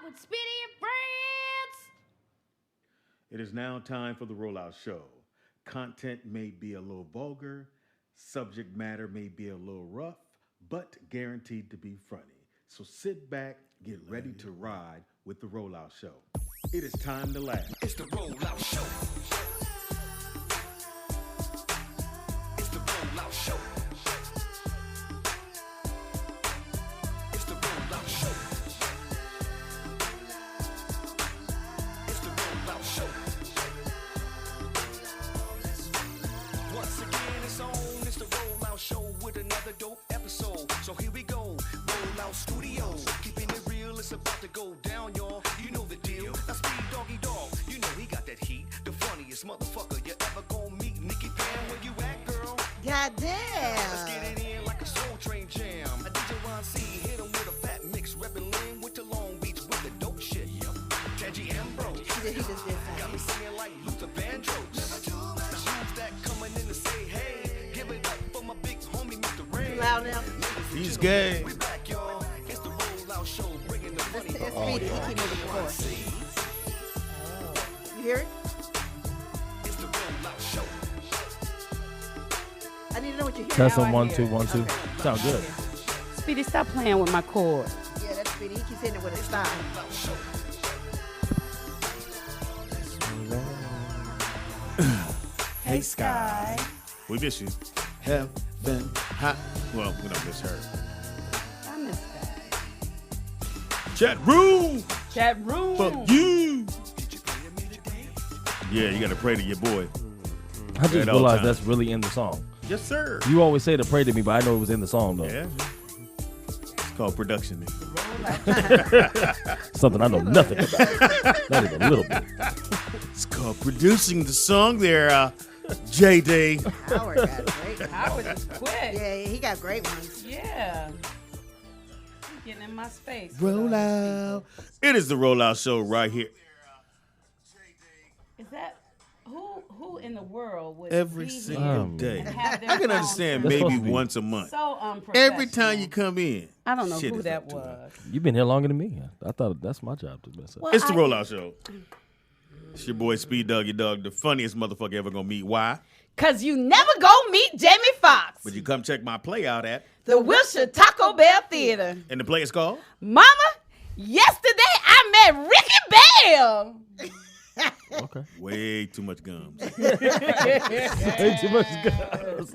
with Speedy and Friends. It is now time for the Rollout Show. Content may be a little vulgar, subject matter may be a little rough, but guaranteed to be funny. So sit back, get ready to ride with the Rollout Show. It is time to laugh. It's the Rollout Show. It's the Rollout Show. It's the Rollout Show. It's the Rollout Show. Once again, it's on. It's the Rollout Show with another dope episode. So here we go. Rollout Studios. Keeping it real, it's about to go down, y'all. You know the deal. Now Speed Doggy Dog. You know he got that heat. The funniest motherfucker you ever gonna meet. Nikki Pam, where you at, girl? Goddamn. Let's get it in like a Soul Train jam. A DJ Ron C hit him with a fat mix. Reppin' Lynn with the Long Beach with the dope shit. Yep. Teddy Ambrose. He just did Got me singing like Luther Vandross. The who's that coming in to say, hey, give it up for my big homie, Mr. Ray. loud now. He's gay. We back, y'all. It's the Rollout Show, bringing the funny. It's Speedy. He keep moving forward. You hear it? It's the Rollout Show. I need to know what you hear. Test Now them I 1, hear 2, it. 1, 2. Sound good. Speedy, stop playing with my cord. Yeah, that's Speedy. He keeps hitting it with his thigh. Hey, Sky. We miss you. Heaven hot. Well, we don't miss her. I miss that. Chat room. Chat room. Fuck you. Yeah, you got to pray to your boy. I just At all realized times. that's really in the song. Yes, sir. You always say to pray to me, but I know it was in the song, though. Yeah. It's called production. Something I know nothing about. Not even a little bit. It's called producing the song there, JD. Howard got great. Howard is quick. Yeah, he got great ones. Yeah. He's getting in my space. Roll out. It is the Rollout Show right here. Is that who in the world would Every be single here day. and have their I can phone understand turned That's maybe supposed to be- once a month. So unprofessional. Every time you come in. I don't know shit who is that up to was. her. You've been here longer than me. I thought that's my job to mess up. Well, It's the I- Rollout Show. It's your boy Speed Doggy Dog, the funniest motherfucker ever gonna meet. Why? Cause you never go meet Jamie Foxx. But you come check my play out at, The Wilshire Taco Bell Theater. and the play is called. Mama, yesterday I met Ricky Bell. Okay. Way too much gums. Way too much guys.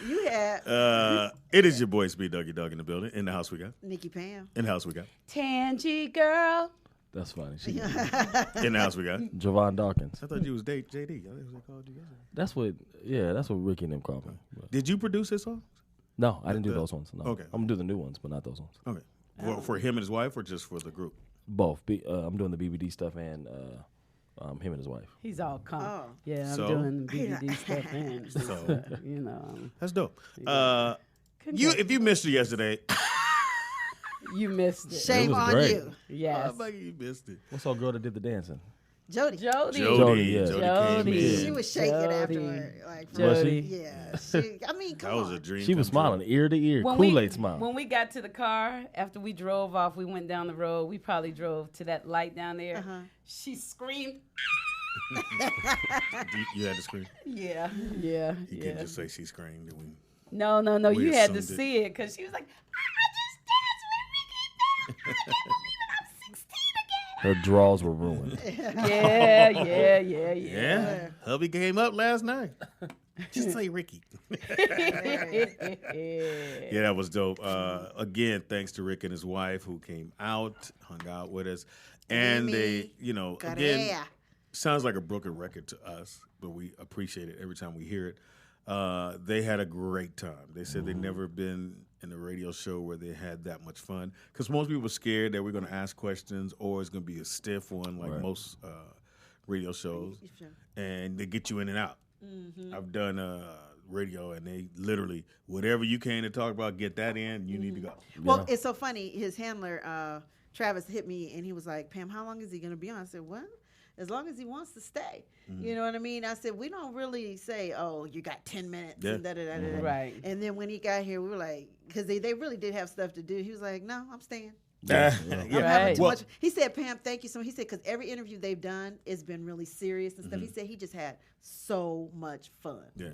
You had It is your boy Speed Doggy Dog in the building. In the house we got. Nikki Pam. In the house we got. Tangy girl. That's funny. She In the house we got. Javon Dawkins. I thought you was JD. I think they called you yesterday. That's what Ricky and them called me. But Did you produce this song? no, I didn't do those ones. No. Okay. I'm gonna do the new ones, but not those ones. Okay. For him and his wife, or just for the group? Both. I'm doing the BBD stuff and him and his wife. He's all calm. Oh. Yeah, I'm So? doing BBD stuff and So? you know. That's dope. If you missed it yesterday, You missed it. Shame was on great. you. Yes. you missed it. What's old girl that did the dancing? Jody. Jody. Jody, yeah. Jody came Jody. in. She was shaking Jody. afterward. Like, Was Jody. she? yeah. She, I mean, come That was on. a dream. She was come true. smiling ear to ear, When Kool-Aid smile. When we got to the car, after we drove off, we went down the road. We probably drove to that light down there. She screamed. You had to scream. Yeah. You can't just say she screamed. No. We You had to assumed it. see it because she was like, I just danced with Ricky Bell. I can't believe it. I'm 16 again. Her draws were ruined. Yeah. Yeah. Hubby came up last night. Just say Ricky. Yeah, that was dope. Again, thanks to Rick and his wife who came out, hung out with us. And they, again, Correa. sounds like a broken record to us, but we appreciate it every time we hear it. They had a great time. They said they'd never been in a radio show where they had that much fun. Because most people were scared that we're going to ask questions or it's going to be a stiff one like most radio shows. And they get you in and out. I've done radio, and they literally, whatever you came to talk about, get that in, you need to go. Well, it's so funny. His handler, Travis, hit me, and he was like, Pam, how long is he going to be on? I said, what? As long as he wants to stay. You know what I mean? I said, we don't really say, oh, you got 10 minutes. Yeah. And da-da-da-da-da. Right. And then when he got here, we were like, because they really did have stuff to do. He was like, no, I'm staying. Yeah. Having too Well, much. He said, Pam, thank you so much. He said, because every interview they've done has been really serious and stuff. He said he just had so much fun. yeah.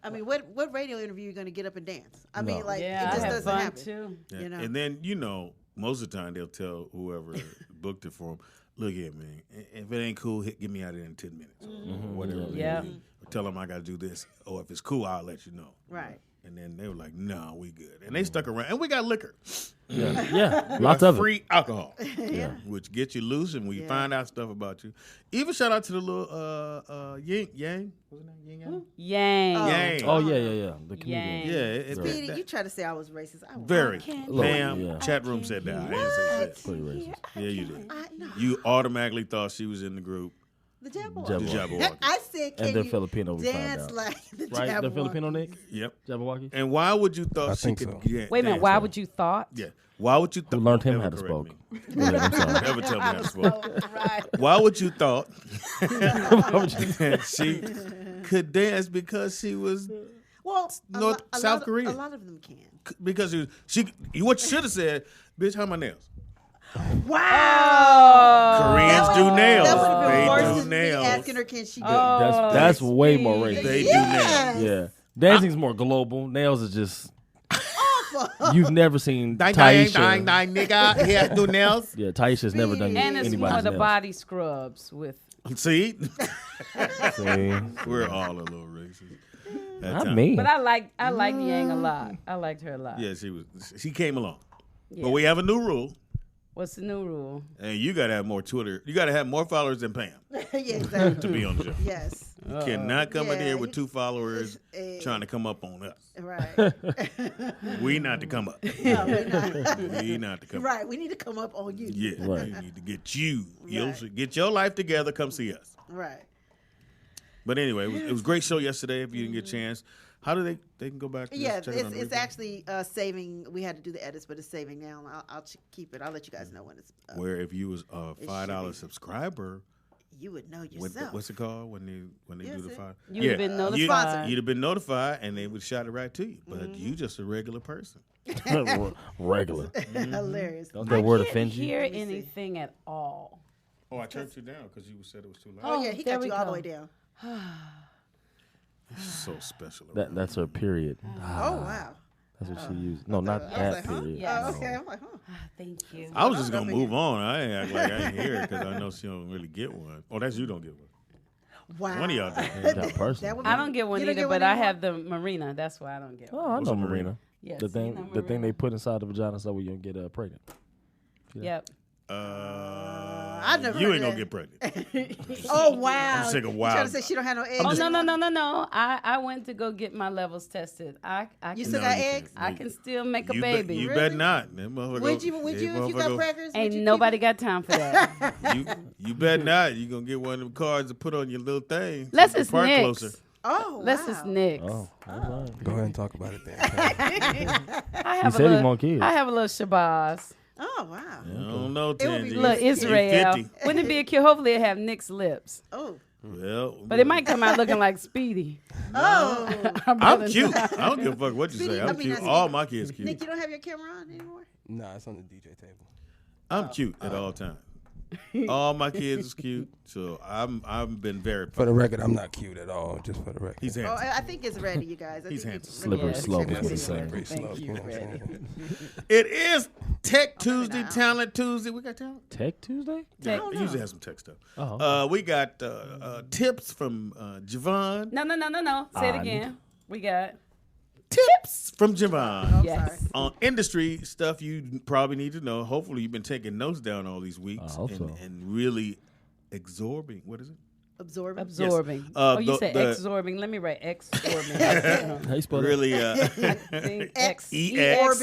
I mean, what radio interview are you going to get up and dance? I mean, like, Yeah, it just I have doesn't fun happen. too. Yeah. You know? And then, most of the time they'll tell whoever booked it for them, look here, man, if it ain't cool, give me out of there in 10 minutes or whatever. Yeah. Or tell them I got to do this. Or if it's cool, I'll let you know. Right. And then they were like, no, we good. And they stuck around. And we got liquor. Yeah. Lots of it. Free alcohol. Yeah. Which gets you loose and we find out stuff about you. Even shout out to the little Yang. What's his name? Yang? Yang. Yang. Oh, yeah. The comedian. Yeah. Speedy, you try to say I was racist. I Very. can't- Pam, Yeah. chat room said that. I didn't say shit. Pretty racist. Yeah, you did. I know. You automatically thought she was in the group. The Jabberwocky. Jabberwocky. The Jabberwocky. I said, can And the you Filipino, we found dance out. like the Right? The Jabberwocky? Filipino Nick? Yep. Jabberwocky? And why would you thought I she think could so. get Wait a minute. dance Why on? would you thought? Yeah. Why would you Who learned him never how to correct spoke? me. Go ahead, I'm sorry. Never tell me how to spoke. Right. Why would you thought she could dance because she was Well, South Korea? A lot of them can. because she what you should have said, bitch, how my nails? Wow. Koreans do nails. That would have been They worse do than me nails. asking her, can she do That's way more racist. They Yes. do nails. Yeah. Dancing's more global. Nails is just. awful. You've never seen Dang, dang, Taisha. nigga. He has to do nails. Yeah, Taisha's never done And it's more anybody's the nails. body scrubs with. See? See? We're all a little racist. That Not time. me. But I like Yang a lot. I liked her a lot. Yeah, she came along. Yeah. But we have a new rule. What's the new rule? And you gotta have more Twitter. You gotta have more followers than Pam Yeah, exactly. to be on the show. Yes. You cannot come in Yeah, here with 2 followers it's, trying to come up on us. Right. We not to come up. No, we're not. We not to come up. Right. We need to come up on you. Yeah, Right. we need to get you. Right. Get your life together. Come see us. Right. But anyway, it was a great show yesterday. If you didn't get a chance, how do they can go back? To Yeah, this, check it on the it's replay? actually saving. We had to do the edits, but it's saving now. I'll keep it. I'll let you guys know when it's. Where if you was a should $5 be. subscriber, You would know with yourself. what's it called when they Yes, do the it- 5? You'd have been notified. You'd have been notified, and they would shot it right to you. But Mm-hmm. you just a regular person. Regular. Hilarious. Don't that word Can't offend you? hear anything at all. Oh, I turned you down because you said it was too loud. Oh yeah, he there got we you all the go. way down. So special. That's her period. Oh wow. That's what she used. No, not I was that like, huh? period. Yes. Oh, No. okay. I'm like, huh. Thank you. I was just gonna move on. I ain't act like I ain't here because I know she don't really get one. Oh, that's you don't get one. Wow. One of y'all do. That person. That would I be- don't get one You don't either, get but one I anymore? have the Marina. That's why I don't get one. Oh, I What's know a Marina? Marina. Yes, The you thing, know the thing Marina. they put inside the vagina so we can get pregnant. Yep. I've never You heard ain't of gonna get pregnant. Oh wow. I'm sick of You wild. trying to say she don't have no eggs? Oh no anymore? no! I went to go get my levels tested. I You can, still No, got you eggs? can't. I can still make a You baby. You Really? bet not. That motherfucker Would you? that If you got motherfucker- preggers? Ain't would you nobody got time for that. You bet not. You gonna get one of them cards to put on your little thing. Let's Keep just the part Nick's. closer. Oh, Let's wow. just Nick's. Oh, all right. Go ahead and talk about it then. I have said he a little, want kids. I have a little Shabazz. Oh wow. I don't know, It would be Tangy. Look, You Israel. 50. Wouldn't it be a cute? Hopefully, it have Nick's lips, Oh. Well, but it might come out looking like Speedy. Oh. I'm cute. I don't give a fuck what you say. Speedy, I'm I mean, cute. that's- All my kids cute. Nick, you don't have your camera on anymore? Nah, it's on the DJ table. I'm cute at all times. All my kids is cute, so I've been very. For the record, I'm not cute at all. Just for the record. He's Oh, handsome. I think it's ready, you guys. I He's think handsome. it's Slippery ready. slope Check is my what he's video. saying. Very Thank slow, you, you know what I'm Freddie. saying? It is Tech Tuesday, now. Talent Tuesday. We got talent. Tech Tuesday? Tech- We usually have some tech stuff. Oh. We got tips from Javon. No. Say it again. We got Tips from Javon. yes. On industry stuff you probably need to know. Hopefully you've been taking notes down all these weeks I hope so. and really absorbing. What is it? Absorbing. Absorbing. Yes. Oh, you the- said the- absorbing. Let me write exorbing. How you spell that? Really X E-X.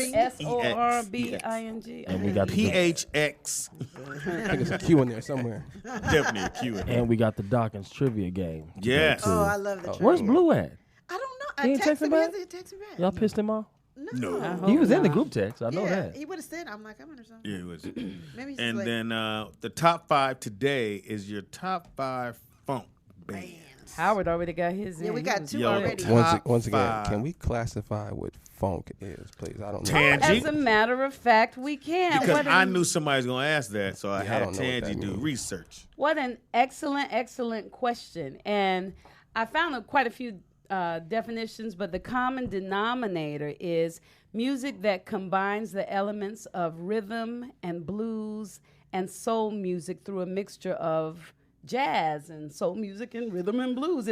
S-O-R-B-I-N-G. And we got the PHX. I think it's a Q in there somewhere. Definitely a Q in there. and we got the Dawkins trivia game. to go Yes. to. Oh, I love the Where's trivia. Blue at? I don't know. He I ain't texted texting him. back? He hasn't texted me back. Y'all pissed him off? No. I He hope was in the not. group text. I know Yeah, that. he would have said, I'm like, I'm in or something. Yeah, it was. Maybe he's And like, then the top 5 today is your top 5 funk bands. Howard already got his in. Yeah, we He got was 2 Yo, already. top Once again, five. can we classify what funk is, please? I don't know. Tangy. As a matter of fact, we can. Because I knew somebody was going to ask that, so I I had don't know what Tangy that do means. research. What an excellent question. And I found quite a few definitions, but the common denominator is music that combines the elements of rhythm and blues and soul music through a mixture of jazz and soul music and rhythm and blues.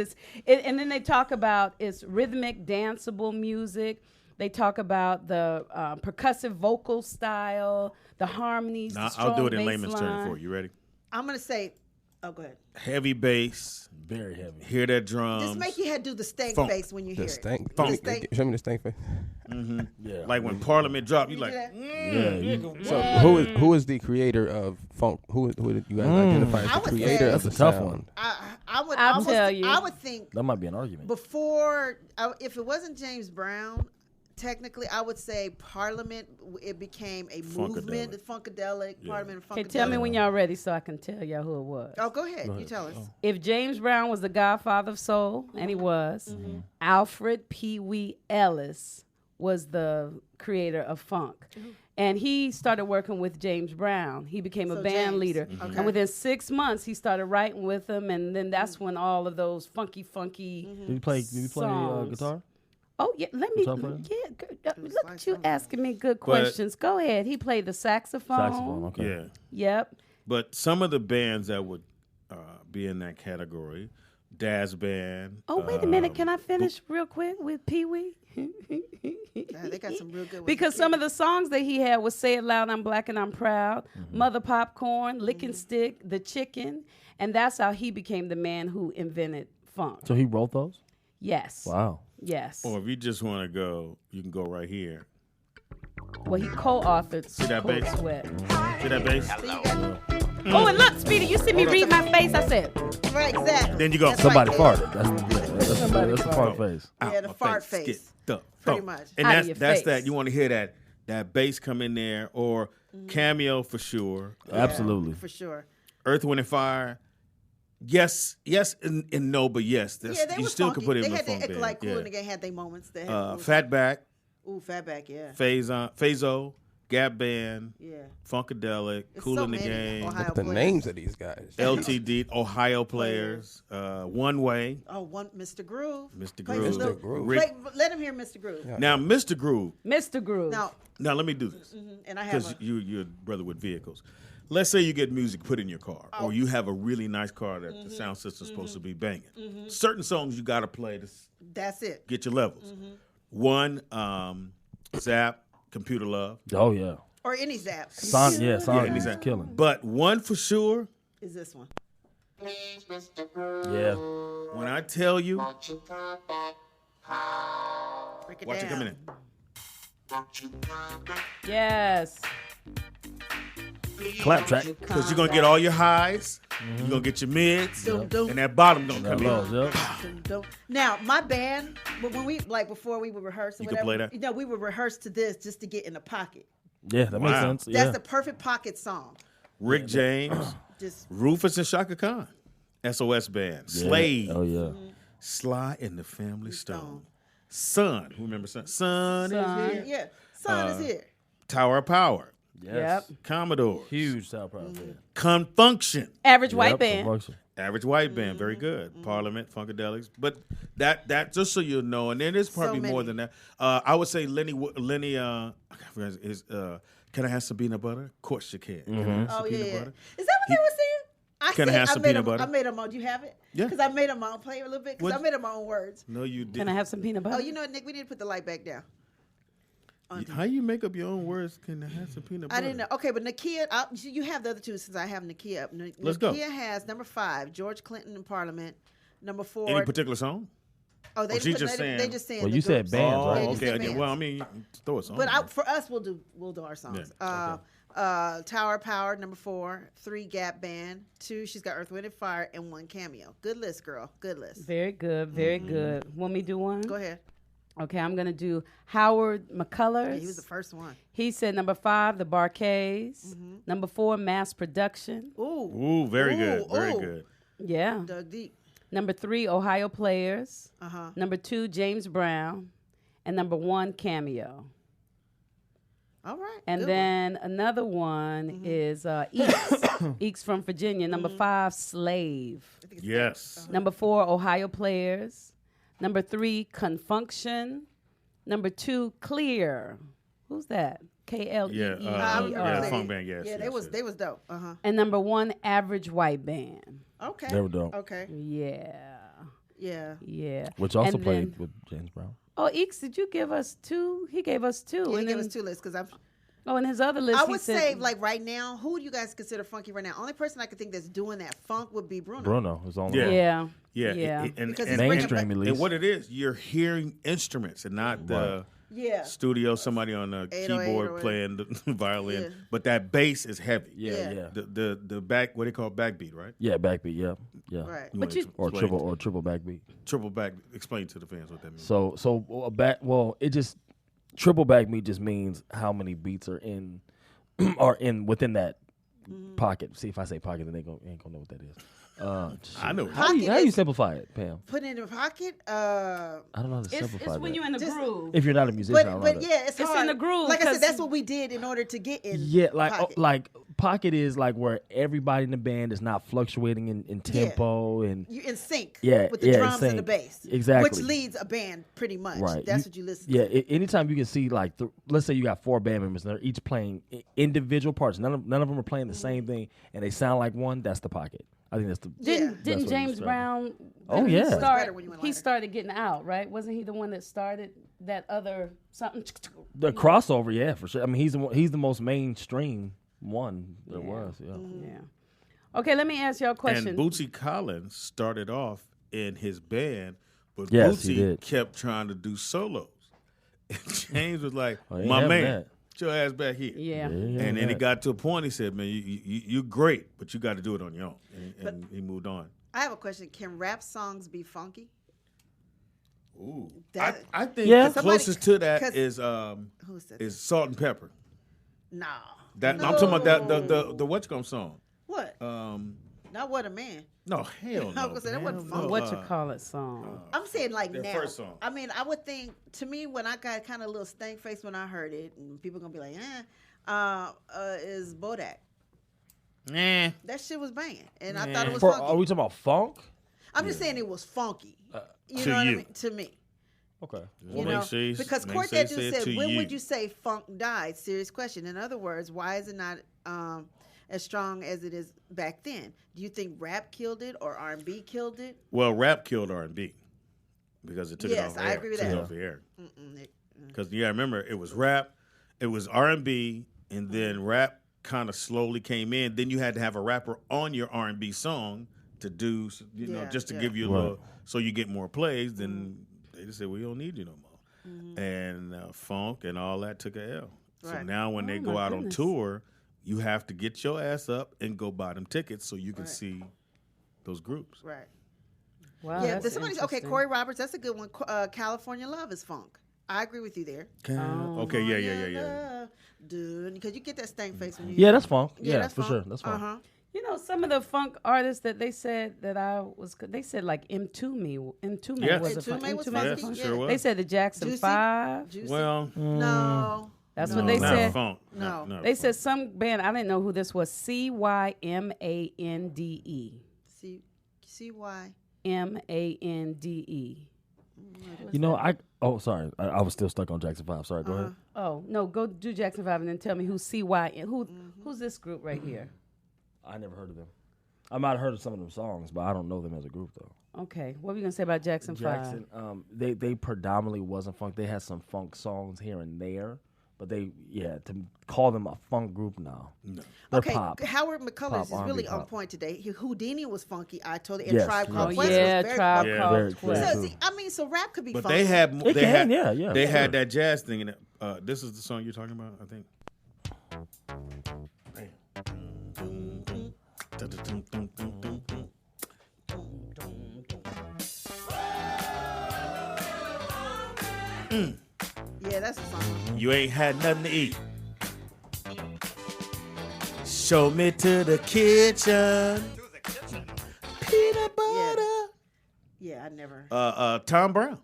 And then they talk about it's rhythmic, danceable music. They talk about the percussive vocal style, the harmonies. Now, the I'll do strong it in bass layman's term line. for you. You ready? I'm gonna say, oh, go ahead. Heavy bass. Very heavy. Hear that drums. Just make your head do the stank funk. face when you hear The it. stank. Funk. The stank. Show me the stank face. Yeah. Like when Parliament dropped, you You like, do that? Yeah. So who is the creator of funk? Who did you guys identify as I the would creator say- of the That's a tough sound? one. I would I'll almost, tell you. I would think That might be an argument. before, if it wasn't James Brown, technically I would say Parliament. It became a movement, funkadelic. Parliament, funkadelic. Okay, tell me when y'all ready so I can tell y'all who it was. Oh, go ahead. You tell us. If James Brown was the godfather of soul, and he was, Alfred Pee Wee Ellis was the creator of funk. And he started working with James Brown. He became a So band James. leader. Okay. And within 6 months, he started writing with him. And then that's when all of those funky Did you play songs. guitar? Oh, yeah, let me, Guitar player? look at you asking me good questions. Go ahead. He played the saxophone. Saxophone, okay. yeah. Yep. But some of the bands that would be in that category, Daz Band. Oh, wait a minute. Can I finish real quick with Pee Wee? Yeah, they got some real good ones. Because some of the songs that he had was Say It Loud, I'm Black and I'm Proud, Mother Popcorn, Licking Stick, The Chicken. And that's how he became the man who invented funk. So he wrote those? Yes. Wow. Yes. Or if you just want to go, you can go right here. Well, he co-authored See that Cold bass? Sweat. See that bass? So you got, Oh, and look, Speedy, you see me read my face? I said, right, exactly. Then you go, That's Somebody right, farted. That's the fart face. Yeah, the my fart Get face. the Pretty funk. much. And Out of that's your face. that. You want to hear that bass come in there, or Cameo for sure. Absolutely. For sure. Earth, Wind, and Fire. Yes, and no, but yes. That's, Yeah, they you were still funky. can put it They in the had funk the, band. like Cool yeah. and the Gang had their moments. They had Fatback, Fatback, yeah. Phazo, Gap Band, Yeah. Funkadelic, It's Cool so in the many Game, Ohio The players. names of these guys. LTD, Ohio Players, One Way, Oh, Mr. Groove. Mr. Play Groove, Mr. Groove. Rick. Let him hear Mr. Groove. Yeah. Now, Mr. Groove. Mr. Groove. Now, let me do this. And I have Because you're a brother with vehicles. Let's say you get music put in your car, or you have a really nice car that the sound system's supposed to be banging. Certain songs you got to play to that's it. get your levels. One, Zap, Computer Love. Oh, yeah. Or any Zap. Sonic Yeah, is exactly. killing. But one for sure, Is this one. Yeah. when I tell you, Break it watch down. it coming in. Yes. Clap track. Because you're going to get all your highs, you're going to get your mids, Dum, dum, and that bottom going to That come lows, in. yeah. dum, dum. Now, my band, when we, before we would rehearse or You could whatever, play that? we would rehearse to this just to get in the pocket. Yeah, that makes Wow. sense. That's Yeah. the perfect pocket song. Rick James, Just Rufus and Shaka Khan, SOS Band, Yeah. Slade, Oh, yeah. Sly and the Family Stone, Sun, who remembers Sun? Sun Sun. is here. yeah. Son is here. Tower of Power, Yes. Commodore, Huge sound project. Confunction, Average Yep, white band. Confunction. Average White Band, very good. Parliament, Funkadelics, but that just so you know, and then there's probably more many. than that. I would say Lenny. I forgot his. Can I have some peanut butter? Of course you can. Can I have some Oh, peanut yeah. butter? Is that what they were saying? Can I have some made peanut them, butter? I made them on. Do you have it? Yeah. Because I made them on. Play a little bit. Because What? I made them my own words. No, you didn't. Can I have some peanut butter? Oh, you know what, Nick? We need to put the light back down. How you make up your own words? Can I have some peanut butter? I didn't know. Okay, but Nakia, you have the other two since I have Nakia up. Let's go. Nakia has number 5, George Clinton in Parliament. Number 4. Any particular song? Oh, they Or she's put- just they saying- just saying. Well, the you said groups. bands, Oh, right? Yeah, you said okay. bands. Well, I mean, throw a song. But for us, we'll do our songs. Yeah, Tower of Power, number 4. 3, Gap Band. 2, she's got Earth, Wind, and Fire, and 1 cameo. Good list, girl. Good list. Very good. Very good. Want me to do one? Go ahead. Okay, I'm going to do Howard McCullers. Yeah, he was the first one. He said number 5, the Barcades. Number 4, Mass Production. Ooh. Ooh, very good. Very Ooh. good. Yeah. Dug deep. Number 3, Ohio Players. Uh-huh. Number 2, James Brown. And number 1, Cameo. All right. And good then another one is Eeks. Eeks from Virginia. Number 5, Slave. Yes. Number 4, Ohio Players. Number 3, Confunction. Number 2, Clear. Who's that? K-L-E-E-R. Yeah, funk band. Yes. Yeah, yes, they was yes. dope. Uh-huh. And number 1, Average White Band. Okay. They were dope. Okay. Yeah. Yeah. Yeah. Which also And played then- with James Brown. Oh, Eeks, did you give us 2? He gave us 2. Yeah, he and gave then- us 2 lists because in his other list, I he would said, say, like, right now, who do you guys consider funky right now? Only person I could think that's doing that funk would be Bruno. Bruno was on. Yeah. Yeah. Yeah. Yeah. And, Because and, it's Mainstream bringing at and least. what it is, you're hearing instruments and not the Yeah. studio, somebody on a 808 keyboard or playing the violin. Yeah. But that bass is heavy. Yeah, Yeah. yeah. The back, what they call backbeat, right? Yeah, backbeat. Yeah, yeah. Right. You But wanna you- Or explain triple backbeat. triple back. Explain to the fans what that means. So a back. Well, it just triple backbeat just means how many beats are in within that pocket. See, if I say pocket, then they ain't gonna know what that is. I know. How do you Pocket simplify it, Pam? Put it in the pocket. I don't know how to it's simplify when that. you're in the Just- groove. If you're not a musician, I don't know But how to- yeah, it's It's hard. in the groove, Like I said, 'cause- that's what we did in order to get in. Yeah, pocket. like pocket is like where everybody in the band is not fluctuating in tempo and You in sync. Yeah, with the yeah, in drums and the sync. bass. Exactly. Which leads a band pretty much. right. That's what you listen Yeah, to. anytime you can see like let's say you got 4 band members and they're each playing individual parts. None of them are playing the same thing and they sound like one. That's the pocket. I think that's the. Didn't what James you describe. Brown? Oh, didn't he yeah. It's better when you went He lighter. started getting out, right? Wasn't he the one that started that other something? The crossover, yeah, for sure. I mean, he's the most mainstream one there was. Yeah. Yeah. Okay, let me ask y'all a question. And Bootsy Collins started off in his band, but Yes, he Bootsy did. kept trying to do solos. And James was like, Oh, he "My having man, that. get your ass back here." yeah. And then it got to a point. He said, "Man, you're great, but you got to do it on your own." And he moved on. I have a question. Can rap songs be funky? Ooh, That- I think Yeah. the closest to that 'cause- is Who said Salt and Pepper. No. That I'm talking about that the what's going song. What? Not What a Man. No, hell no. I was gonna say, that wasn't man. funky. What you call it song? I'm saying like Their now. first song. I mean, I would think to me when I got kind of a little stank face when I heard it, and people gonna be like, is Bodak. Nah. That shit was banging, and I thought it was Are funky. we talking about funk? I'm just saying it was funky. You To know what I you. mean? To me. Okay. You Make know, sure you- because make Quartet sure you just say it said, to when you. would you say funk died? Serious question. In other words, why is it not as strong as it is back then? Do you think rap killed it or R&B killed it? Well, rap killed R&B because it took it Yes, off I air. agree with Took it that. off the air. Because remember, it was rap, it was R&B, and then rap kind of slowly came in. Then you had to have a rapper on your R&B song to do, Yeah, just to yeah. give you a Right. little, so you get more plays. Then they just said, we don't need you no more. And funk and all that took a L. So Right. now when they Oh, go my out goodness. on tour, you have to get your ass up and go buy them tickets so you can Right. see those groups. Right. Wow, Yeah, that's somebody's okay. interesting. Corey Roberts, that's a good one. California Love is funk. I agree with you there. Okay, yeah. Dude, because you get that stank face when you. Yeah, that's funk. Yeah, Yeah, that's for funk. sure. That's funk. Uh-huh. You know, some of the funk artists that they said that they said like M2Me Yes. was a M2Me funk. was M2Me funky, was funk. sure was. They said the Jackson Juicy? 5. Juicy? Well, No. That's no, what they not said. funk. No. Not They funk. said some band, I didn't know who this was, CYMANDE. CY. MANDE. You know, sorry, I was still stuck on Jackson 5. Sorry, go ahead. Oh, no, go do Jackson 5 and then tell me who's who's this group right here? I never heard of them. I might have heard of some of them songs, but I don't know them as a group though. Okay, what were you going to say about Jackson 5? Jackson, they predominantly wasn't funk. They had some funk songs here and there, but to call them a funk group now. No. They're Okay, pop. Howard McCullers Pop, is really R&B on pop. point today. Houdini was funky. I told you. And Yes, Tribe yes. Called Oh, Quest yeah, was very Tribe funky. Called Very Quest. So, see, I mean, so rap could be But funky. they had It they can, had yeah, they for had sure. that jazz thing in it. This is the song you're talking about, I think. Yeah, that's a song. You ain't had nothing to eat. Show me to the kitchen. Peanut butter. Yeah, I never. Tom Brown.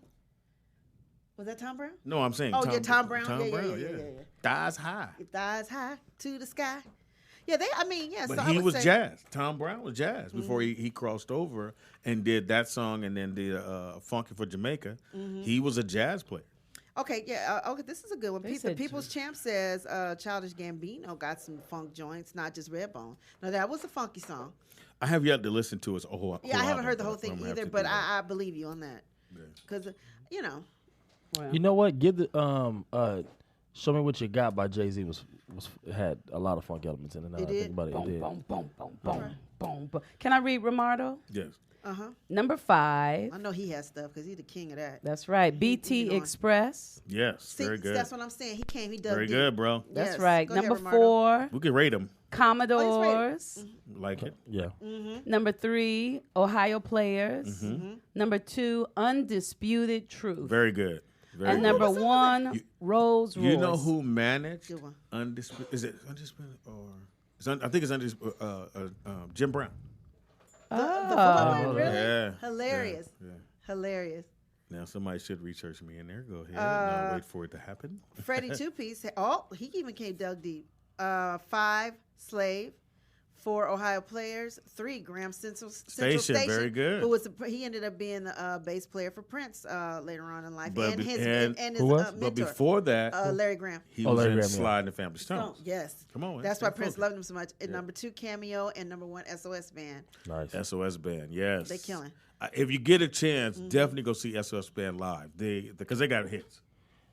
Was that Tom Brown? No, I'm saying. Oh, yeah, Tom Brown. Tom Yeah. Brown, yeah. Thighs high. Your thighs high to the sky. Yeah, But so he I would was say, jazz. Tom Brown was jazz before he crossed over and did that song and then did Funky for Jamaica. He was a jazz player. Okay, yeah, okay, this is a good one. They The said People's Champ says Childish Gambino got some funk joints, not just Redbone. Now, that was a funky song. I have yet to listen to his whole Yeah, I haven't album, heard the but whole thing I'm gonna have either, to but do that. I believe you on that. Because, Well, You know what? Give the "Show Me What You Got" by Jay-Z was had a lot of funk elements in it. Now It I think did? about it, it boom, did. boom, boom, boom, boom, boom, boom. Can I read Romardo? Yes. Number 5. I know he has stuff because he's the king of that. That's right. BT going. Express. Yes. See, Very good. that's what I'm saying. He came, he dug Very deep. good, bro. That's Yes. right. Go ahead, Number Romardo. 4, We can rate him. Commodores. Like it. Yeah. Number 3, Ohio Players. Number 2, Undisputed Truth. Very good. Very And good. number 1, Rolls Royce. You know who managed Good one. Undisputed? Is it Undisputed or I think it's Undisputed. Jim Brown. The football player, Oh, really? Yeah. Hilarious. Yeah. Hilarious. Now somebody should research me in there. Go ahead. Now wait for it to happen. Freddie Two Piece. Oh, he even came dug deep. 5, Slave. 4, Ohio Players. 3, Graham Central Station. Very good. Who was he ended up being the bass player for Prince later on in life, But and be- his and and his who was? But mentor, before that, Larry Graham. he Oh, was Larry in Graham, yeah. Slide and the Family Stones. Oh, yes. Come on, That's stay why Prince focused. loved him so much. And number 2, Cameo, and number 1, SOS Band. Nice. SOS Band, yes. They killing. If you get a chance, definitely go see SOS Band live. Because they got hits.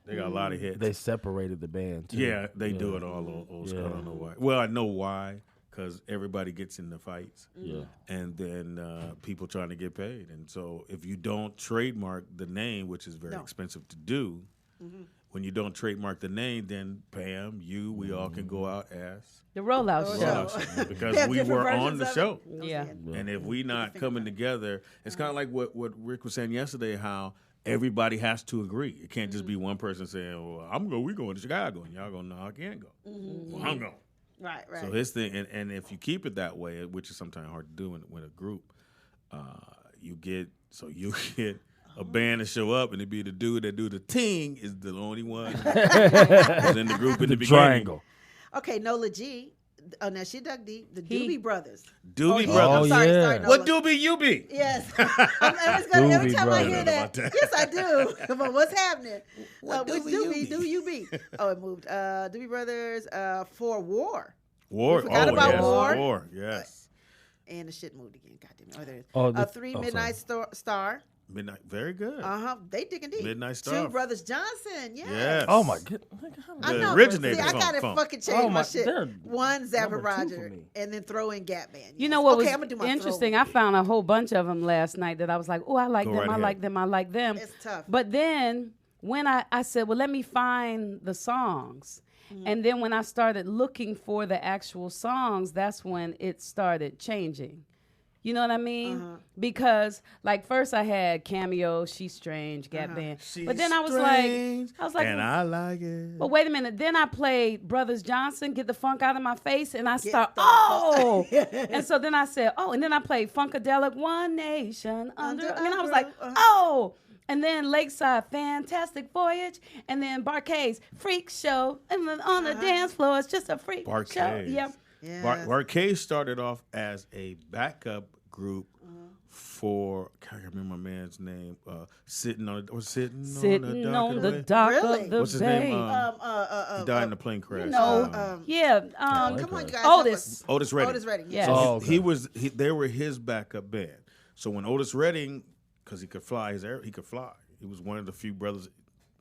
They got a lot of hits. They separated the band too. Yeah, they do it all old school. I don't know why. Well, I know why. Because everybody gets in the fights. Yeah. And then people trying to get paid. And so if you don't trademark the name, which is very expensive to do, when you don't trademark the name, then Pam, we all can go out as The Rollout Show. Rollout Show, because They have we different were on versions the of it. show. Yeah. And if we not coming together, it's kind of like what Rick was saying yesterday, how everybody has to agree. It can't just be one person saying, well, we going to Chicago. And y'all going, no, I can't go. Well, I'm going. Right. So his thing, and if you keep it that way, which is sometimes hard to do in a group, you get a band to show up, and it be the dude that do the ting is the only one who's in the group in the beginning. Triangle. Okay, Nola G. Oh, now she dug deep. The He- Doobie Brothers. Doobie he- Brothers. I'm sorry, yeah. sorry, Nola. What doobie you be? Yes. Every Doobie time I hear Brothers. that, About that. yes, I do. But what's happening? Which doobie you Doobie be? do you be? Oh, it moved. Doobie Brothers for War. War. forgot about yes. War. War. Yes. And the shit moved again. God damn it. Oh, there it is. Oh, the- 3, oh, Midnight Star. Midnight. Very good. They digging deep. Midnight Star. 2, Brothers Johnson. Yes. Yes. Oh my god. I The know. originator See, I funk, gotta funk. fucking change Oh, my my- shit. they're 1, Zappa number 2 Roger, for me. and then throw in Gap Band. You yes. know what Okay, was I'm gonna do my interesting? throwback. I found a whole bunch of them last night that I was like, oh, I like Go them, right I ahead. like them, I like them. It's tough. But then when I said, well, let me find the songs. And then when I started looking for the actual songs, that's when it started changing. You know what I mean? Because like first I had Cameo, She's Strange, Gap Band. But then I was like, and I like it. but wait a minute. Then I played Brothers Johnson, Get the Funk Out of My Face, and I start, and so then I said, and then I played Funkadelic, One Nation Under. And I was like, and then Lakeside, Fantastic Voyage, and then Barcades, Freak Show, and then on the dance floor, it's just a freak show. Barcades. Yep. Yes. Barcades started off as a backup group for, I can't remember my man's name, sitting on the dock Really? of the What's his bay. name? He died in a plane crash. Come on, you guys. Otis. Otis Redding. Otis Redding. Yes. So Oh, okay. they were his backup band. So when Otis Redding, because he could fly he could fly. He was one of the few brothers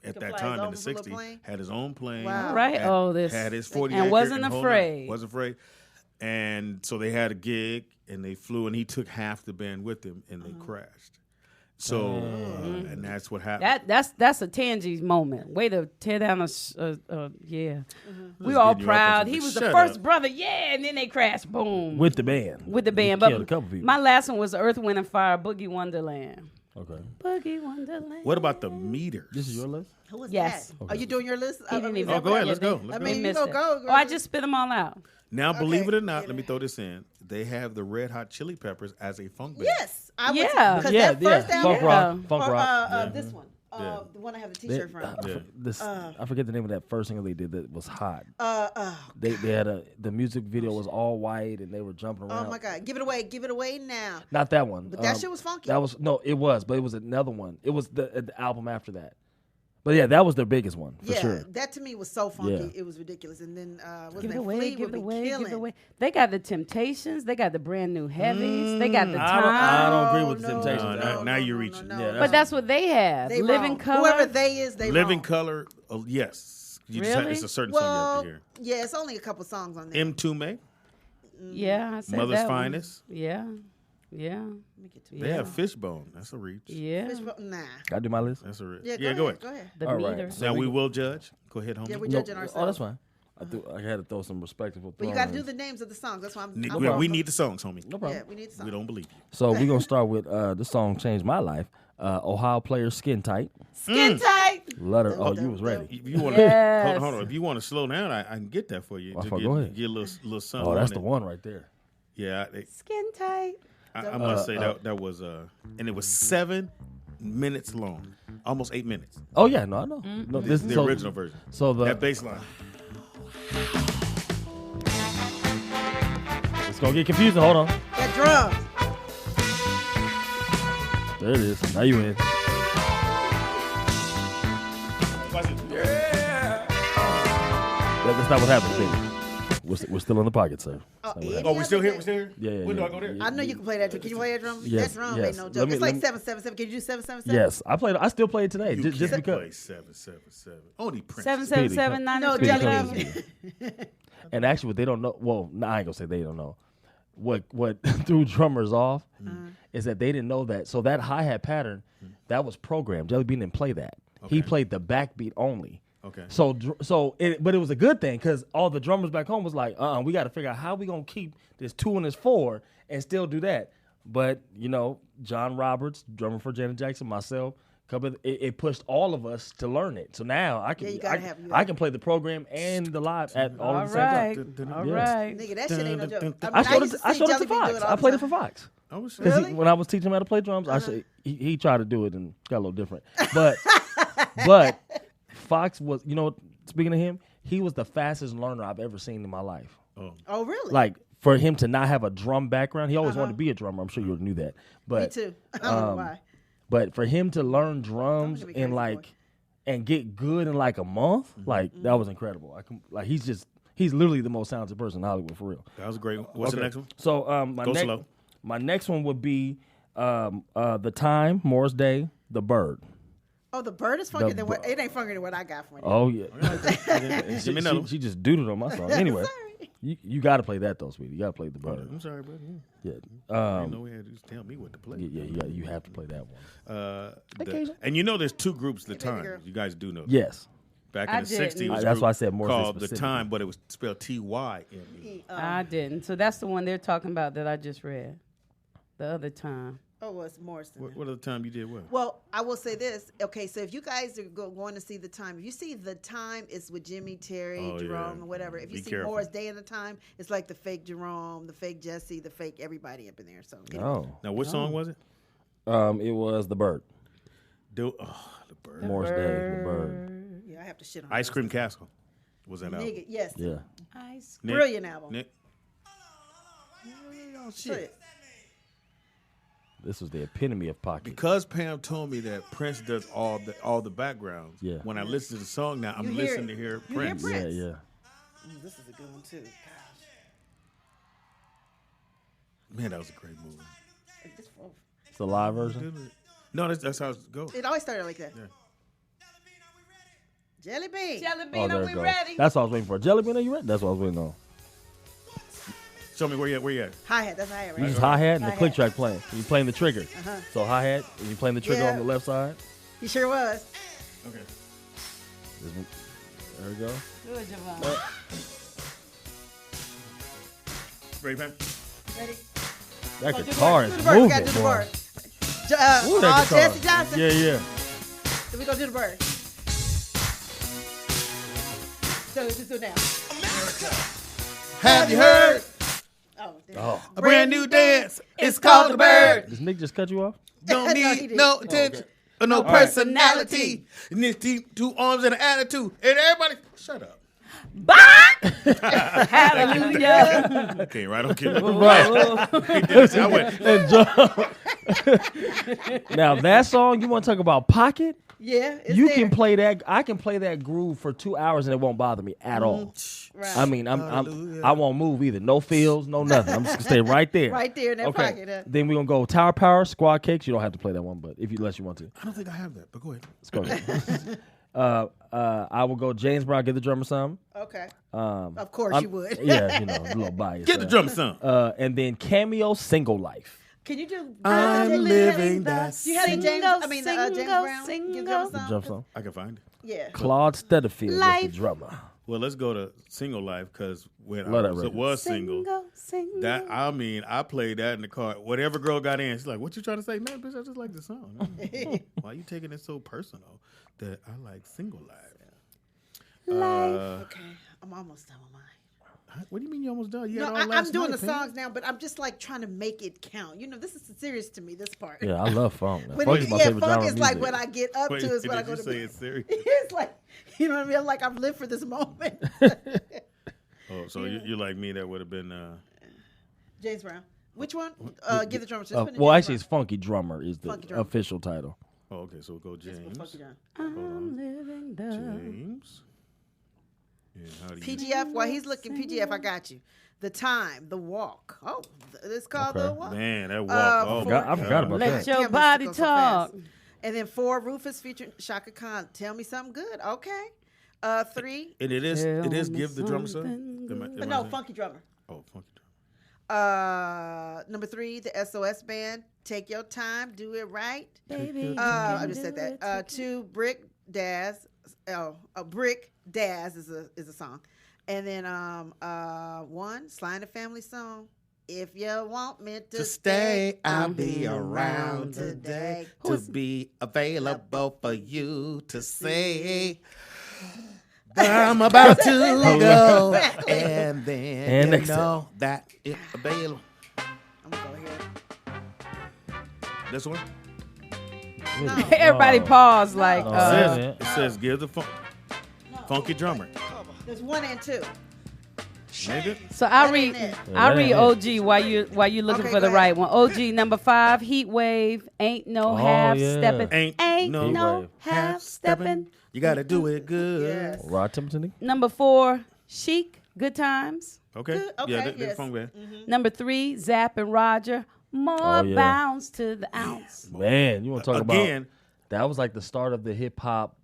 at could that fly time in his the own little 60s. plane? Had his own plane. Wow. Right? Had, Had his 40 and acre wasn't whole afraid. nine. Wasn't afraid. And so they had a gig, and they flew, and he took half the band with him, and they crashed. So, and that's what happened. That's a Tangi's moment. Way to tear down yeah. We Just all getting you up proud. on He was the shut first up. brother, and then they crashed, boom. With the band. With the band. Killed a couple people. My last one was Earth, Wind, and Fire, Boogie Wonderland. Okay. Boogie Wonderland. What about the meters? This is your list? Who was Yes. that? Are you doing your list? He didn't Is even. that go ahead, right? let's go. I Let's mean, He you missed go. it. I just spit them all out. Now, believe it or Yeah. not, let me throw this in. They have the Red Hot Chili Peppers as a funk band. Yes. I would Yeah. because Yeah, that first yeah. album, Funk rock. Yeah. Funk or rock. this one, Yeah. the one I have the They- T-shirt from. I forget the name of that first single they did that was hot. Oh They had the music video was all white and they were jumping around. my God, give it away now. Not that one. But that shit was funky. That was no, it was, but it was another one. It was the album after that. But yeah, that was their biggest one for yeah, sure. that to me was so funky. Yeah. It was ridiculous. And then wasn't Give it that away, Flea give would it be away, give killing. it away. They got the Temptations. They got the brand new Heavies. They got the I Time. don't agree with the No, Temptations. Now you're reaching. Yeah, But that's what they have. They Living wrong. Color. Whoever they is, they Living wrong. Color, yes. You just Really? it's a certain song you Well, have to hear. yeah, it's only a couple songs on there. M2 Yeah, I said Mother's that one. Finest. Yeah. Yeah. Let me get to They Yeah. have Fishbone. That's a reach. Yeah. Nah. Gotta do my list. That's a reach. Yeah, Yeah, go go ahead. Go ahead. The All right. meter. So Now we will judge. Go ahead, homie. Yeah, we're No, judging ourselves. oh, that's fine. I had to throw some respectable. But you got to do throw-ins. the names of the songs. That's why I'm. Ne- I'm we wrong. need the songs, homie. No problem. Yeah, we need the songs. We don't believe you. So we're gonna start with this song changed my life. Ohio player Skin Tight. Skin tight. Letter. Oh, you was ready. If you want to Yes. hold on. If you want to slow down, I can get that for you. Oh, To go get, ahead. get a little something. Oh, that's on the it. one right there. Yeah, Skin tight. I must say that was and it was 7 minutes long, almost 8 minutes. Oh yeah, no, I know. No, this The so, original version. So That bass line. it's gonna get confusing. Hold on. That drums. There it is. Now you in. That's not what happened, baby. We're still in the pocket, sir. That's not what Eddie, happened. Oh, we still here? We still here? Yeah, yeah, When do yeah. I go there? I know you can play that. Can you play that drum? Yes, That drum yes. ain't no Let joke. me- It's let like me- 777. Can you do 777? Yes, I played. I still play it today, You just can't because. play 777. Only Prince. 777 No, 93. Jelly Bean. And actually, what they don't know. Well, no, I ain't gonna say they don't know. What threw drummers off is that they didn't know that. So that hi-hat pattern, that was programmed. Jelly Bean didn't play that. He Okay. played the backbeat only. Okay. But it was a good thing because all the drummers back home was like, we got to figure out how we gonna keep this 2 and this 4 and still do that. But John Roberts, drummer for Janet Jackson, myself, it pushed all of us to learn it. So now I can Yeah, you gotta have- I can play the program and the live at all All at the same time. right. All Yes. right. Nigga, that shit ain't no joke. I showed used it. to I see showed it Jelly to Bean do Fox. all I the played it time. for Fox. I was Because Really? when I was teaching him how to play drums, I said he tried to do it and got a little different. But Fox was, speaking of him, he was the fastest learner I've ever seen in my life. Oh, really? Like for him to not have a drum background, he always wanted to be a drummer. I'm sure you knew that. But Me too. I don't know why. But for him to learn drums Don't make me in crazy, like and get good in like a month, like that was incredible. He's literally the most talented person in Hollywood for real. That was a great one. What's the next one? So Go slow. my next one would be The Time, Morris Day, The Bird. Oh, the bird is funky. The It ain't funky than what I got for you. Oh yeah. Give me another one. She just doodled on my song. Anyway, Sorry. you got to play that though, sweetie. You got to play The Bird. I'm sorry, brother. Yeah. You know, you just tell me what to play. You have to play that one. And there's 2 groups, The baby girl. Time. You guys do know that. Yes. Back I in the didn't. 60s, was a That's group why I said more called The specific. Time, but it was spelled T-Y-M-E. I didn't. So that's the one they're talking about that I just read. The other time. Oh, well, it's Morrison. What other time you did what? Well, I will say this. Okay, so if you guys are going to see The Time, if you see The Time, it's with Jimmy, Terry, Oh, Jerome, yeah. or whatever. If you Be see careful. Morris Day in The Time, it's like the fake Jerome, the fake Jesse, the fake everybody up in there. So anyway. Oh. Now, what song was it? It was The Bird. The Bird. Morris Day, The Bird. Yeah, I have to shit on Ice those. Cream Castle was that album. Nigga, yes. Yeah. Ice. Nick? Brilliant album. Nick? Shit. This was the epitome of pocket. Because Pam told me that Prince does all the backgrounds. Yeah. When I listen to the song now, I'm You hear listening it. to hear You hear Prince. Prince. Yeah. This is a good one, too. Gosh. Man, that was a great movie. It's the live version. No, that's how it goes. It always started like that. Yeah. Jelly Bean. Jelly Oh, Bean, there are it we goes. ready? That's what I was waiting for. Jelly Bean, are you ready? That's what I was waiting on. Show me where you at. Hi-hat. That's hi-hat, You right? just hi-hat and the Hi-hat. click track playing. You playing the trigger. So hi-hat, and you playing the trigger Yeah. on the left side. He sure was. Okay. There we go. Good, Javon. Ready, Pam? Ready? That Do the guitar bar. Do is the bar. We moving, gotta do the boy. bar. Ooh, that guitar. Jesse Johnson. Yeah, yeah. Then we gonna do the bird. So just do it now. Have you heard? Oh, Oh, A brand new dance. It's called the bird. does Nick just cut you off? Don't No, he need didn't. no attention or no personality. And this two arms and an attitude. And everybody, shut up. Hallelujah. Okay, right? Okay. Right. I went. And now that song, you want to talk about pocket? Yeah, it's You there. can play that. I can play that groove for 2 hours and it won't bother me at all. Right. I mean, Hallelujah. I won't move either. No feels, no nothing. I'm just gonna stay right there. Right there in that Okay. pocket. Huh? Then we're gonna go Tower Power, Squad Cakes. You don't have to play that one, but unless you want to. I don't think I have that, but go ahead. Let's go ahead. I will go James Brown, Give the Drummer Some. Okay. Of course you would. Yeah, you know, a little biased. Get the drum some. And then Cameo, Single Life. Can you do? I'm living that. You had a James. I mean, James single, Brown. Give single. them The some. drum song. I can find it. Yeah. Claude Stutterfield was the Life. drummer. Well, let's go to Single Life because when Love I that was, record. single, Single. that I played that in the car. Whatever girl got in, she's like, "What you trying to say, man? Bitch, I just like the song. Why you taking it so personal that I like Single Life?" Okay, I'm almost done with mine. What do you mean you almost done? You No, had all I'm last doing night, the man. songs now, but I'm just like trying to make it count. You know, this is serious to me. This part. Yeah, I love funk. When Funk it- is my yeah, favorite funk genre is of like music. what I get up Wait, to is when I did go you to say bed. it's serious? It's like, you know what I mean? I'm like, I've lived for this moment. Oh, so you're like me. That would have been. James Brown. Which one? Give the drummer. Just put in Well, James actually, it's Funky Drummer is the Funky Drummer. official title. Oh, okay. So we'll go Brown. James. Funky John. I'm living the James. Yeah, how do you? PGF. While he's looking, PGF, I got you. The Time, The Walk. Oh, it's called Okay. The Walk. Man, that walk. Uh, oh, I forgot about Let that. your Damn, body this goes so talk. fast. And then 4, Rufus featuring Shaka Khan. Tell me something good. Okay. 3. And it is Tell me give the drum some. something No, Funky Drummer. Oh, funky drum. Number 3, the SOS Band. Take your time, do it right. Baby, I just said that. 2, Brick Daz. Brick Daz is a song. And then 1, Sly and the Family song. If you want me to stay, I'll be around today. to be available for you to say. I'm about to go, and then And you next know that it's available. I'm gonna go here. This one? Everybody pause like No, It that's says, it. it says give the funky drummer. There's 1 and 2. Nigga. So I'll That read. ain't it. I'll that read ain't OG while you looking Okay, for the go right ahead. one. OG number 5, Heat Wave. Ain't no Oh, half yeah. stepping. Ain't no, no Wave. half stepping. You gotta do it good. Yes. Rod Templeton. Number 4, Chic. Good times. Okay. Good, okay, Yeah, they yes. funk band. Number 3, Zapp and Roger. More Oh, yeah. bounce to the ounce. Man, you want to talk Again, about that was like the start of the hip hop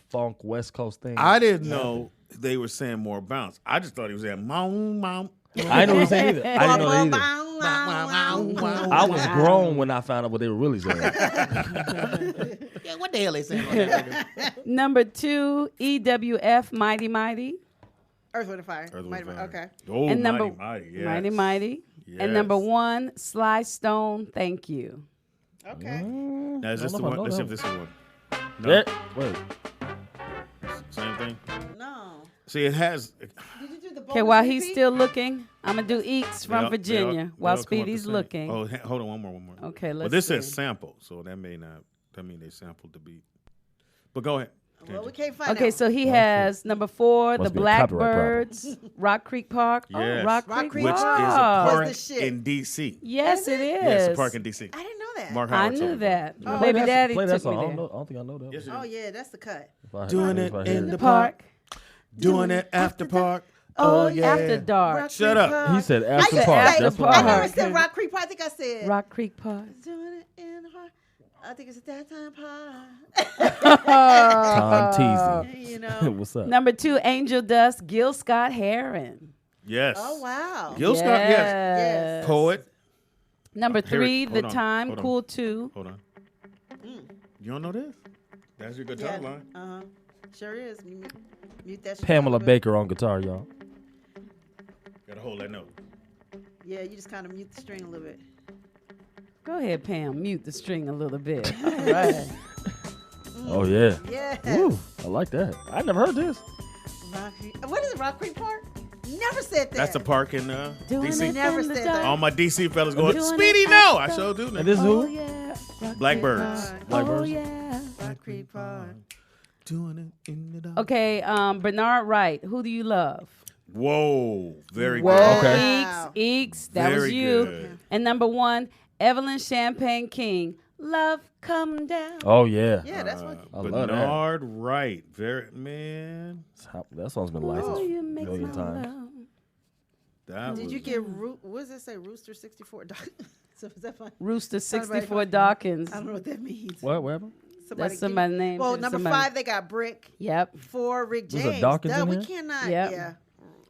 funk West Coast thing. I didn't know they were saying more bounce. I just thought he was saying mom. I didn't know what he said either. I didn't know that either. I was Wow. grown when I found out what they were really saying. Yeah, what the hell they saying on that? Number 2, EWF. Mighty Mighty. Earth, Wind, and Fire. Earth, Wind, Mighty, Fire. okay. Oh, And number mighty, yes. Mighty Mighty. Yes. And number 1, Sly Stone. Thank you. Okay. Now, is this I the don't know if I one? know Let's see that if this is the one. No. Yeah. Wait. Same thing. No. See, it has. Did you do the Okay, bonus while he's repeat? still looking, I'm going to do Eats from they all- Virginia they while all come up the Speedy's same. looking. Oh, hold on, one more. Okay, Well, let's this see. says sample, so that may not. That mean they sampled the beat. But go ahead. Well, we can't find Okay, out. so he has number 4, Must the be a copyright problem. Blackbirds, Rock Creek Park. Yes. Oh, Rock Rock Creek Creek Which is a Park. park What's the shit? in D.C. Yes, it is. Yeah, it's a park in D.C. I didn't know that. Mark I Howard knew told me. that. Oh, Baby that- Daddy play that took song. me I there. don't think I know that. Yes, one. Oh, yeah, that's the cut. If I- Doing if it I in hear the it. Park. Doing it after park. Oh, Oh, yeah. After Dark. Rock Shut Creek up. Park. He said I after said- park. I- That's what I I never heard. said Rock Creek Park. I think I said Rock Creek Park. doing it in the heart. I think it's at that time park. Tom teasing. You know. What's up? Number 2, Angel Dust, Gil Scott Heron. Yes. Oh wow. Gil Scott, yes. Yes. Poet. Number Here it- 3, hold The on, Time, hold on. Cool 2. Hold on. You don't know this? That's your guitar Yeah. line. Uh huh. Sure is. Mute that shit Pamela a little bit. Baker on guitar, y'all. Gotta hold that note. Yeah, you just kind of mute the string a little bit. Go ahead, Pam. Mute the string a little bit. All right. Oh yeah. Yeah. Woo, I like that. I never heard this. Rock Creek. What is it? Rock Creek Park? Never said that. That's a park in Doing DC. it Never in the said dark. that. All my DC fellas going, Doing Speedy, it no. I after. sure do. And this is Oh who? yeah. Rock Blackbirds. Creek Park. Blackbirds? Oh yeah. Rock Creek Park. Doing it in the dark. Okay, Bernard Wright. Who do you love? Whoa. Very Whoa. good. Okay. Eeks. That was Very you. good. And number 1, Evelyn Champagne King. Love come down. Oh yeah. Yeah, that's what. I love that. Bernard Wright. Very, man. That song's been Oh, licensed you a make million my times. love. That Did was, you get what does it say? Rooster 64. So is that fine? Rooster Somebody 64 call- Dawkins. I don't know what that means. What happened? That's give- somebody's name. Well, That's number somebody. 5 they got Brick. Yep. 4 Rick Was James. it Dawkins in we here? cannot. Yep. Yeah.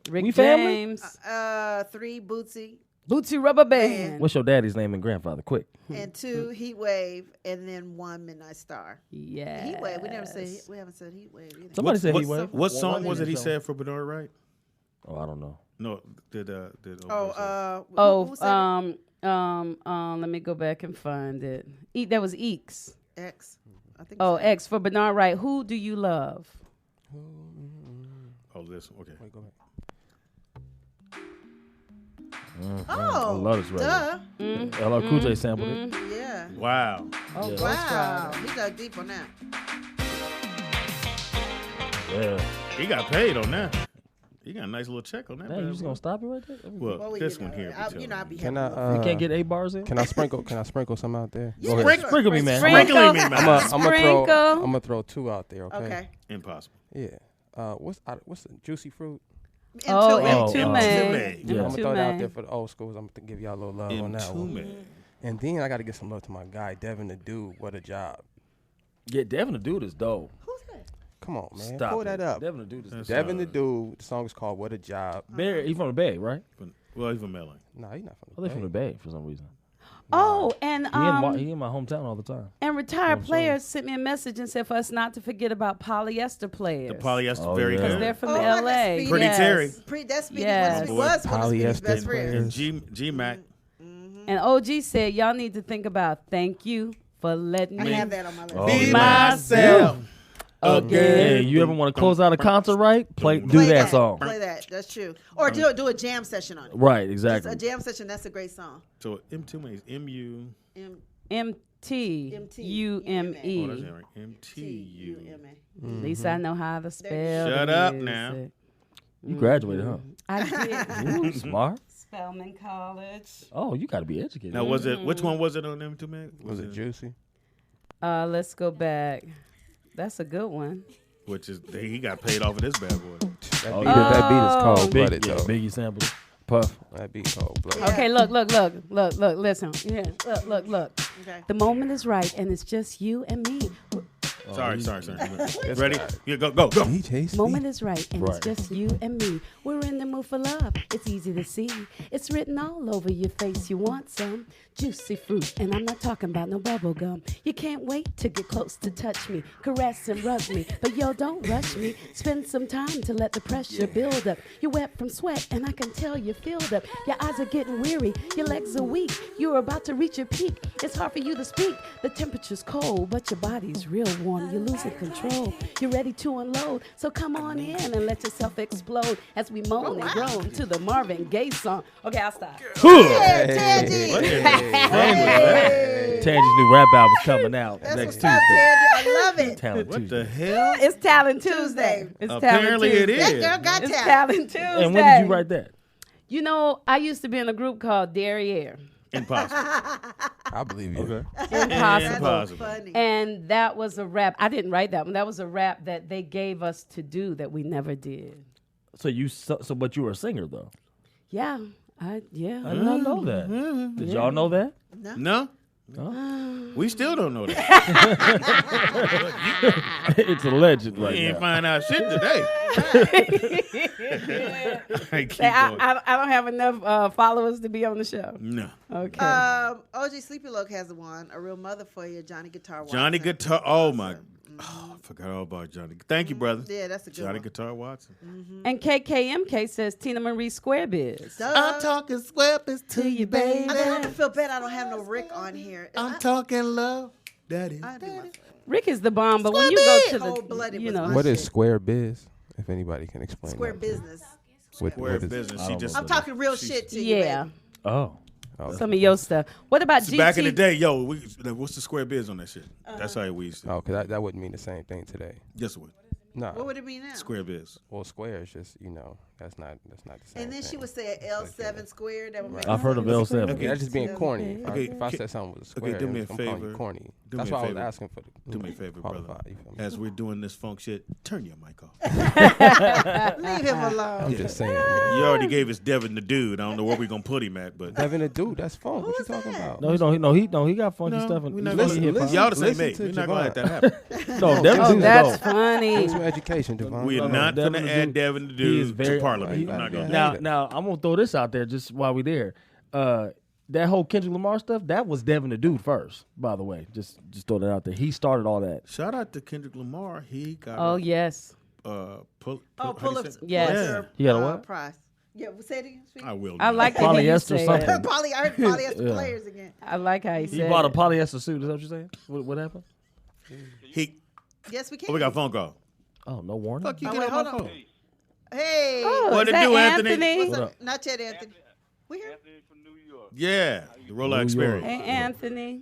Rick We family? James. 3 Bootsy. Bootsy Rubber Band. What's your daddy's name and grandfather? Quick. And 2 Heat Wave, and then 1 Midnight Star. Yeah. Heat Wave. We haven't said Heat Wave either. Somebody said what, he waved. what song One was it he song. said for Bernard Wright? Oh, I don't know. No, did Who said it? Let me go back and find it. That was Eeks. X. I think. Oh, so. X for Bernard Wright. Who do you love? Oh, this one. Okay. Wait, go back. Oh, I love this record. duh. LL Cool J sampled it. Yeah. Wow. Oh, Yeah. Ghost Wow. Rider. He dug deep on that. Yeah. He got paid on that. He got a nice little check on that. Dang, you bad just boy. gonna stop it right there? Well, we this get one that. here. I, you know, I be Can having I? You can't get 8 bars in? Can I sprinkle? Can I sprinkle some out there? Yeah, Go ahead. sure. Sprinkle me, man. Sprinkling me, man. I'm gonna Sprinkle. throw. I'm gonna throw 2 out there. Okay. Okay. Impossible. Yeah. What's the juicy fruit? Oh, Into M2 oh. Man. M2. I'm gonna throw that out there M2 for the old schools. I'm gonna give y'all a little love on that one. Man. And then I gotta get some love to my guy Devin the Dude. What a job! Yeah, Devin the Dude is dope. Who's that? Come on, man. Stop Pull it. that up. Devin the Dude is That's- Devin the Dude. The song is called "What a Job." Bay. He from the Bay, right? Well, he's from LA. Nah, he's not from Oh, the they Bay. from the Bay for some reason. Oh, and He in my hometown all the time. and retired I'm players sent me a message and said for us not to forget about polyester players. The polyester, Oh, very yeah. because good. they're from Oh, LA. that's Speedy. Pretty Yes. Terry. That's Speedy. Yes. He was one of Speedy's Polyester best friends. And G Mac. And OG said y'all need to think about thank you for letting I me have that on my list. Oh, Be yeah. myself again. Hey, you ever want to close out a concert right? Do Play that song. Play that. That's true. Or do a jam session on it. Right, Just exactly. a jam session. That's a great song. So M2 Man is MU. MTUME. Oh, that's it, right. MTU. T-U-M-A. At least I know how to spell. Shut the up music. now. You graduated, huh? I did. Ooh, smart. Spelman College. Oh, you got to be educated. Now, was it? Which one was it on M2 Man? Was it juicy? Let's go back. That's a good one. Which is he got paid off of this bad boy. That, Oh, beat, yeah. that beat is cold Big, blooded yeah, though. Biggie sample. Puff. That beat cold blooded. Yeah. Okay, look, listen. Yeah, look. Okay. The moment is right, and it's just you and me. Sorry. This Ready? guy. Yeah, go. DJ Moment is right, and Right. it's just you and me. We're in the mood for love. It's easy to see. It's written all over your face. You want some juicy fruit, and I'm not talking about no bubble gum. You can't wait to get close to touch me, caress and rub me. But yo, don't rush me. Spend some time to let the pressure build up. You're wet from sweat, and I can tell you're filled up. Your eyes are getting weary. Your legs are weak. You're about to reach your peak. It's hard for you to speak. The temperature's cold, but your body's real warm. You're losing control. You're ready to unload. So come on in and let yourself explode as we moan and groan to the Marvin Gaye song. Okay, I'll stop. Yeah, Tangy. What in the fuck was that? Tangy's new rap album's coming out That's next what's up, Tuesday. Tangy. I love it. Talent What Tuesday. the hell? It's Talent Tuesday. It's Apparently Talent it Tuesday. is. That girl got It's talent. Talent Tuesday. And when did you write that? You know, I used to be in a group called Derriere. Impossible. I believe you. Okay. Impossible. That's Impossible. funny. And that was a rap. I didn't write that one. That was a rap that they gave us to do that we never did. But you were a singer though. Yeah. I did not know that. Did y'all know that? No? Oh. We still don't know that. It's a legend We right ain't now. find out shit today. Hey, keep Say, going. I don't have enough followers to be on the show. No. Okay. OG Sleepy Loke has one. A real mother for you, Johnny Guitar Watson. Johnny Guitar. Oh, my. Oh, I forgot all about Johnny. Thank you, brother. Yeah, that's a good Johnny one. Guitar Watson. And KKMK says Tina Marie Square Biz. Duh. talking sweatpants to you, baby. I feel bad I don't have no Rick on here. talking love. Daddy. I do my Rick is the bomb, but when you go to Cold-blooded the, you was know, my What is shit. Square Biz? If anybody can explain. Square that. business. Square his- business. I She don't just. know. I'm talking real shit to you. Yeah. baby. Oh. Some of your stuff. What about GT? Back in the day, yo, what's the square biz on that shit? That's how we used to. Oh, because that wouldn't mean the same thing today. Yes, it would. Nah. What would it be now? Square biz. Well, square is just that's not the same. And then she thing. would say an L7 square. That would make I've heard of sense. L7. Okay, that's just being corny. Okay, If I said something was square, do me a I'm calling favor. you corny. Do That's me a why I was favor. asking for the. Do me a favor, brother. qualified, you feel me? As we're doing this funk shit, turn your mic off. Leave him alone. I'm just saying. You Man. already gave us Devin the dude. I don't know where we're gonna put him at, but Devin a dude, that's funk. What you is talking that? about? No, he don't. He got funky stuff. we're He's not funky gonna, hip-hop. y'all the same Listen age. to We're not gonna let Javon. that happen. No, Devin Oh, Dude's that's dope. funny. Get some education, Devon. We are no, not Devin gonna the add dude- Devin the he is dude very- to Parliament. he I'm not gonna. got- do that. Now I'm gonna throw this out there just while we there. That whole Kendrick Lamar stuff, that was Devin the Dude first, by the way. Just throw that out there. He started all that. Shout out to Kendrick Lamar. He got. Oh, yes. Pull Oh, how pull do up. you say it? Yes. Pulitzer, He got a what? Prize. Yeah, say it again. Speak. I will. I not. like to hear you Polyester say something. it. I heard polyester Yeah. players again. I like how he He said bought a it. polyester suit. Is that what you're saying? What happened? He. Yes, we can. Oh, we got a phone call. Oh, no warning. Fuck you, Oh, get wait, on my hold on. phone. Hey. Oh, What is it that do, Anthony? What's What up? Not yet, Anthony. We here? Anthony from New York. Yeah, the rollout New experience. Hey, Anthony.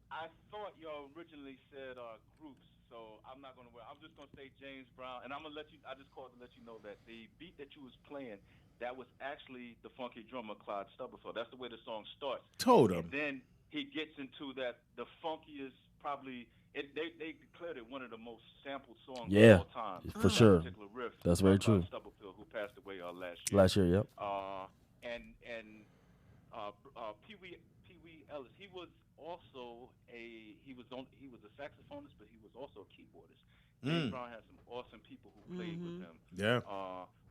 I thought y'all originally said groups, so I'm not gonna. I'm just gonna say James Brown, and I'm gonna let you. I just called to let you know that the beat that you was playing, that was actually the funky drummer Clyde Stubblefield. That's the way the song starts. Told And him. then he gets into that the funkiest probably. They declared it one of the most sampled songs Yeah, of all time. for sure. That particular riff. That's very by Clyde true. Stubblefield, who passed away last year. Last year, yep. Pee Wee Ellis. He was also he was a saxophonist, but he was also a keyboardist. James Brown had some awesome people who played with him. Yeah.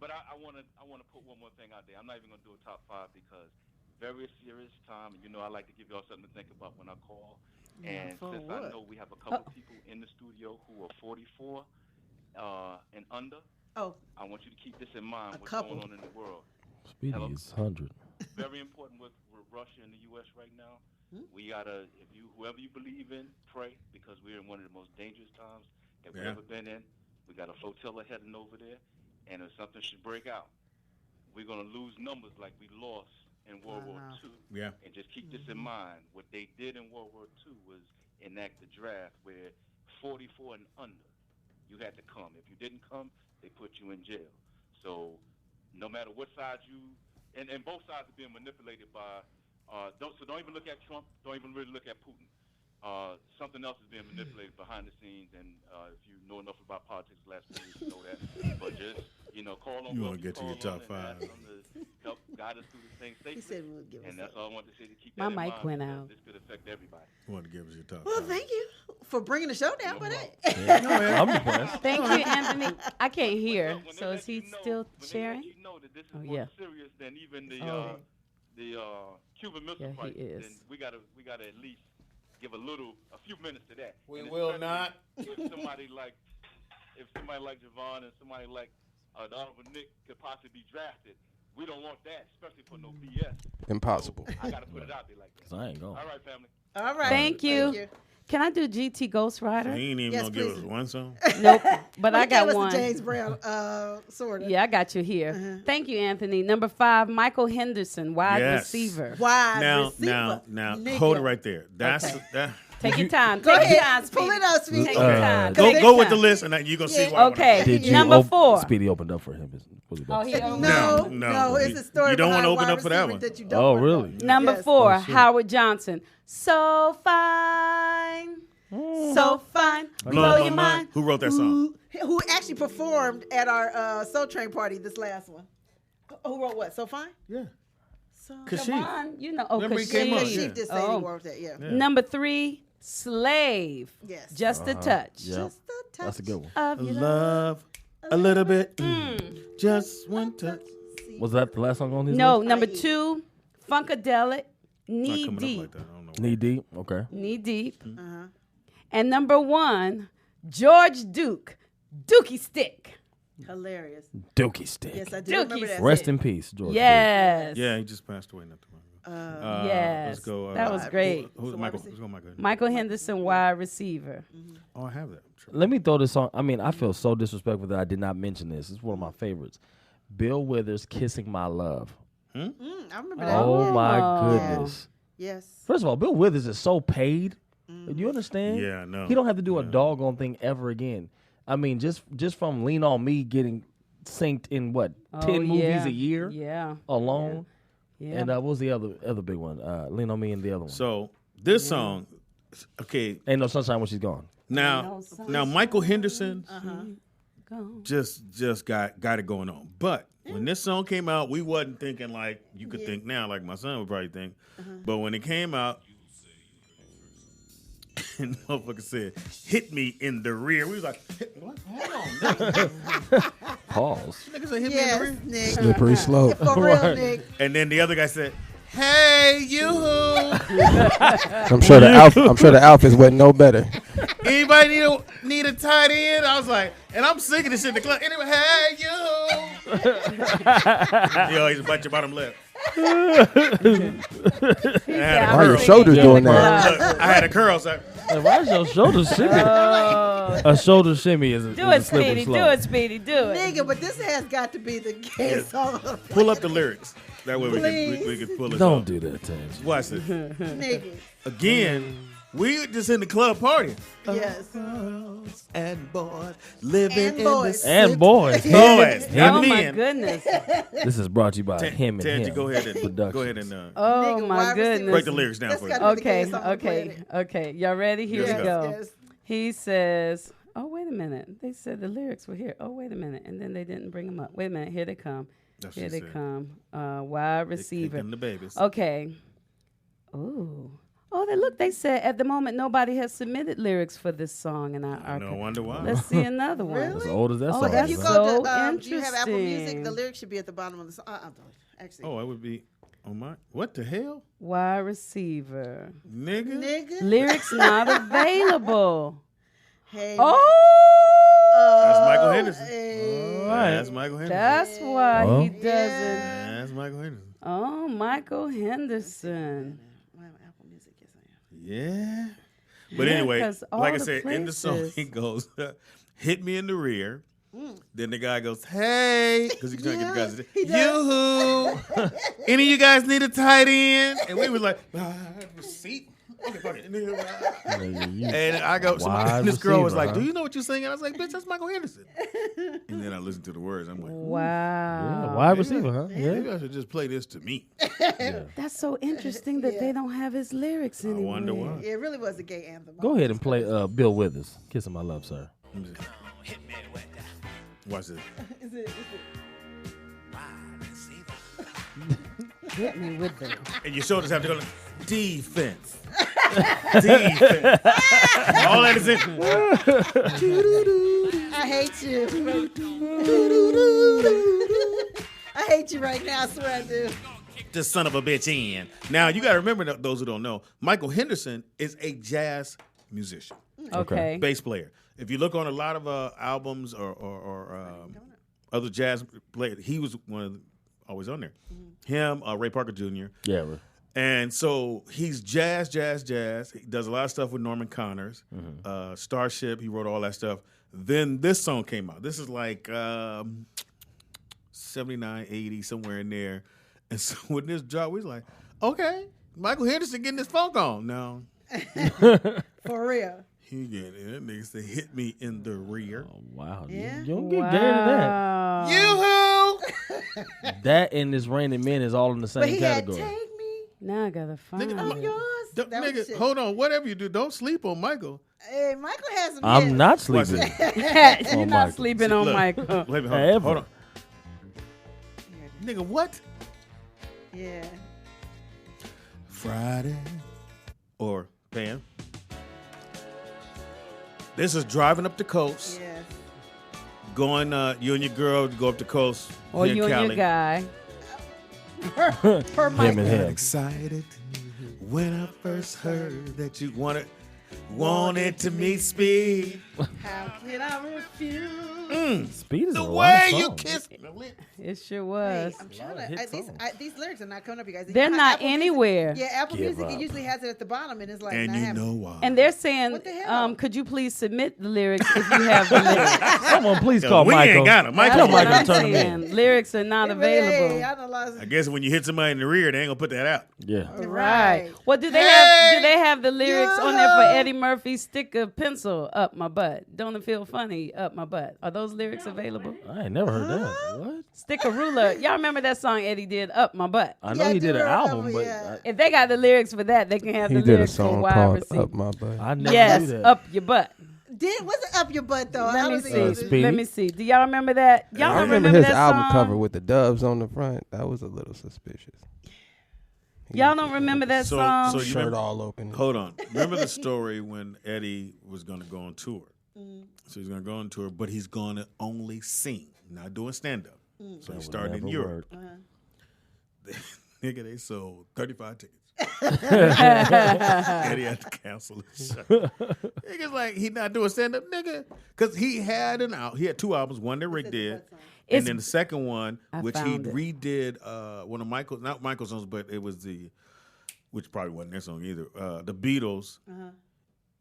But I want to put one more thing out there. I'm not even going to do a top 5 because very serious time, and I like to give y'all something to think about when I call. And for since what? I know we have a couple people in the studio who are 44 and under, Oh, I want you to keep this in mind. What's couple. going on in the world? Speedy is 100. Very important with Russia and the U.S. right now. We gotta, whoever you believe in, pray, because we're in one of the most dangerous times that we've ever been in. We got a flotilla heading over there, and if something should break out, we're gonna lose numbers like we lost in World War II. Yeah. And just keep this in mind. What they did in World War II was enact the draft where 44 and under, you had to come. If you didn't come, they put you in jail. So no matter what side and both sides are being manipulated by, don't even look at Trump, don't even really look at Putin. Something else is being manipulated behind the scenes, and if you know enough about politics last few years, you know that. But just, call on You whoever wanna get to your call top on and ask five. them to help guide us through this thing safely. he said we'll give us And that's up. all I wanted to say, to keep My that in mic mind, went because out. this could affect everybody. You want to give us your top. Well, five. thank you for bringing the show down, but I'm impressed. Thank you, Anthony. I can't hear. When they So let is he you know- still when they sharing? let you know that this is Oh, more yeah. serious than even the Oh. Cuban Missile Yeah, he Crisis, is. then we gotta at least give a few minutes to that. We And will especially not. If somebody like Javon and somebody like the Honorable Nick could possibly be drafted, we don't want that, especially for no BS. Impossible. I gotta put it out there like that. 'Cause I ain't going. All right, family. All right. Thank you. Can I do GT Ghost Rider? He ain't even Yes, gonna give please. us one song. Nope. But I Well, got give us one. the James Brown, sort of. Yeah, I got you here. Thank you, Anthony. Number 5, Michael Henderson, wide Yes. receiver. Wide Now, receiver. now, Nigga. hold it right there. That's Okay. that. Take your time. Go Take your ahead. time, Pull Speedy. it out, Speedy. Take Uh, your time. Go Take go your with the time. list, and you're gonna see Yeah. why. Okay. Did you Number 4. Speedy opened up for him. What you about to say? he opened No, No. it's a story. You don't behind wanna open wide up for that receiver one. That you don't Oh, wanna really? know. Number Yes. 4, shit. Howard Johnson. So fine. So fine. Blow your mind. Who wrote that song? Who actually performed at our Soul Train party, this last one. Who wrote what? So Fine? Yeah. So Kashif. Come on. You know. Oh, Remember he came Kashif. up, She yeah. just said Oh. he wrote that, yeah. Number 3, Slave. Yes. Just a touch. Yeah. Just a touch That's a good one. Of your love. Love a little bit, just one touch. Was that the last song on his No, list? number 2, Funkadelic. Not Knee coming deep. up like that. I don't know. Knee deep. Okay. Knee deep. Uh-huh. And number 1, George Duke. Dookie Stick. Hilarious. Dookie stick. Yes, I do Dookie remember that. Rest in peace, George. Yes. Yeah, he just passed away not too long ago. Yes. Let's go. That was great. Who's So Michael? wide Let's go, Michael. Michael Henderson, wide receiver. Oh, I have that. Let me throw this on. I mean, I feel so disrespectful that I did not mention this. It's one of my favorites. Bill Withers, Kissing My Love. I remember that. Oh, Yeah. my goodness. Yes. First of all, Bill Withers is so paid. Do you understand? Yeah, no. He don't have to do a doggone thing ever again. I mean, just from Lean On Me getting synced in, 10 movies a year? Yeah. Alone? Yeah. And what was the other big one? Lean On Me and the other one. So this song, okay. Ain't No Sunshine When She's Gone. Now Michael Henderson Go. just got it going on. But when this song came out, we wasn't thinking like you could think now, like my son would probably think. But when it came out, and motherfucker said, "Hit me in the rear." We was like, "What? Hold on, nigga." Pause. Nigga said, "Hit me in the rear." Nick. Slippery slope. For real, Nick. And then the other guy said, "Hey, you! I'm sure the outfits wasn't no better. Anybody need a tight end?" I was like, and I'm singing this shit in the club. Anyway, hey, you! Yo, he's a bunch of bottom lip. Why your shoulders doing that? Look, I had a curl, so And why is your shoulder shimmy? A shoulder shimmy is a Do it, slippery Speedy. slope. Do it, Speedy. Do it. Nigga, but this has got to be the gay song. pull up the lyrics. That way we can pull it Don't off. do that, Tange. Watch this. Nigga. Again, we just in the club partying. Yes. And boys living And boys. And boys. Boys, not Oh my men. goodness. This is brought to you by him and Tangy, him. go ahead and Productions. Oh Nigga, my why goodness. break the lyrics down That's for you. gotta be the Okay, gayest song on the planet. okay. Y'all ready? Here Yes, we go. go. Yes. He says, "Oh, wait a minute. They said the lyrics were here. Oh, wait a minute." And then they didn't bring them up. Wait a minute. Here they come. That's Here what they she said. come. Wide receiver. Them the babies. Okay. Ooh. Oh, look. They said at the moment nobody has submitted lyrics for this song in our archive. No wonder why. Let's see another one. As old as that Oh, song that's If you is. go so to, do you have Apple Music? interesting. The lyrics should be at the bottom of the song. Actually. Oh, it would be on my. What the hell, Wide receiver. nigga? Nigga. Lyrics not available. Hey. Oh, That's Michael Henderson. Hey. That's Michael Henderson. that's why Well. he doesn't. That's Michael Henderson. Oh, Michael Henderson. Wow, Apple Music is on. Yeah. But Yeah, anyway, 'cause all like I the said, in the song, places- he goes, "Hit me in the rear." Then the guy goes, "Hey," because he's trying to get the guys to he does. "Yoo-hoo! Any of you guys need a tight end?" And we was like, "Receipt." Okay, fuck it. And I go, Wide this girl was receiver, like, huh? "Do you know what you're singing?" I was like, "Bitch, that's Michael Henderson." And then I listened to the words. I'm like, Wow. Yeah, wide receiver, huh? Yeah. maybe I should just play this to me. That's so interesting that they don't have his lyrics I anymore. wonder why. It really was a gay anthem. Go ahead and play Bill Withers, Kissing My Love, Sir. Watch this. Is it? Hit me with them. And your shoulders have to go to defense. Defense. All that is in. I hate you. I hate you right now. I swear I do. This son of a bitch in. Now, you got to remember, those who don't know, Michael Henderson is a jazz musician, Okay. bass player. If you look on a lot of albums or other jazz players, he was one of the, always on there. Him, Ray Parker Jr. Yeah, right. And so he's jazz. He does a lot of stuff with Norman Connors, Starship. He wrote all that stuff. Then this song came out. This is like 79, 80, somewhere in there. And so when this dropped, we was like, okay, Michael Henderson getting his funk on. No, For real. he getting it. That nigga said, "Hit me in the rear." Oh, wow. Yeah. You don't get gay to Wow. Yoo-hoo! that. That and this Raining Men is all in the But same he had category. Take Me. Now I gotta find Nigga, I'm it. yours. Don't- That was nigga, shit. hold on. Whatever you do, don't sleep on Michael. Hey, Michael has some I'm hits. not Watch sleeping. this. You're not Michael. sleeping on Look, Michael. Wait a minute, Ever. hold on. Nigga, what? Yeah. Friday or Pam. This is driving up the coast, Yes. going. You and your girl go up the coast. Or here in you and Cali. your guy. Per Him Michael. and Got him. excited when I first heard that you wanted to meet speed. How can I refuse? Speed is The a way lot you of kiss. It sure Wait, was. I'm trying Lot of to. hit songs. These lyrics are not coming up, you guys. They're You know, not Apple Music- anywhere. Yeah, Apple Give Music up. it usually has it at the bottom, and it's like And not you happening. know why. And they're saying, What the hell? could you please submit the lyrics if you have the lyrics? Someone please Yo, call we Michael. ain't got it. That's Michael, what Michael I'm turn them saying. Lyrics are not Hey, available. I done lost. I guess when you hit somebody in the rear, they ain't gonna put that out. Yeah. Right. Well, do they have the lyrics on there for Eddie Murphy's "Stick a Pencil Up My Butt"? Don't it feel funny up my butt? Are those lyrics available? I ain't never heard that. What? Stick a ruler. Y'all remember that song Eddie did, "Up My Butt"? I know Yeah, he did an do album, remember, but yeah. If they got the lyrics for that, they can have He the did a lyrics for song Wild called Receipt. "Up My Butt." I never Yes, knew that. up your butt. What's it up your butt though? I Let me don't think see. Speedy. Let me see. Do y'all remember that? Y'all I don't remember his that album song? cover with the doves on the front. That was a little suspicious. Y'all don't remember that So song? you Shirt remember, all open. hold on. Remember the story when Eddie was gonna go on tour? So he's gonna go on tour, but he's gonna only sing, not doing stand up. So he started in Europe. Nigga, they sold 35 tickets. Eddie had to cancel the show. Nigga's like, he not doing stand up, nigga, because he had two albums, one that Rick did, It's- and then the second one, I which he found it. redid one of not Michael's songs, but it was which probably wasn't their song either. The Beatles,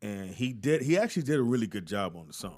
and he actually did a really good job on the song.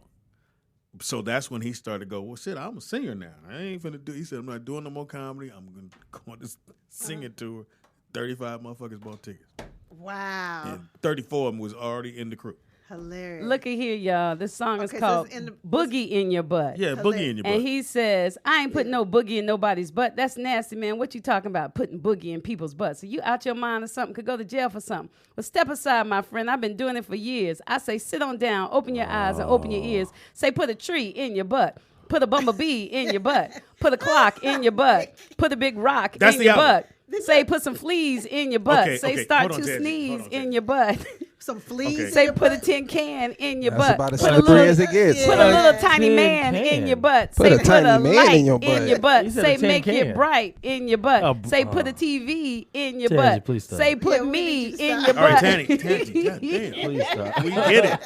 So that's when he started to go, well, shit, I'm a singer now. I ain't finna do. He said, I'm not doing no more comedy. I'm gonna go on this singing tour. 35 motherfuckers bought tickets, Wow, and 34 of them was already in the crew. hilarious. Look at here, y'all. This song is Okay, so called it's in the- "Boogie in Your Butt." Yeah, boogie in your butt. And he says, I ain't putting no boogie in nobody's butt. That's nasty, man. What you talking about, putting boogie in people's butts? So you out your mind or something, could go to jail for something. Well, step aside, my friend. I've been doing it for years. I say, sit on down, open your eyes and open your ears. Say, put a tree in your butt. Put a bumblebee in your butt. Put a clock in your butt. Put a big rock That's in the your album. butt. Say, put some fleas in your butt. Okay, Say, okay. start Hold on, to Teddy. sneeze Hold on, in Teddy. your butt. Some fleas. Okay. in Say, your put a butt? tin can in your That's butt. about as Put a slippery little- as it gets. Put a little tiny Tin man in can. your butt. Put Say a tiny put a man light in your butt. You butt. said Say a tin make can. it bright in your butt. Say put a oh. TV in your Teddy, butt. please stop. Say put Yeah, we me need you to in stop. your All right, butt. Tandy, goddamn. Please stop. We get it.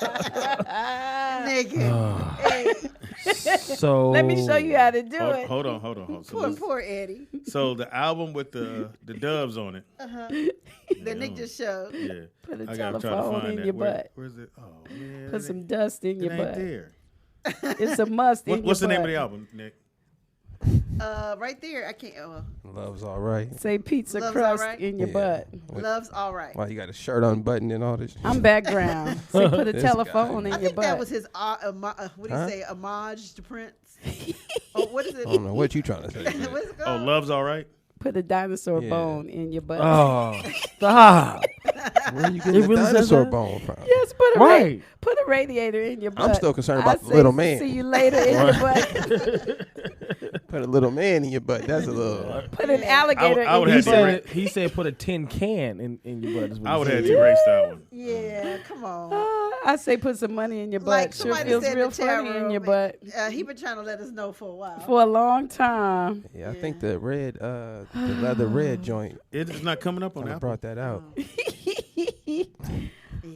Nigga. So Let me show you how to do it. Hold on. So, Poor Eddie. so the album with the doves on it. That Nick just showed. Yeah. Put a I gotta try to telephone find in that. your butt. Where's it? Oh man. Put some dust in it your ain't butt. there. It's a must in your butt. What's the name of the album, Nick? Right there. I can't. Love's all right. Say pizza Love's crust alright. in your Yeah. butt. Love's all right. Why you got a shirt unbuttoned and all this? I'm background. Say put a This telephone in I your think that butt. was his. What do you Huh? say? Homage to Prince. Oh, what is it? I don't know what you trying to say. What's it Oh, called? Love's All Right. Put a dinosaur Yeah. bone in your butt. Oh, stop. Where you getting It the really says dinosaur that? bone from? Yes, put a Right. put a radiator in your butt. I'm still concerned about the say little man. See you later in your butt. Put a little man in your butt. That's a little. Put an alligator I would in He your have to butt. erase- he said put a tin can in your butt. Is what I he would said. have to erase that one. Yeah, come on. I say put some money in your butt. Like Sure somebody feels said in real the chat funny in room, your butt He been trying to let us know for a while. for a long time. Yeah, I think the red, the leather red joint It is not coming up on kind of Apple. brought that out.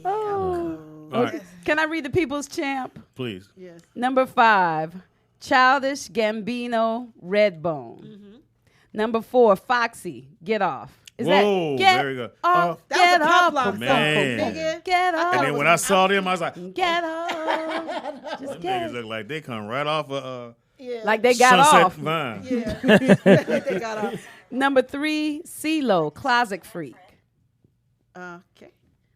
Oh. All right, Can I read the People's Champ? please. Yes. Number 5, Childish Gambino, Redbone. Number 4, Foxy, Get Off. Is Whoa, that get very good. off? That Get was a pop off, lock Man. song, nigga. get off, And then when I saw them, I was like, get off. Just them get niggas look like they come right off of Yeah. like they got Sunset off. Vine. Yeah. They got off. Number 3, CeeLo, Closet Freak. Okay.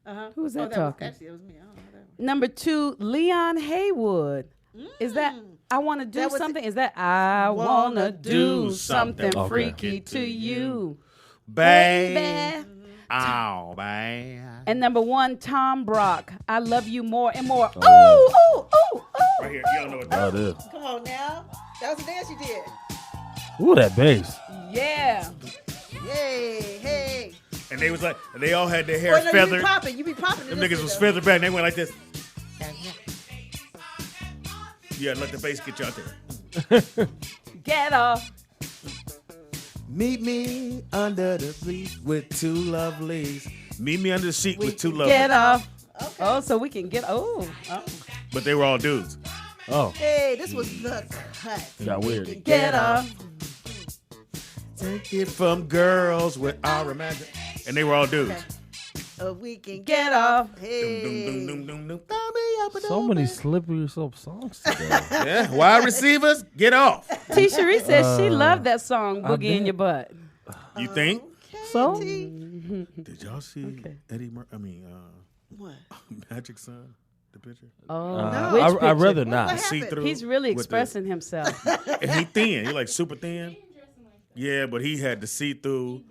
Uh-huh. Who's that was, talking? actually, it was me. I don't know that one. Number 2, Leon Haywood. Is that I want to do That was something? Is that I want to do something Okay. freaky to you, Babe. baby? Ow, babe. And number 1, Tom Brock, I love you more and more. Ooh, ooh, ooh, ooh. Right here. You don't know what that Oh, it is. Come on now. That was a dance you did. Ooh, that bass. Yeah. Yay. Hey. And they was like, and they all had their hair Well, no, feathered. You be popping. Them niggas was feathered back. And they went like this. Yeah, let the bass get you out there. Get off. Meet me under the seat with two lovelies. Meet me under the seat with two lovelies. Get off. Oh, so we can get. Oh. But they were all dudes. Oh, Hey, this was the cut. got weird. Get up. Take it from girls with our imagine. And they were all dudes. We can Get get off. off. Hey. Dum, dum, dum. So many slippery slope songs today. Yeah, wide receivers, get off. T. Cherie says she loved that song, I Boogie in did. Your Butt. You think? So? Did y'all see Eddie? What? Magic Son, the picture. Oh, Uh, which I'd picture? rather What not. happened? See through. He's really expressing himself. And he thin. He like super thin. Yeah, but he had the see through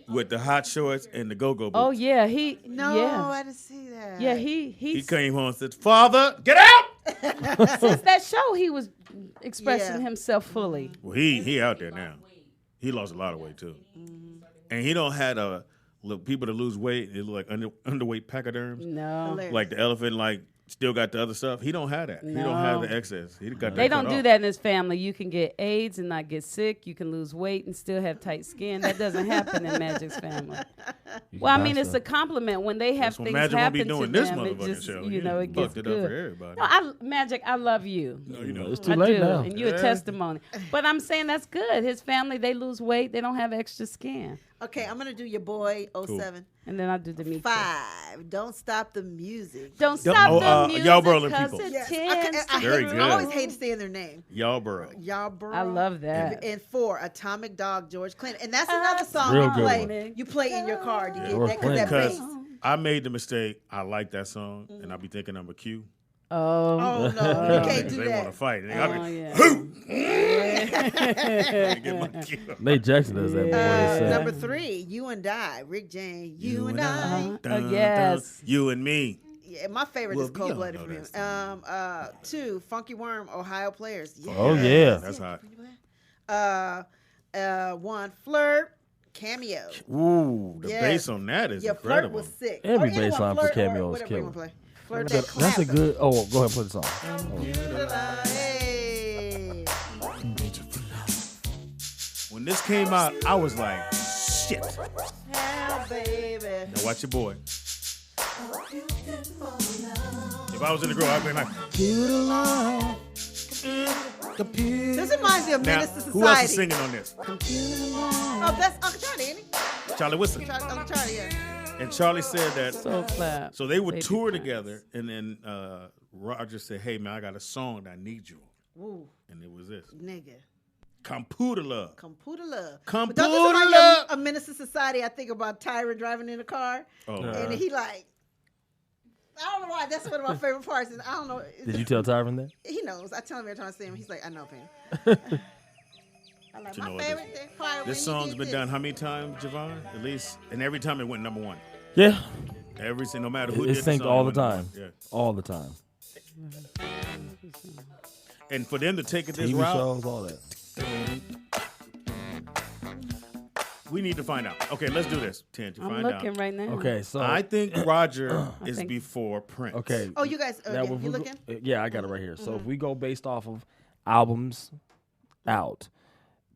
with the hot shorts and the go-go boots. Oh yeah, No, yeah, I didn't see that. yeah. He He came home and said, "Father, get out!" since that show he was expressing Yeah. himself fully. Well, he out there now. He lost a lot of weight too, and he don't had people to lose weight. It look like underweight pachyderms, No, Hilarious. like the elephant, like still got the other stuff. He don't have that. He don't have the excess. He got that. they don't cut do off. that in his family. You can get AIDS and not get sick. You can lose weight and still have tight skin. That doesn't happen in Magic's family. Well, I mean, it's a compliment when they have That's what things Magic won't be happen to doing this them. It motherfucking just, show. you know, it gets fucked it good. up for everybody. No, Magic, I love you. No, you know. It's too I late do, now. and you're a Yeah. testimony. But I'm saying that's good. His family, they lose weight. They don't have extra skin. Okay, I'm gonna do your boy 07. And then I'll do the meat. 5. Don't stop the music. Don't stop the music Y'all Berlin 'cause people. it Yes, tends to Very hate, good. I always hate saying their name. Y'all borough. Y'all bro. I love that. And 4, Atomic Dog, George Clinton, and that's another song Real you good play. one. You play in your car to get George that because that Clinton. bass. Because I made the mistake. I like that song, and I be thinking I'm a Q. Oh, Oh no, you can't do They want to that. fight. And oh I yeah. get my Q. Nate Jackson does that before they say. Number 3, You and I, Rick James. You and I. Dun, yes. dun. You and me. Yeah, my favorite Well, is we Cold all Blooded know from him. that 2, Funky Worm, Ohio Players. Yeah. Oh, yeah. That's hot. 1, Flirt, Cameo. Ooh, the Yes. bass on that is Yeah, Flirt incredible. was sick. Every Or anyone, bass line for Flirt, or Cameo is whatever you killer. wanna play. Flirt That's a classic. good. Oh, go ahead and play the song. Hey. When this came out, I was like, shit. Hell, baby. Now watch your boy. If I was in the girl, I'd be like, This reminds me of now, Menace to Society. who else is singing on this? Oh, that's Uncle Charlie, ain't he? Charlie Wilson. Uncle Charlie, yeah. And Charlie said that. So clap. So they would Baby tour Prince. together, and then Roger said, "Hey man, I got a song that I need you on," Woo, and it was this nigga. "Computer Love." Computer Love. Computer But don't this remind Love. you of a Menace to Society? I think about Tyra driving in a car, Oh, and he like, I don't know why. That's one of my favorite parts. And I don't know. Did you tell Tyron that? He knows. I tell him every time I see him. He's like, I know, Pam. I like You know my what, favorite thing. Part when this he song's did been this. done how many times, Javon? At least, and every time it went number one. Yeah, Every single, no matter who it's did the synced song, all it the went time. number one. All the time. Yeah. And for them to take it this TV route, shows, all that. we need to find out. Okay, let's do this. Tangent, I'm find looking out. right now. Okay, so I think Roger is think- before Prince. okay. Oh, you guys, Now, yeah, if you we go- looking? Yeah, I got it right here. So if we go based off of albums out,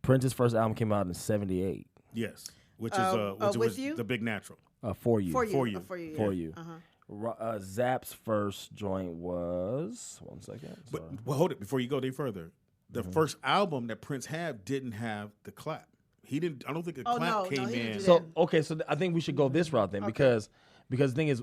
Prince's first album came out in '78. Yes, which was With You? the Big Natural. For you. For you. For You. Oh, for you. For yeah. you. Uh-huh. Zapp's first joint was 1 second. But sorry. well, hold it before you go any further. The Mm-hmm. first album that Prince had didn't have the clap. He didn't. I don't think the Oh, clap no, came he didn't in. do So okay, so I think we should go this route then Okay. because the thing is,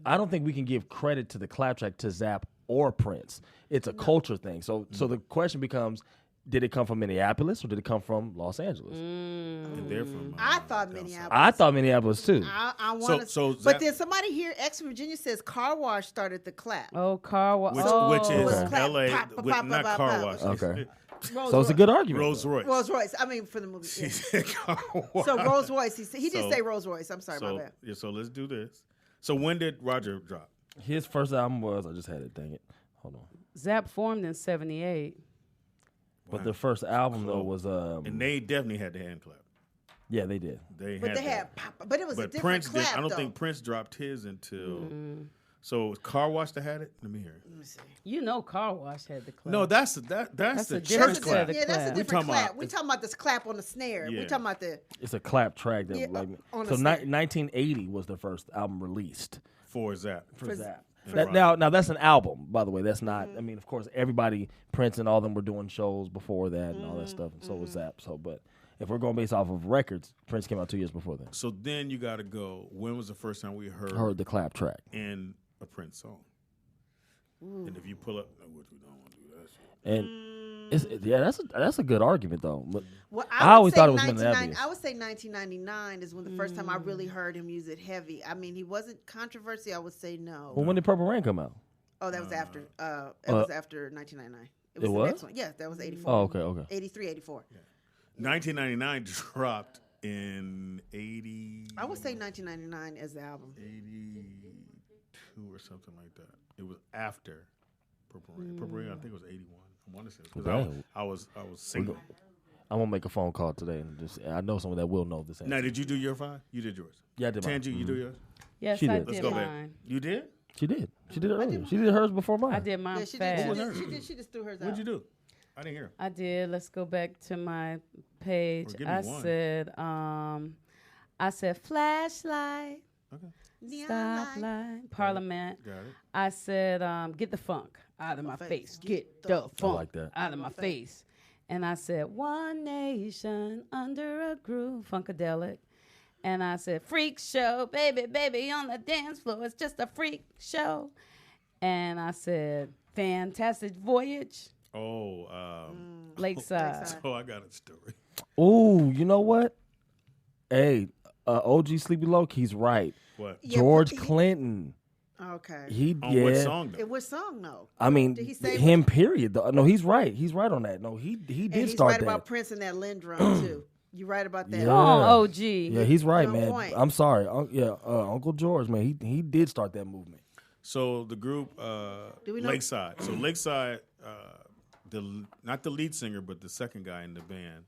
I don't think we can give credit to the clap track to Zapp or Prince. It's a culture thing. So the question becomes, did it come from Minneapolis or did it come from Los Angeles? And they're from, I thought down Minneapolis. south. I thought Minneapolis too. I want to. so but Zapp- then somebody here, ex Virginia, says Car Wash started the clap. Oh, car wash. which, Oh. which is Okay. L.A. Pop, pop, with pop, not pop, car pop. wash. Okay. Rolls So it's a Royce. good argument. Rolls Royce. Rolls Royce. I mean, for the movie. She Yeah. said car wash. So Rolls Royce. He did So- say Rolls Royce. I'm sorry, my So bad. yeah, so let's do this. So when did Roger drop? His first album was, I just had it, dang it. Hold on. Zapp formed in '78. But the first album though was And they definitely had the hand clap. yeah, they did. But they had pop. But it was a But different Prince clap, did. I don't though. think Prince dropped his until. So it was Car Wash that had it. Let me hear it. Let me see. You know, car wash had the clap. No, that's the That's a church different clap. set of Yeah, that's a clap. We different talking clap. about- We talking about this clap on the snare. Yeah. We talking about the. It's a clap track that Yeah, like on so a snare. 1980 was the first album released For Zapp. for Zapp. Now that's an album, by the way. That's not. I mean, of course, everybody, Prince and all of them were doing shows before that and all that stuff, and so was Zapp. So, but if we're going based off of records, Prince came out 2 years before that. So then you got to go. When was the first time we Heard the clap track in a Prince song? And if you pull up, which we don't want to do that shit. And that's a good argument though. But Well, I always thought it was Minneapolis. I would say 1999 is when the first time I really heard him use it heavy. I mean, he wasn't controversial. I would say no. Well, when did Purple Rain come out? Oh, that was after. It was after 1999. It was It the was? next one. Yeah, that was 84. Oh, okay. 83, 84. 1999 dropped in 80. I would say 1999 as the album. 82 or something like that. It was after Purple Rain. Purple Rain, I think it was 81. I want to say because Okay. I was single. I'm gonna make a phone call today and I know someone that will know this answer. Now, did you do your 5? You did yours. Yeah, I did mine. Tangi, you do yours. Yes, She I did. did Let's go back. mine. You did? She did. She did it earlier. She did hers before mine. I did mine Yeah, she fast. did. She just threw hers out. What'd you do? I didn't hear. I did. Let's go back to my page. Or give me I one. said flashlight, Okay, Neon light. stoplight, Parliament. got it. I said get the funk out of my face. Get the funk like that. out of my face. And I said one nation under a groove, funkadelic. And I said freak show, baby, baby on the dance floor. It's just a freak show. And I said fantastic voyage, Oh, Lakeside. so I got a story. Ooh, you know what? Hey, OG Sleepy Loke, he's right. What? Yeah, George but Clinton. Okay. On what song though? It was song though. I mean, Did he say him. Period. Though. No, he's right. He's right on that. No, he And did he's start right that. about Prince and that Lindrum too. You right about that? Yeah. Come on, OG. Yeah, he's right, On man. point. I'm sorry. Uncle George, man, he did start that movement. So the group Do we know- Lakeside. So Lakeside, not the lead singer, but the second guy in the band.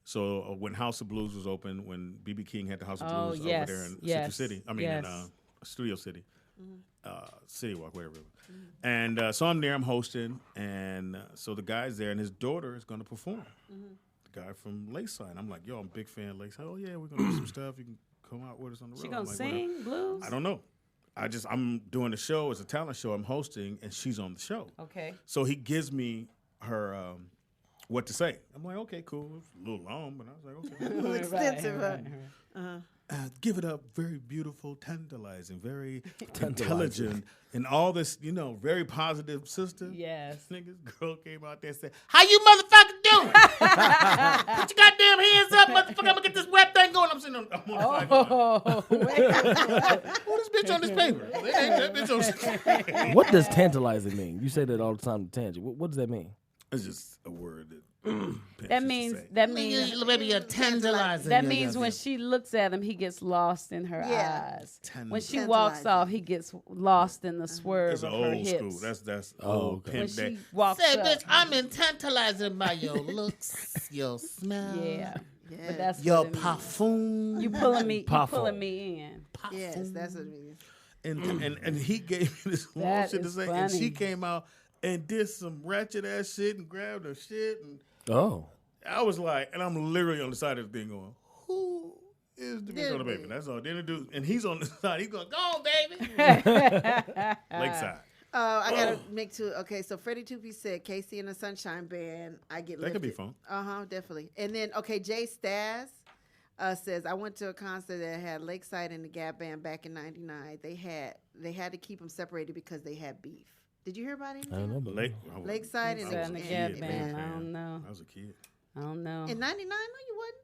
So when House of Blues was open, when B.B. King had the House of Oh, Blues yes, over there in yes, Citrus City. I mean, yes. in Studio City, City Walk, whatever. And so I'm there, I'm hosting, and so the guy's there, and his daughter is going to perform. The guy from Lakeside. I'm like, yo, I'm a big fan of Lakeside. Oh yeah, we're gonna do some stuff. You can come out with us on the road. She I'm gonna like, sing blues? I don't know. I'm doing the show. It's a talent show. I'm hosting, and she's on the show. Okay. So he gives me her what to say. I'm like, okay, cool. It's a little long, but I was like, okay. A little extensive. Give it up, very beautiful, tantalizing, very intelligent, and all this, very positive sister. Yes. Niggas, girl came out there and said, "How you motherfucker doing? Put your goddamn hands up, motherfucker! I'm gonna get this web thing going." I'm sitting on the Oh, Who this bitch on this paper? It ain't that bitch on. What does tantalizing mean? You say that all the time to Tangy. What does that mean? It's just a word that. that means Maybe a tantalizing. that means when she looks at him, he gets lost in her Yeah. eyes. When she walks Tantalizing. off, he gets lost in the swerve It's of an her old hips. school. That's Oh, old okay. When pimp. she That walks Say, up. bitch, I'm tantalizing by your looks, your smell, Yeah. Yeah. But that's your what it means. parfum. You pulling me Parfum. in. Yes, that's what it means. and he gave me this long That shit to is say, and she funny. came out and did some ratchet ass shit and grabbed her shit, and Oh, I was like, and I'm literally on the side of the thing going, who is the bitch on the paper? That's all. Then dude, and he's on the side. He's going, go on, baby. Lakeside. I gotta make two. Okay, so Freddie Tupi said Casey and the Sunshine Band. I get That could be lifted. fun. Definitely. And then Jay Stas says I went to a concert that had Lakeside and the Gap Band back in '99. They had to keep them separated because they had beef. Did you hear about it? I don't know. But Lakeside and And the the Gap Gap Band. Band. I don't know. I was a kid. I don't know. In '99, no, you wasn't.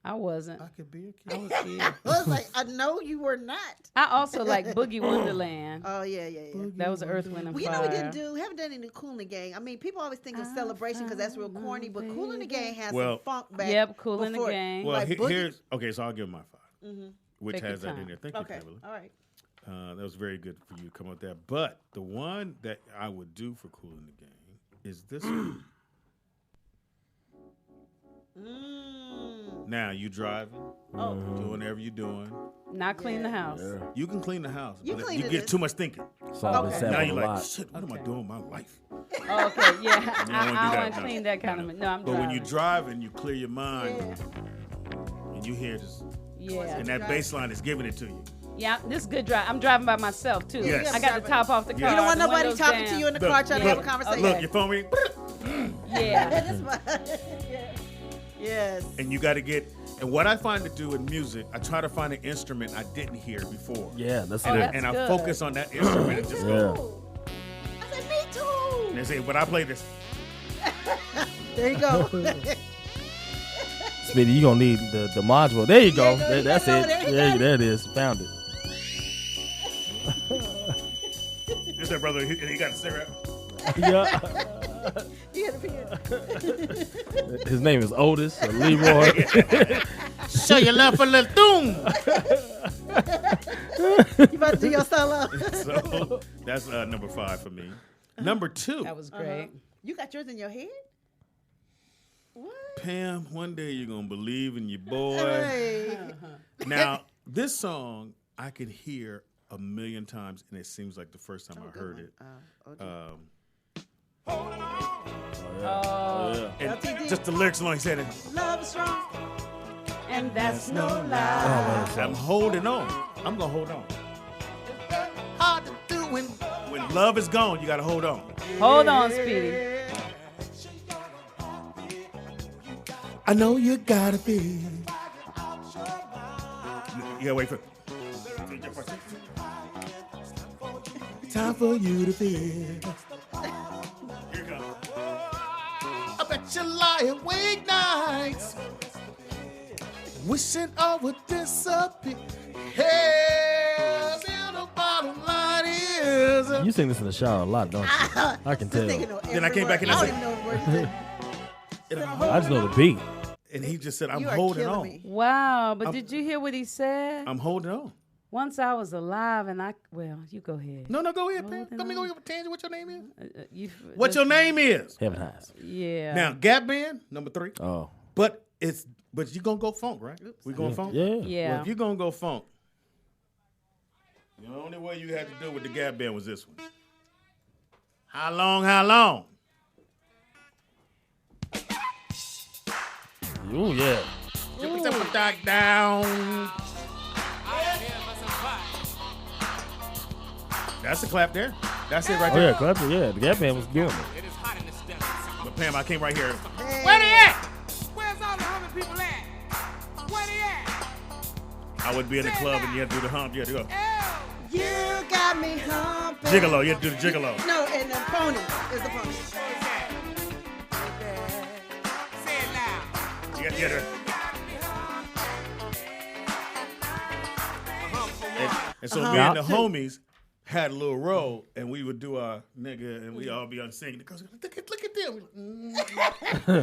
I wasn't. I could be a I kid. was a kid. I was like, no, you were not. I also like Boogie Wonderland. Oh yeah. That was Earth, Wind, and Well, you Fire. know we haven't done any Cool in the Gang. I mean, people always think of Celebration because that's real corny, but Cool in the Gang has Well- some funk back. Yep, Cool in the before- Gang. Well, Like Boogie- here's okay. So I'll give him my 5, which Take your has that in time. there. Thank you, Okay, Kimberly. all right. That was very good for you to come up with that. But the one that I would do for Cool in the Gang is this one. Now you driving, doing whatever you're doing. Not clean the house. You can clean the house. You but clean you it get is. too much thinking. song been said Now a you're like, lot. shit, what am I doing with my life? Oh, okay, yeah. wanna do I that, want to no. clean that kind of. No, I'm But when you driving. drive and you clear your mind and you hear this, Yeah. and that bass line is giving it to you. Yeah, this is good drive. I'm driving by myself too. Yes. I got the top off the car. You don't want the nobody windows talking down. to you in the Look, car trying to have a look, conversation. Look, your phone ring. Yeah. That's fine. Yes. And you got to get. And what I find to do in music, I try to find an instrument I didn't hear before. Yeah, that's Oh, it. that's And I good. focus on that instrument and just go. Yeah. I said, me too. And they say, but I play this. There you go. Speedy, you gonna need the module. There you go. There you go. That's You it. got it over there. There it is. Found it. This that brother, he got a cigarette. Yeah. You had a pen. His name is Otis or Leroy. Show your love for little Doom. You about to do your solo? So that's number 5 for me. Number 2, That was great. You got yours in your head? What? Pam, one day you're going to believe in your boy. Hey. Now, this song I could hear a million times, and it seems like the first time I heard it. Yeah. And LTD. just the lyrics alone, he said it. Love is strong. And that's no Oh, lie. man. I'm holding on. I'm going to hold on. Hard to do when When love is gone, you got to hold on. Hold on, Speedy. I know you got to be. You got to wait for time for you to feel. Here it comes. I bet you lie awake nights, wishing all would disappear. Hey, the bottom line is. You sing this in the shower a lot, don't you? I can tell. Then I came back and I I don't said- even know the words. And I just know the beat. And he just said, I'm You are holding killing on. me. Wow, but did you hear what he said? I'm holding on. Once I was alive and well, you go ahead. No, go ahead, Pam. Holding Let me go on. with Tansy. What your name is? You, What your name is? Heaven highs. Yeah. Now, Gap Band, number 3. Oh. But you gonna go funk, right? We going funk? Yeah. Yeah. Well, if you're gonna go funk, the only way you had to do with the Gap Band was this one. How long? Ooh, yeah. Jump a dog down. That's a clap there. That's it right Oh, there. yeah. Clap it. Yeah. The Gap Band was good. But Pam, I came right here. Where they at? Where's all the humming people at? Where they at? I would be in the club and you had to do the hump. You had to go. You got me humping. Gigolo. You had to do the gigolo. No, and the pony is the pony. Say it loud. You got to get her. And so me and the homies had a little roll, and we would do our nigga, and we all be on singing. Because look at them.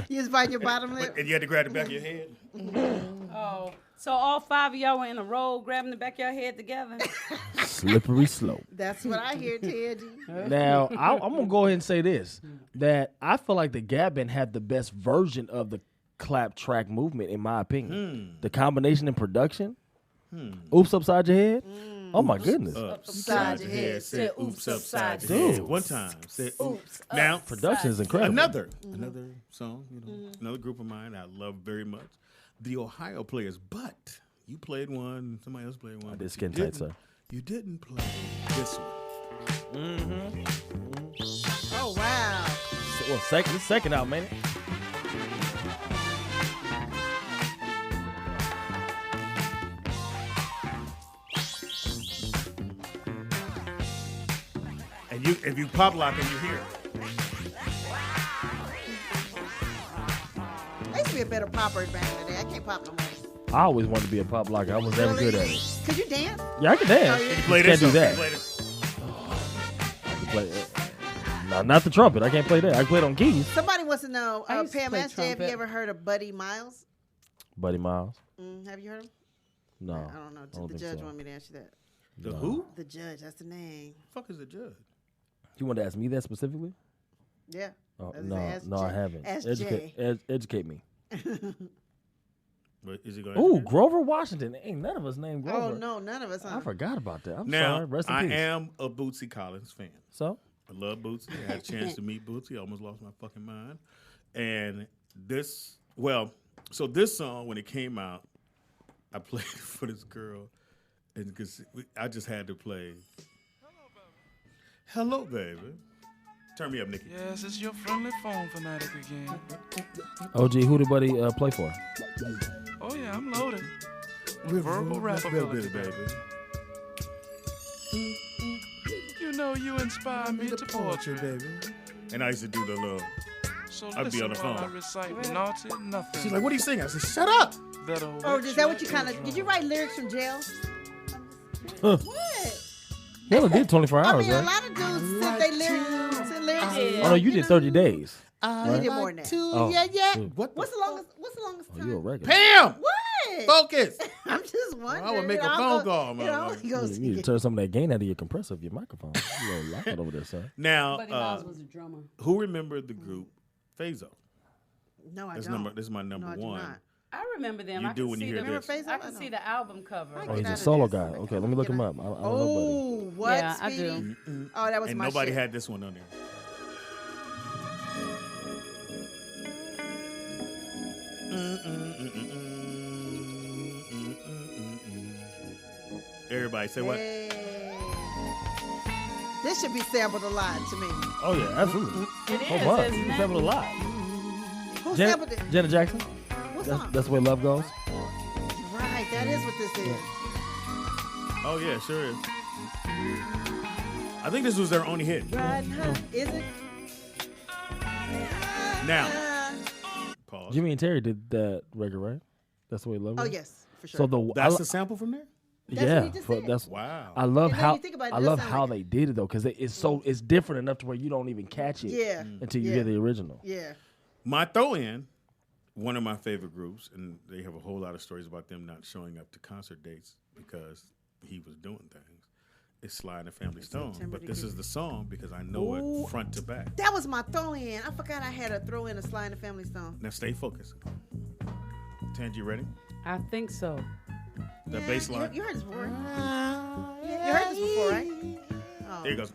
You just bite your bottom lip. And you had to grab the back of your head. Oh, so all 5 of y'all were in a row, grabbing the back of your head together. Slippery slope. That's what I hear, Teddy. Now, I'm going to go ahead and say this, that I feel like the Gap Band had the best version of the clap track movement, in my opinion. The combination in production. Oops upside your head. Oh, my goodness. Upside your head. Say oops upside your Dude. head. One time. Say oops. Now, Production is incredible. another song, another group of mine I love very much. The Ohio Players, but you played one, somebody else played one. I did but Skin you Tight, didn't- sir. You didn't play this one. Oh, wow. Well, second out, man. And if you pop lock and you hear it. I used to be a better popper back in the day. I can't pop no more. I always wanted to be a pop locker. I was never good at it. Could you dance? Yeah, I can dance. Oh, yeah. You play Can't this do song. that. You play this. I can play not the trumpet. I can't play that. I can play it on keys. Somebody wants to know, I used to Pam, play ask Jay if you trumpet. ever heard of Buddy Miles. Buddy Miles. Have you heard him? No. I don't know. don't The think judge so. wanted me to ask you that. The who? The judge, that's the name. Fuck is the judge? You want to ask me that specifically? Yeah. Oh, That's no, Ask no, I Jay. haven't. Ask Educate me. But is he going? Ooh, Grover Washington. Ain't none of us named Grover. Oh, no, none of us. Huh? I forgot about that. I'm Now, sorry. Rest in I peace. am a Bootsy Collins fan. So? I love Bootsy. I had a chance to meet Bootsy. I almost lost my fucking mind. And this song, when it came out, I played it for this girl. And because I just had to play. Hello, baby. Turn me up, Nikki. Yes, it's your friendly phone fanatic again. OG, who did Buddy play for? Oh yeah, I'm loaded. With verbal rap ability, baby. You know you inspire me to poetry, baby. And I used to do the little. So I'd be on the while I phone. recite naughty nothing. She's like, "What are you singing?" I said, "Shut up." Oh, is that what you kind of? Did you write lyrics from jail? Huh. What? You only did 24 I hours, mean, a right? lot of dudes sent they lyrics. Sent lyrics. Oh, no, you did 30 days. He did more than that. Oh, shoot. What's the longest? What's the longest Oh, time? you a regular. Pam, What? focus. I'm just wondering. I would make a I'll phone go- call, You know, man. he goes. You need to turn some of that gain out of your compressor of your microphone. You a little loud over there, son. Now, Buddy Miles was a drummer. who remembered the group Phaso? No, I This don't. This is my number No, I do one. not. I remember them. You I do can when you see hear them. this. Remember Phaso? I can see the album cover. I Oh, he's get out a of solo this. guy. Okay, let me look him up. I don't know, Oh, what? Yeah, I Speedy? do. Oh, that was And my nobody shit. had this one on there. Everybody say what? Hey. This should be sampled a lot to me. Oh, yeah, absolutely. It is, Oh, wow. isn't You it? sampled a lot. Who sampled it? Janet Jackson? What That's, song? that's the way love goes. Right, that is what this is. Oh yeah, sure is. I think this was their only hit. Right, huh? Is it? Now, Uh, pause. Jimmy and Terry did that record, right? That's the way love goes. oh, yes, for sure. So the That's a sample from there. That's what yeah, he just for- said. that's Wow. I love And then how you think about it, I it does love sound how like they did it though, because it's different enough to where you don't even catch it Yeah. until you Yeah. hear the original. yeah. My throw-in, one of my favorite groups, and they have a whole lot of stories about them not showing up to concert dates because he was doing things. It's Sly and the Family Stone, September but to this get is the song because I know Ooh. it front to back. That was my throw-in. I forgot I had a throw-in of Sly and the Family Stone. Now stay focused. Tangy, you ready? I think so. The Yeah, bass line. You heard this before. You heard this before, right? Oh. There he goes.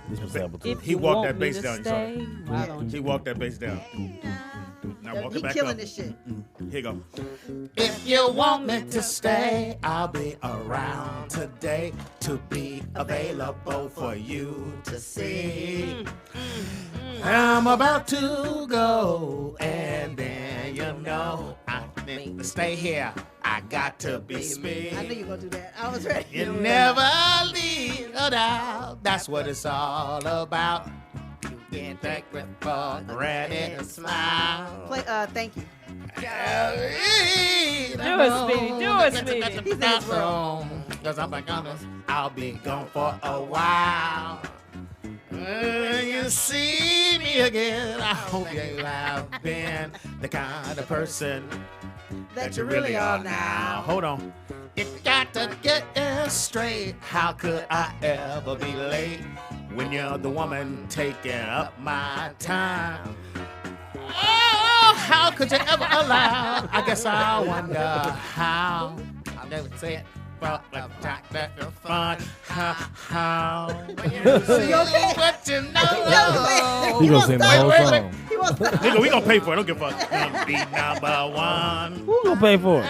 This was sampled too. If He you walked want that me bass to down, you saw stay, why Yeah. don't He you? walked that bass down. Now walk He it back killing up. this shit. Here you go. If you want me to stay, I'll be around today to be available for you to see. I'm about to go, and then you know I need to stay here. I got to be I knew speed. you were gonna do that. I was ready. You never leave a doubt. That's what it's all about. You can take it for granted and smile. Play. Thank you. Do it, Speedy. Do it, Speedy. He's in his world. Cause I'm like honest, I'll be gone for a while. When you see me again, I hope you have been the kind of person That you really are now. Hold on. you got to get it straight. How could I ever be late when you're the woman taking up my time? Oh, how could you ever allow? I guess I wonder how. I'll never say it. Well, that's fun. How? You see what you know. He gonna sing the whole song. He wants to. Nigga, we gonna pay for it. Don't give a fuck. Gonna be number one. Who gonna pay for it?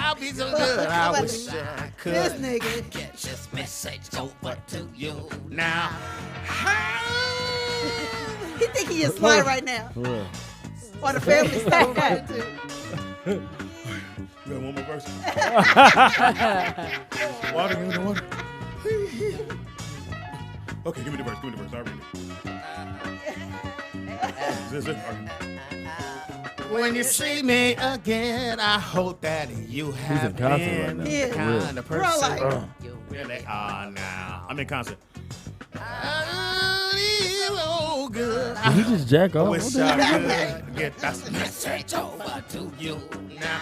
I'll be so good. I wish I This could nigga. get this message over to you now. He think he is Sly right now. For real. Or the Family Stone right too. You got one more verse. Water, give me the water. Okay, give me the verse. Give me the verse. I'll read it. Is this it? Okay. When you see me again, I hope that you have in concert been right now. the Yeah. kind of We're all person like- you really are now. I'm in concert. Oh, good. Did he just jack I off? wish What the I hell? could get that Message over to you now.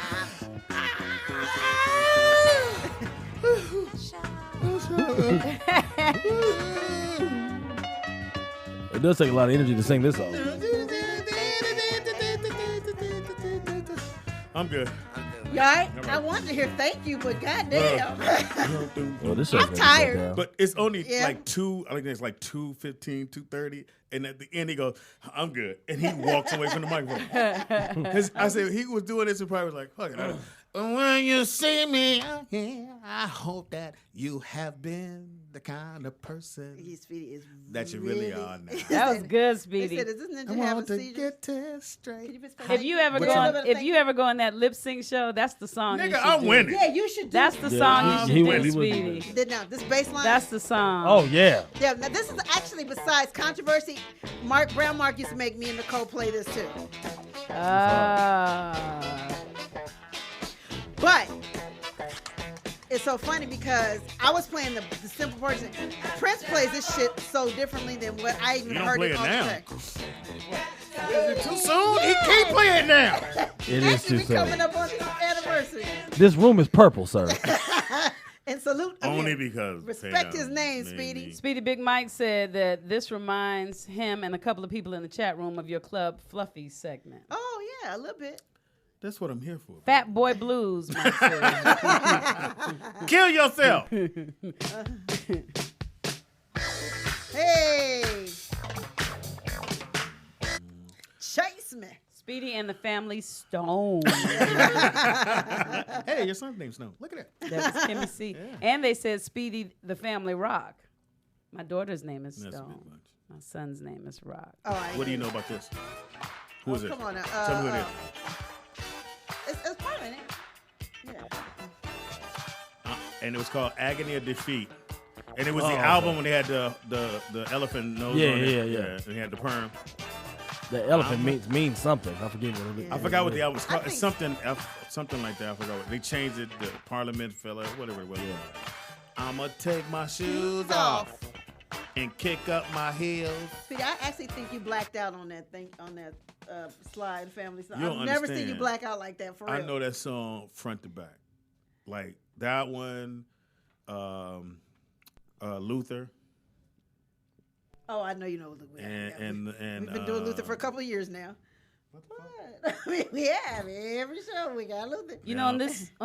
It does take a lot of energy to sing this song. I'm good. Right? I wanted to hear thank you, but goddamn. Well, this I'm tired. But it's only Yeah. like 2, I think it's like 2:15, 2:30. And at the end, he goes, I'm good. And he walks away from the microphone. Because I said, he was doing this and probably was like, fuck it. I don't- When you see me out here, I hope that you have been the kind of person Speedy is that you really are now. That was good, They Speedy. said, is this ninja I having want to seizures? get this straight. Can you just play If thank you ever Put go a on, little bit of if thank you ever go on that lip sync show, that's the song. you Nigga, should I'm do. winning. Yeah, you should do That's the it. song he you would- should he do, would- Speedy. Now, this bass line. That's the song. Oh yeah. Yeah, now this is actually, besides controversy, Brown Mark used to make me and Nicole play this too. But it's so funny because I was playing the simple version. Prince plays this shit so differently than what I even You don't heard play it it on now. the track. Is it too soon? He can't play it now. It is Actually, too we coming soon. up on the anniversary. This room is purple, sir. And salute again. Only because. Respect Pam his name, made Speedy. me- Speedy Big Mike said that this reminds him and a couple of people in the chat room of your Club Fluffy segment. Oh yeah, a little bit. That's what I'm here for. Fat Boy Blues, Mike said. Kill yourself. Hey, chase me. Speedy and the Family Stone. Hey, your son's name's Snow. Look at that. That was Kimmy C. And they said Speedy the Family Rock. My daughter's name is That's a Stone. bit much. My son's name is Rock. Oh, I What do you know. know about this? Who is it? Come on now. Tell me who it is. It's permanent. Yeah. And it was called Agony of Defeat. And it was Oh, the album when they had the elephant nose Yeah, on it. yeah. And they had the perm. The elephant means something. I forget what it is. I forgot what the album was called. I It's think- something like that. I forgot what. They changed it. The Parliament fella, whatever it was. I'ma take my shoes off and kick up my heels. See, I actually think you blacked out on that thing on that slide, family. So You I've don't never seen you understand. black out like that for real. I know that song front to back. Like that one, Luther. Oh, I know you know Luther. And we've been doing Luther for a couple of years now. What? I mean, we have every show we got Luther. You know, on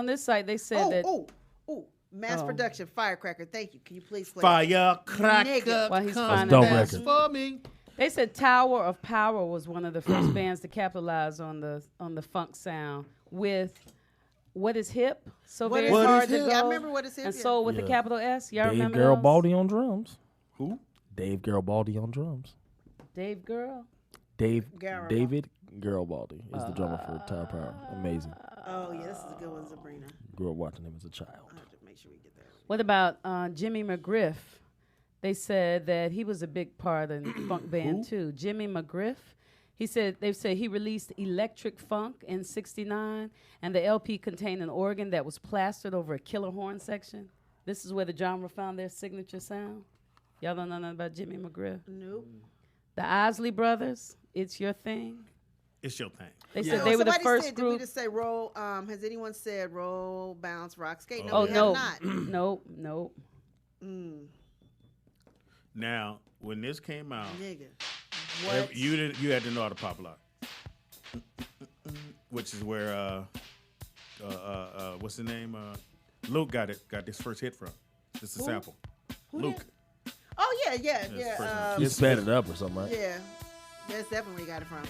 this site they said that Mass Oh. production, Firecracker. Thank you. Can you please play? Firecracker Nigga. while he's comes finding dope that, record. for me. they said Tower of Power was one of the first bands to capitalize on the funk sound with What Is Hip, So What Very is Hard hip? to Yeah, Go, I remember What Is Hip, and yeah. Soul with Yeah. the capital S. Y'all Dave remember Garibaldi those? on drums. Who? Dave Garibaldi on drums. Dave Girl. Garibaldi. David Garibaldi is the drummer for Tower Power. Amazing. Oh yeah, this is a good one, Sabrina. Grew up watching him as a child. I have to make sure we get that. What about Jimmy McGriff? They said that he was a big part of the funk band too. Jimmy McGriff. They said he released Electric Funk in '69, and the LP contained an organ that was plastered over a killer horn section. This is where the genre found their signature sound. Y'all don't know nothing about Jimmy McGriff? Nope. The Isley Brothers, It's Your Thing. It's your thing. They You said know, they were the somebody first said, Did we group. just say roll? Has anyone said roll, bounce, rock, skate? No, Oh, we no. have not. Nope. Now, when this came out, Nigga. What? you had to know how to pop lock, which is where what's the name? Luke got this first hit from. It's a sample. Luke. Oh yeah. That's first You one. sped it up or something, right? Yeah. That's definitely where you got it from.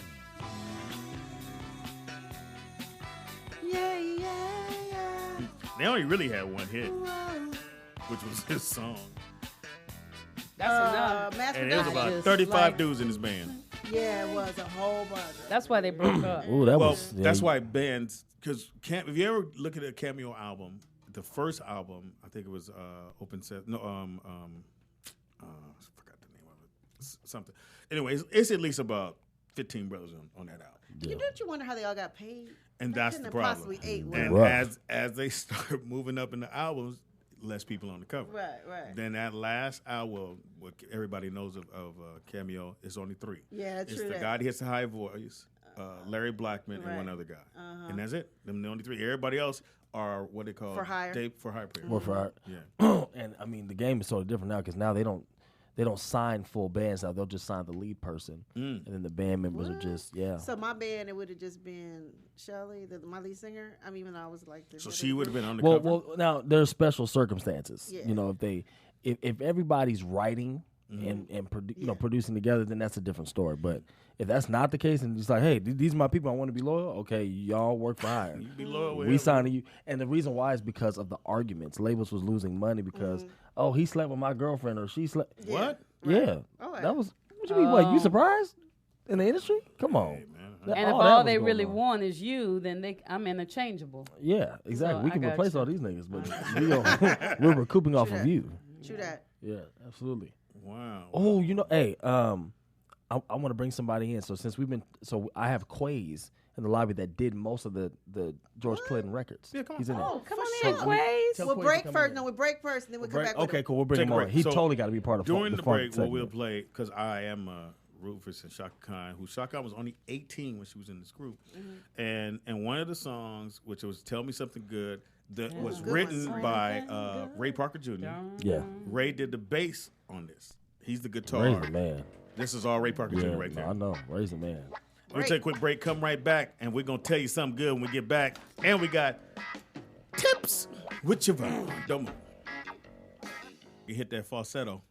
Yeah. They only really had one hit, which was his song, That's enough. Mass and it was production. about Just 35 like- dudes in his band. Yeah, it was a whole bunch. That's why they broke up. Ooh, that Well, was. that's why bands, because if you ever look at a Cameo album, the first album, I think it was Open Set. No, I forgot the name of it. Something. Anyway, it's at least about 15 brothers on that album. Don't you wonder how they all got paid? And That that's couldn't the have problem. possibly ate And well. as they start moving up in the albums, less people on the cover. Right. Then that last album, what everybody knows of Cameo, is only 3. Yeah, It's true the that. guy that hits the high voice, Larry Blackman, and one other guy. And that's it. Them the only 3. Everybody else are what they call For hire. for hire players. Work for art. Yeah. And I mean, the game is sort of different now because now they don't. they don't sign full bands now. They'll just sign the lead person, and then the band members are just So my band, it would have just been Shelly, my lead singer. I mean, even though I was like, so she would have been on the cover. Well, now there's special circumstances. Yeah. You know, if everybody's writing and producing together, then that's a different story. But if that's not the case, and it's like, hey, these are my people, I want to be loyal. Okay, y'all work for hire. You be loyal with We him. signing you, and the reason why is because of the arguments. Labels was losing money because he slept with my girlfriend or she slept. What? Yeah, Oh, that was. What you mean? What, you surprised in the industry? Come on. Hey, man. And if all they really want is you, then I'm interchangeable. Yeah, exactly. So we I can got replace you. all these niggas, but we're recouping off of you. True that. Yeah, absolutely. Wow. Oh, hey, I want to bring somebody in. So since I have Quays in the lobby that did most of the George Clinton records. Yeah, come on. He's in there. Oh, come on in, Quays. Tell We'll Quays break to come first. in. No, we break first, and then we'll come back. Okay, cool. We'll bring Take him a on. break. He So, totally got to be part of During the the funk break, what we'll segment. play, because I am Rufus and Shaka Khan, who Shaka Khan was only 18 when she was in this group. And one of the songs, which was Tell Me Something Good, that was Good written one. by Ray Parker Jr. Yeah, Ray did the bass on this. He's the guitar. Ray's the man. This is all Ray Parker Yeah, Jr. right there. I know. Ray's the man. We're going to take a quick break, come right back, and we're going to tell you something good when we get back. And we got tips with Javon. Don't move. You hit that falsetto.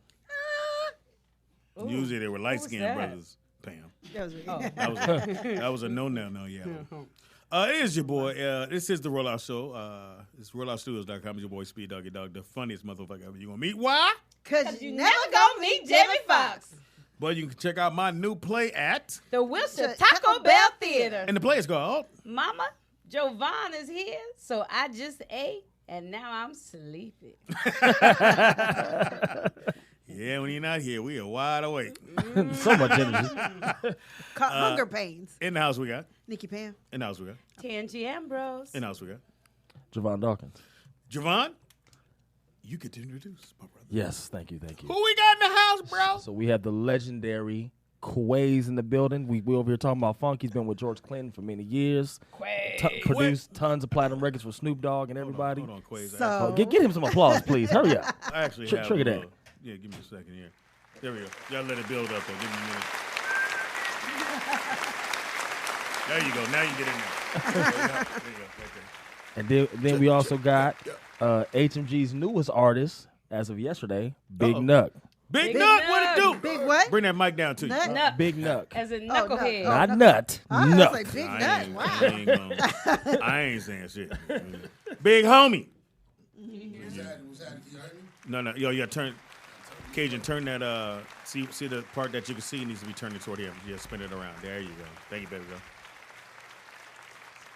Usually they were light-skinned that? brothers, Pam. That was me. That was a no. Yeah. It is your boy. This is the Rollout Show. It's RolloutStudios.com. It's your boy, Speed Doggy Dog, the funniest motherfucker ever. You gonna meet? Why? Because you never gonna meet Jamie Foxx. But you can check out my new play at, The Wilshire Taco Bell Theater. and the play is called Mama, Jovan is here, so I just ate, and now I'm sleepy. Yeah, when you're not here, we are wide awake. So much energy. Hunger pains. In the house we got. Nikki Pam. In the house we got. Tangi Ambrose. In the house we got. Javon Dawkins. Javon, you get to introduce my brother. Yes, thank you. Who we got in the house, bro? So we have the legendary Quays in the building. We over here talking about funk. He's been with George Clinton for many years. Produced tons of platinum records for Snoop Dogg and everybody. Hold on, Quays. So- Get him some applause, please. Hurry up. I actually have Trigger a that. little- Yeah, give me a second here. There we go. Y'all let it build up there. Give me a minute. There you go. Now you get in there. There you go. Right there. And then we also got HMG's newest artist as of yesterday, Big Nuck. Big Big Nut, Nut. what it do? Big what? Bring that mic down to you. Nut? Nuck. Big Nuck. As a no. knucklehead. Oh, Not no. nut. I was Nuck. like, big I nut. ain't, Wow. I ain't gonna, I ain't saying shit. Big homie. No, yo, you gotta turn, Cajun, turn that, see the part that you can see needs to be turning toward him. Yeah, spin it around. There you go. Thank you, baby girl.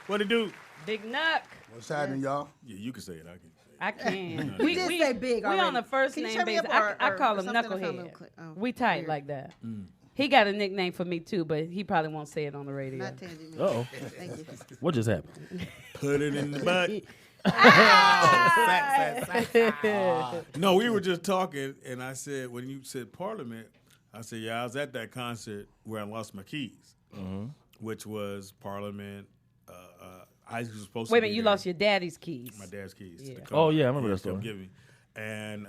What it do? Big Nuck. What's happening, y'all? Yeah, you can say it. I can. I can. You did say big We on already. the first Can you name turn me basis. up I or call him something? I found a Knucklehead. little clip. Oh, We tight weird. like that. He got a nickname for me too, but he probably won't say it on the radio. Not Tangy. Uh-oh. Thank you. What just happened? Put it in the butt. No, we were just talking, and I said, when you said Parliament, I said, yeah, I was at that concert where I lost my keys, which was Parliament. I was supposed Wait a to be minute, you there. lost your daddy's keys. My dad's keys. to Yeah. the car. Oh, yeah, I remember that come story. Get me. And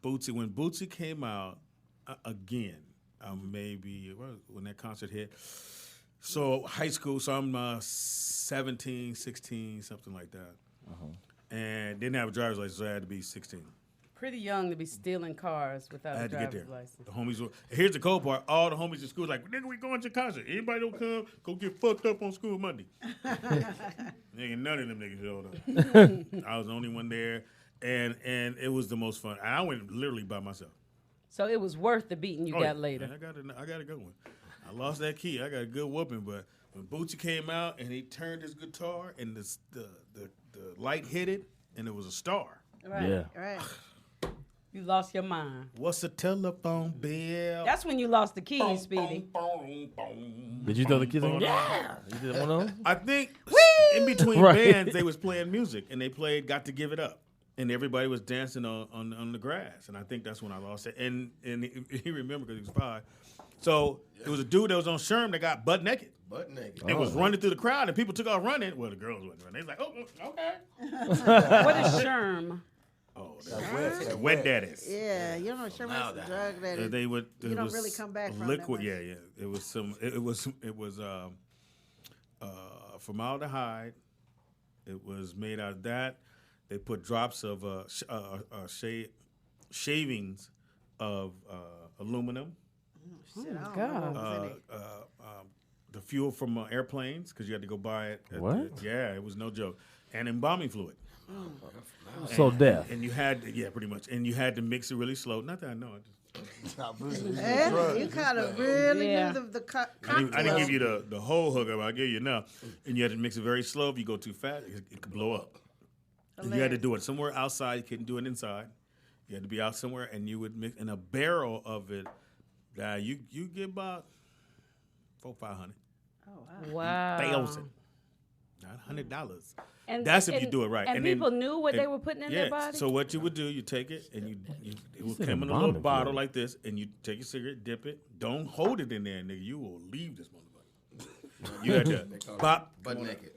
Bootsy, when Bootsy came out again, maybe when that concert hit. So high school, so I'm 17, 16, something like that. And didn't have a driver's license, so I had to be 16. Pretty young to be stealing cars without I a had to get driver's there. license. The homies were, here's the cold part. All the homies in school like, nigga, we going to concert. Anybody don't come, go get fucked up on school Monday. Nigga, none of them niggas showed up. I was the only one there. And it was the most fun. I went literally by myself. So it was worth the beating you Oh, got yeah. later. Man, I got a good one. I lost that key. I got a good whooping, but when Bootsy came out and he turned his guitar and the light hit it and it was a star. Right. Yeah. Right. You lost your mind. What's a telephone bill? That's when you lost the keys, Speedy. Did you throw the kids in? Yeah. You did one of those? I think in between Right. bands they was playing music and they played "Got to Give It Up," and everybody was dancing on the grass, and I think that's when I lost it. And he remembered because he was 5. So it was a dude that was on Sherm that got butt naked. Butt naked. And was running through the crowd, and people took off running. Well, the girls wasn't running. They was like, "Oh, okay." What is Sherm? Oh, Wet daddies. Yeah, you don't know Sherman Now is a that- drug that is, They would. you don't really come back from that liquid. much. Yeah. It was some. It was formaldehyde. It was made out of that. They put drops of shavings of aluminum. Shit, I don't know what was in it. The fuel from airplanes because you had to go buy it. What? Yeah, it was no joke. And embalming fluid. So death. And you had pretty much. And you had to mix it really slow. Not that I know. You kind of really Yeah. knew the I didn't give you the whole hookup. I'll give you enough. And you had to mix it very slow. If you go too fast, it could blow up. And you had to do it somewhere outside. You couldn't do it inside. You had to be out somewhere, and you would mix in a barrel of it. You get about $400-500. Wow. $1,000, not $100. And That's if you do it right. And then- people knew what they were putting in their yeah. body? So what you would do, you take it and it would said come in a little embalming bottle fluid. like this, and you take your cigarette, dip it. Don't hold it in there, nigga. You will leave this motherfucker. You had to pop, Butt naked.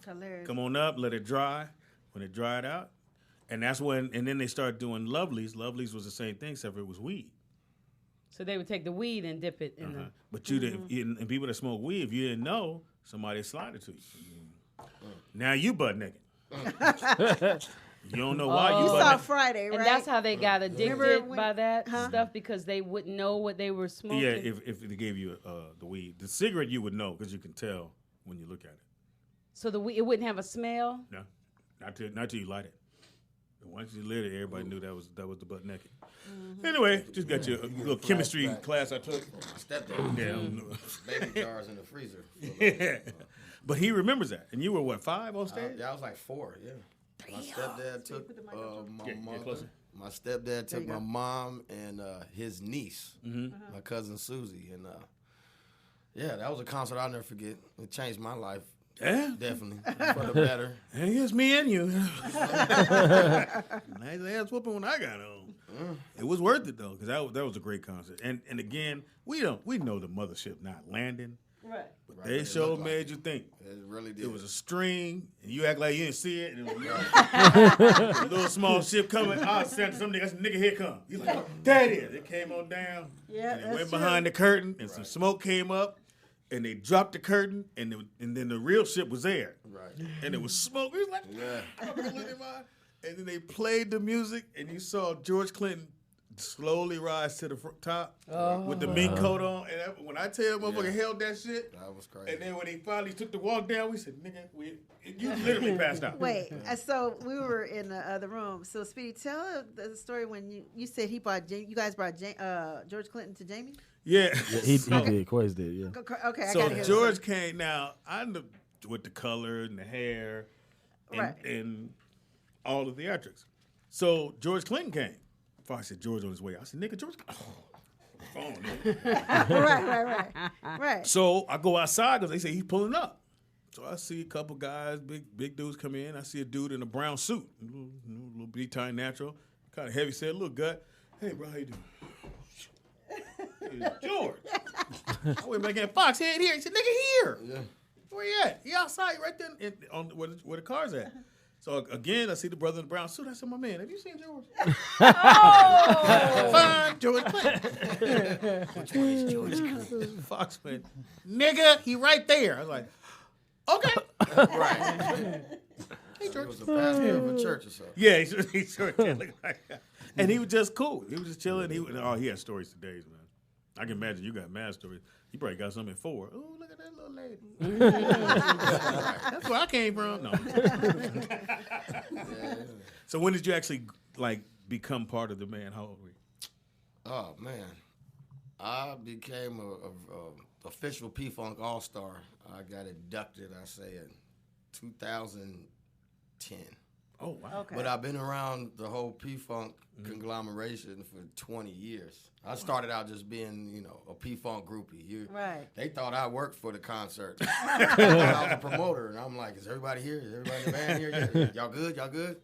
Hilarious. come on up, let it dry. When it dried out, and that's when, and then they started doing lovelies. Lovelies was the same thing, except for it was weed. So they would take the weed and dip it in the. But you didn't, and people that smoke weed, if you didn't know, somebody slide it to you. Now you butt naked. You don't know why You butt saw naked. Friday, right? And that's how they got Remember addicted when- by that stuff because they wouldn't know what they were smoking. Yeah, if they gave you the weed, the cigarette you would know because you can tell when you look at it. So the weed, it wouldn't have a smell. No, not till you light it. And once you lit it, everybody knew that was the butt naked. Anyway, just got you a little chemistry class I took. My stepdad. Yeah, Baby jars in the freezer. yeah. But he remembers that. And you were what, 5 on stage? Yeah, I was like 4. Yeah. My stepdad took my Get mother. closer. My stepdad took my mom and his niece, my cousin Susie, and yeah, that was a concert I'll never forget. It changed my life. Yeah. Definitely for the better. Hey, it's me and you. Nice ass whooping when I got home. It was worth it though, because that was a great concert. And again, we know the mothership not landing. Right. But they sure made you think. It really did. It was a string, and you act like you didn't see it. And it was a little small ship coming. I said to somebody, that's a nigga here come. He's like, that is. It came on down. Yeah, and it that's went true. behind the curtain, and some smoke came up, and they dropped the curtain, and then the real ship was there. Right. And it was smoke. He was like, Yeah. and then they played the music, and you saw George Clinton slowly rise to the top with the mink coat on. And when I tell you, motherfucker held that shit. That was crazy. And then when he finally took the walk down, we said, nigga, you literally passed out. Wait, so we were in the other room. So, Speedy, tell the story when you said you guys brought George Clinton to Jamie? Yeah. He did. Quays did, yeah. Okay, I So gotta hear George came, now, I knew with the color and the hair and, Right. and all the theatrics. So George Clinton came. Before I said George on his way, I said, nigga, George, phone, nigga. Right. So I go outside because they say he's pulling up. So I see a couple guys, big dudes come in. I see a dude in a brown suit, little B-tie natural, kind of heavy set, little gut. Hey, bro, how you doing? It's George. I went back in. Fox, he ain't here. He said, nigga, here. Yeah. Where you at? He outside right there on where the car's at. So again, I see the brother in the brown suit. I said, my man, have you seen George? Fine, George Clinton. Which one is George Clinton? Fox went, nigga, he right there. I was like, okay. Right. Hey, He George. was a pastor of a church or something. Yeah, he sure did look like that. And he was just cool. He was just chilling. He had stories for days, man. I can imagine you got mad stories. He probably got something for. Oh, look at that little lady. That's where I came from. No. So when did you actually become part of the band? How old were you? Oh man, I became a official P-Funk All-Star. I got inducted, I say, in 2010. Oh wow. Okay. But I've been around the whole P-Funk conglomeration for 20 years. I started out just being, a P-Funk groupie. Right. They thought I worked for the concert. I was a promoter, and I'm like, is everybody here? Is everybody in the band here? Yeah. Y'all good? Y'all good?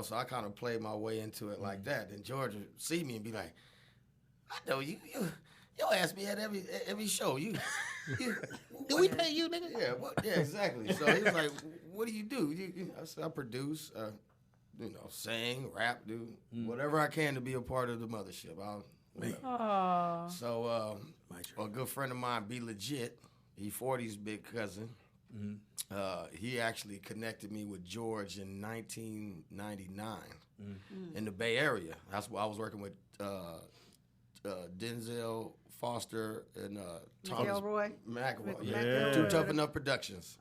So I kind of played my way into it like that. Then George would see me and be like, I know you ask me at every show. Do we pay you, nigga? Yeah, exactly. So he was like, what do you do? I said, I produce, sing, rap, do whatever I can to be a part of the mothership. Aw. So a good friend of mine, Be Legit, he 40's big cousin. He actually connected me with George in 1999 in the Bay Area. That's why I was working with Denzel Foster and Thomas McElroy. Yeah. Too Tough Enough Productions.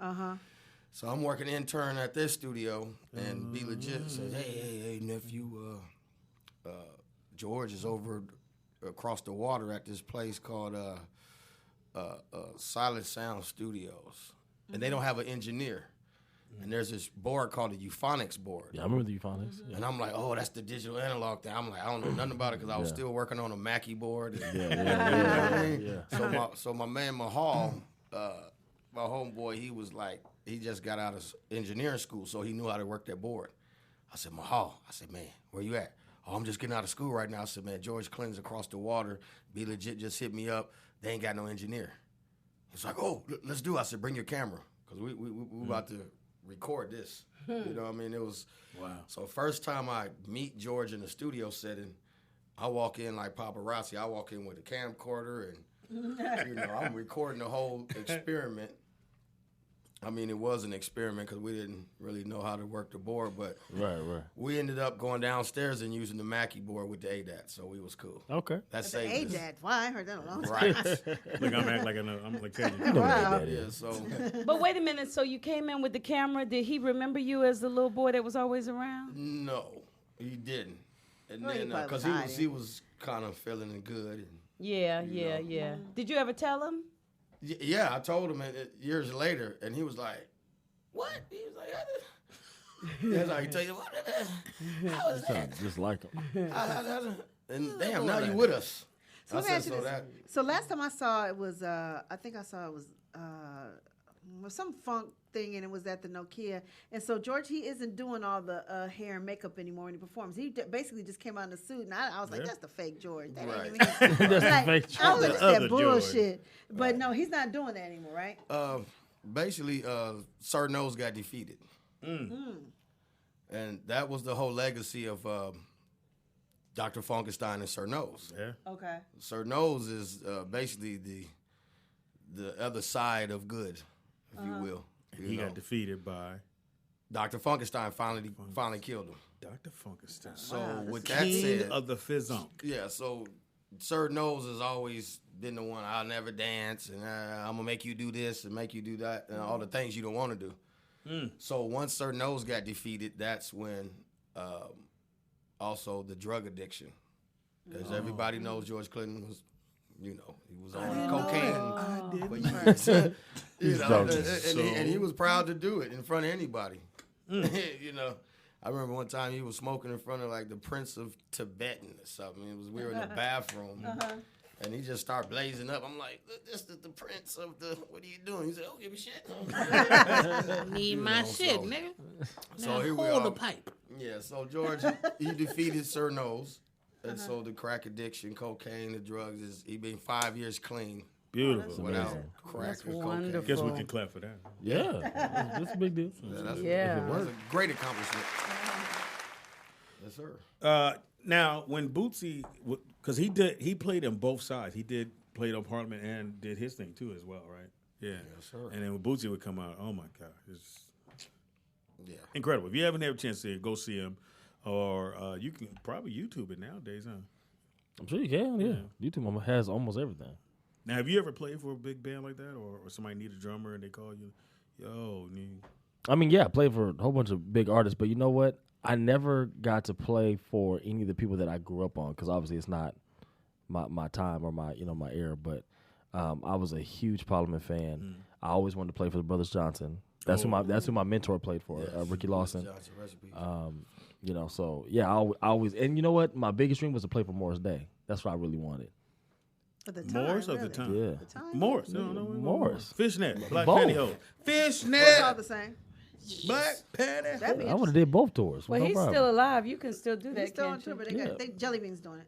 So I'm working intern at this studio, and Be Legit says, hey, nephew, George is over across the water at this place called Silent Sound Studios. And they don't have an engineer. And there's this board called the Euphonics board. Yeah, I remember the Euphonics. Yeah. And I'm like, oh, that's the digital analog thing. I'm like, I don't know nothing about it because I was still working on a Mackie board. So my man Mahal, my homeboy, he was like, he just got out of engineering school, so he knew how to work that board. I said, Mahal, man, where you at? Oh, I'm just getting out of school right now. I said, man, George Clinton's across the water. Be Legit just hit me up. They ain't got no engineer. He's like, oh, let's do it. I said, bring your camera because we about to record this. You know what I mean? It was, wow. So first time I meet George in the studio setting, I walk in like paparazzi. I walk in with a camcorder and, I'm recording the whole experiment. I mean, it was an experiment because we didn't really know how to work the board, but we ended up going downstairs and using the Mackie board with the ADAT, so we was cool. Okay. That saved us. ADAT? Why? I heard that a long time. Right. Look, I'm acting like I'm like telling you. You know what that Yeah, is. so But wait a minute. So you came in with the camera. Did he remember you as the little boy that was always around? no, he didn't. And Well, he then probably because was he was kind of feeling good. And, Yeah. Did you ever tell him? yeah, I told him years later, and he was like, "What?" He was like, "That's how he tell you what." How was that? Just like him. And damn, now you with us. So, I let me said, ask you so this. that So last time I saw it was, I think I saw it was some funk thing, and it was at the Nokia. And so George, he isn't doing all the hair and makeup anymore when he performs. He basically just came out in a suit, and I was like, that's the fake George. That Right. ain't even That's like, the fake George. I was like, The that's that other George. bullshit. But no, he's not doing that anymore, right? basically, Sir Nose got defeated. And that was the whole legacy of Dr. Funkenstein and Sir Nose. Yeah. Okay. Sir Nose is basically the other side of good, if you will. He got defeated by Dr. Funkenstein finally killed him. Dr. Funkenstein. So with that King said, of the Fizzonk. yeah, so Sir Nose has always been the one, I'll never dance, and I'm going to make you do this and make you do that, and all the things you don't want to do. So once Sir Nose got defeated, that's when also the drug addiction. As everybody knows, George Clinton was, he was on cocaine for years. And he was proud to do it in front of anybody. I remember one time he was smoking in front of like the Prince of Tibetan or something. We were in the bathroom. And he just started blazing up. I'm like, this is the Prince of the, what are you doing? He said, oh, give me shit. Need my shit, nigga. So here we Hold are. the pipe. Yeah, so George, he defeated Sir Nose. And so the crack addiction, cocaine, the drugs, he been 5 years clean. Beautiful. Without crack That's or cocaine. wonderful. Guess we can clap for that. Yeah, that's a big deal. That's Yeah. a great accomplishment. Yes, sir. Now, when Bootsy, because he played on both sides. He played on Parliament and did his thing too as well, right? Yeah. Yes, sir. And then when Bootsy would come out, oh my God, it's incredible. If you haven't had a chance to see it, go see him, or you can probably YouTube it nowadays, huh? I'm sure you can, yeah. YouTube has almost everything. Now, have you ever played for a big band like that, or somebody need a drummer and they call you, I played for a whole bunch of big artists, but you know what? I never got to play for any of the people that I grew up on because obviously it's not my time or my my era. But I was a huge Parliament fan. I always wanted to play for the Brothers Johnson. That's who my mentor played for, Ricky Lawson. Johnson, recipe. So yeah, I always, and you know what? My biggest dream was to play for Morris Day. That's what I really wanted. At the time, Morris really. of the time? Yeah, The time? Morris. No, Morris. Fishnet. Black Both. pantyhose. It's all Fishnet. the same. Black pantyhose. That'd be I would have did both tours. Well, no he's problem. still alive. You can still do that. He's still on can't tour, you? but they Jelly Bean's doing it.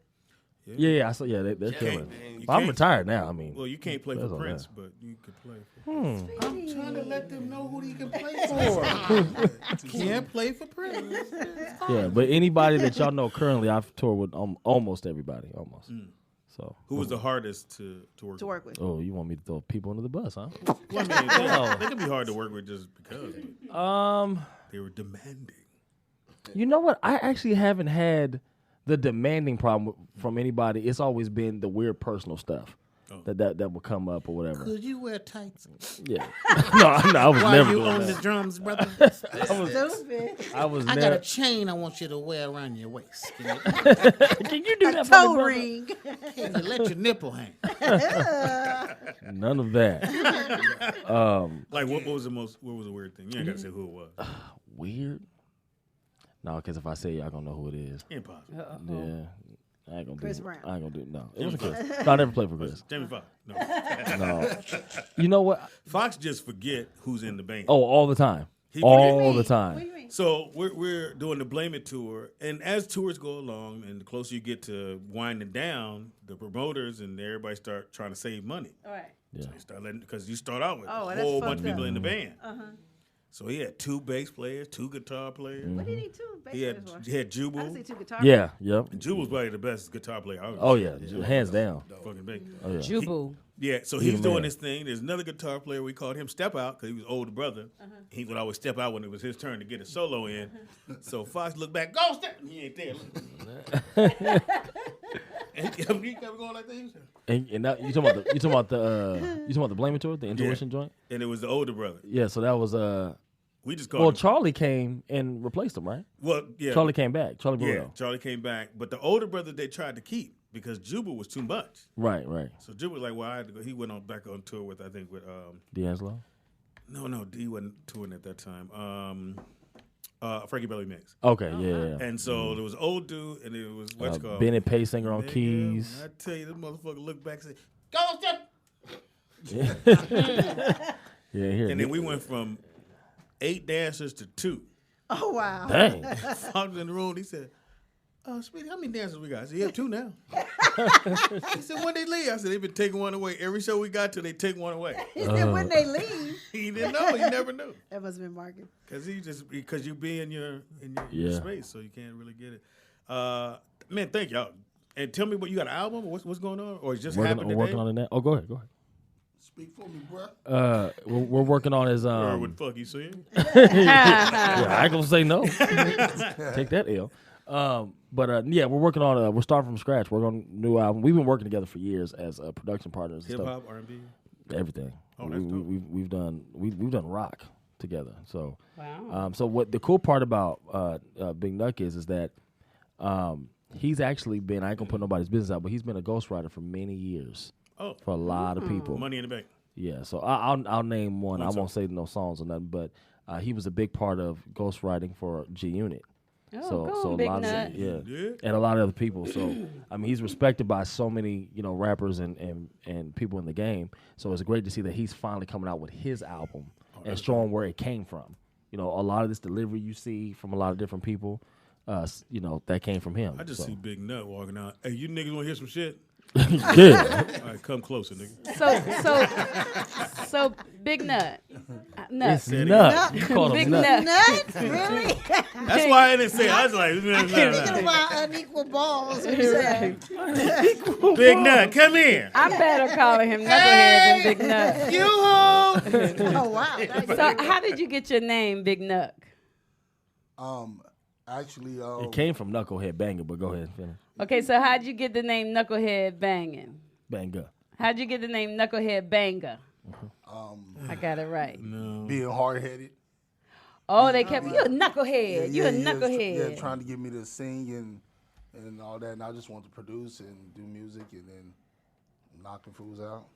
Yeah, I saw. Yeah, they're killing. I'm retired now. I mean, well, you can't play for that's all Prince, that. but you can play for. I'm trying to let them know who he can play for. Can't play for Prince. Yeah, but anybody that y'all know currently, I've toured with almost everybody, almost. So Who was the hardest to work with? Oh, you want me to throw people under the bus, huh? Well, I mean, they can be hard to work with just because. They were demanding. You know what? I actually haven't had the demanding problem from anybody. It's always been the weird personal stuff that will come up or whatever. Could you wear tights? Yeah. no, I was While never you doing on that. the drums, brother? I got a chain I want you to wear around your waist. Can you, Can you do that for Toe me, brother? ring. can you let your nipple hang? None of that. Like what was the weird thing? You ain't gotta say who it was. Weird? No, because if I say y'all gonna know who it is. Impossible. Yeah. I ain't gonna Chris do Brown. I ain't gonna do no. It was Chris. No, I never played for Chris. Jamie Foxx. No. No. You know what? Fox just forget who's in the band. Oh, all the time. He All the What do time. you mean? So we're doing the Blame It tour, and as tours go along, and the closer you get to winding down, the promoters and everybody start trying to save money. All right. Yeah. So you start letting, because you start out with Oh, a that's whole bunch fucked of people up. in the band. Uh-huh. So he had 2 bass players, 2 guitar players. What did he do? He had Bass he had I didn't see Jubal. 2 guitar. Yeah, yep. And Jubal's probably the best guitar player I've ever Oh seen. yeah, hands down. Fucking big. Oh yeah. Jubu. Yeah, so He's he's the doing man. this thing. There's another guitar player. We called him Step Out because he was older brother. He would always step out when it was his turn to get a solo in. So Fox looked back, go Step. And he ain't there. And he kept going like that. And now, you talking about the Blame It tour, the Intuition joint? And it was the older brother. Yeah, so that was We just called well, him. Charlie came and replaced him, right? Well, yeah. Charlie came back. Charlie Yeah, Burrell. Charlie came back. But the older brother they tried to keep because Jubal was too much. Right. So Jubal was like, well, I had to go. He went on back on tour with, I think, with D'Angelo. No, D wasn't touring at that time. Frankie Belly Mix. Okay, yeah. And so there was old dude, and it was what's called Bennett Paysinger on Man, keys. I tell you, this motherfucker looked back and said, Yeah. Yeah, here. and then we went from 8 dancers to 2. Oh, wow. Dang. Fox was in the room. He said, Speedy, how many dancers we got? I said, you have 2 now. He said, when they leave? I said, they've been taking one away. Every show we got to, they take one away. He said, when they leave. He didn't know. He never knew. That must have been marketing. Because you be in your Yeah. space, so you can't really get it. Man, thank y'all. And tell me what you got an album or what's going on, or it just happened today? Working on it now. Oh, go ahead. Speak for me, bro. We're working on his Or what the fuck you saying? yeah, I ain't gonna say no. Take that L. Yeah, we're working on. We're starting from scratch. We're on a new album. We've been working together for years as production partners. And Hip stuff. hop, R&B. Everything. Oh, that's dope. We've done rock together. So Wow. so what the cool part about Big Nuck is that he's actually been, I ain't gonna put nobody's business out, but he's been a ghostwriter for many years. Oh, For a lot of people. Money in the Bank. Yeah, so I'll name one. I What's won't say no songs or nothing, but he was a big part of ghostwriting for G Unit. Oh, go on, Big Nut. Yeah, Yeah. and a lot of other people. So I mean, he's respected by so many rappers and people in the game. So it's great to see that he's finally coming out with his album and showing where it came from. A lot of this delivery you see from a lot of different people, that came from him. I just so. see Big Nut walking out. Hey, you niggas want to hear some shit? Yeah. All right, come closer, nigga. So Big Nut. Nut. It's Nut. You call Big him Nut. Nuts? Really? That's why I didn't say it. I was like, Thinking about unequal balls. What you saying? Big Nut, come here. I'm better calling him Knucklehead than Big Nut. Oh, wow. So how did you get your name, Big Nuck? Actually, It came from Knucklehead Banger, but go ahead and finish. Okay, so how'd you get the name Knucklehead Banging? Banger. How'd you get the name Knucklehead Banger? I got it right. being hard headed. Oh, they kept you a knucklehead. You a Yeah, knucklehead. trying to get me to sing and all that, and I just want to produce and do music and then knocking fools out.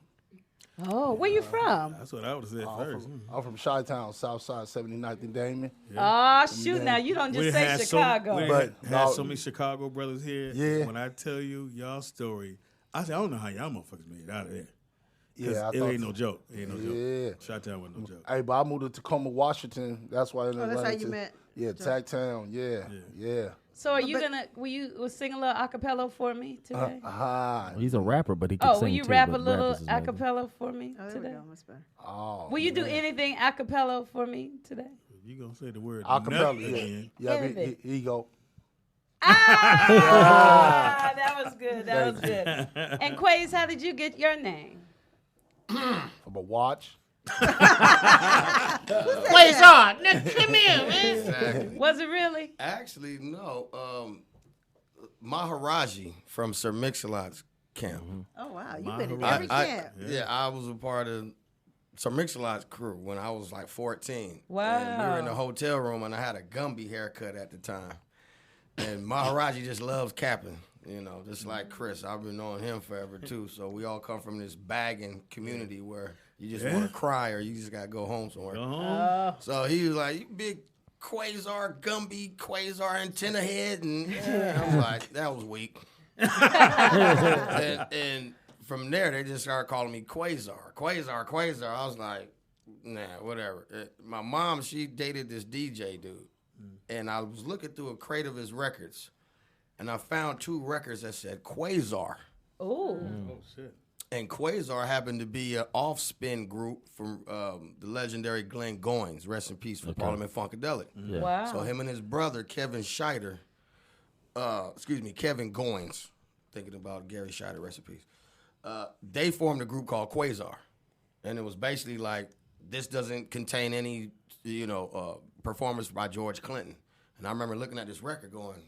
Oh, where you from? That's what I would have said first. I'm from Chi-Town, Southside, 79th and Damon. Oh, shoot, now you don't We just had say so- Chicago. we But had no- so many Chicago brothers here. Yeah. When I tell you y'all story, I said, I don't know how y'all motherfuckers made it out of there. 'Cause Yeah, it ain't no joke. It ain't no joke. Yeah. Chi-Town wasn't no joke. Hey, but I moved to Tacoma, Washington. That's why. Oh, that's how you met. Yeah, Tacktown. Yeah. So are you will you sing a little acapella for me today? He's a rapper, but he can Oh, sing will you too, rap a but little rap is his main thing. acapella for me Oh, there today? we go. Much better. Oh, Will you do anything acapella for me today? You gonna say the word acapella? nut again? Yeah, Anything. he go. That was good. That was good. And Quaze, how did you get your name? From a watch. Quasar, nigga, come here, man. Exactly. Was it really? Actually, no. Maharaji from Sir Mix-a-Lot's camp. Oh wow, you've been in I- every camp. Yeah, I was a part of Sir Mix-a-Lot's crew when I was like 14. Wow. And we were in the hotel room, and I had a Gumby haircut at the time. And Maharaji just loves capping, just like Chris. I've been knowing him forever, too. So we all come from this bagging community where you just want to cry or you just got to go home somewhere. So he was like, you big Quasar, Gumby, Quasar antenna head. And I'm like, that was weak. and from there, they just started calling me Quasar. I was like, nah, whatever. My mom, she dated this DJ dude. And I was looking through a crate of his records. And I found 2 records that said Quasar. Oh. Oh shit. And Quasar happened to be an off-spin group from the legendary Glenn Goins, rest in peace, from Parliament Funkadelic. Yeah. Wow. So him and his brother, Kevin Goins, thinking about Gary Scheider, rest in peace, they formed a group called Quasar. And it was basically like, this doesn't contain any, performance by George Clinton. And I remember looking at this record going,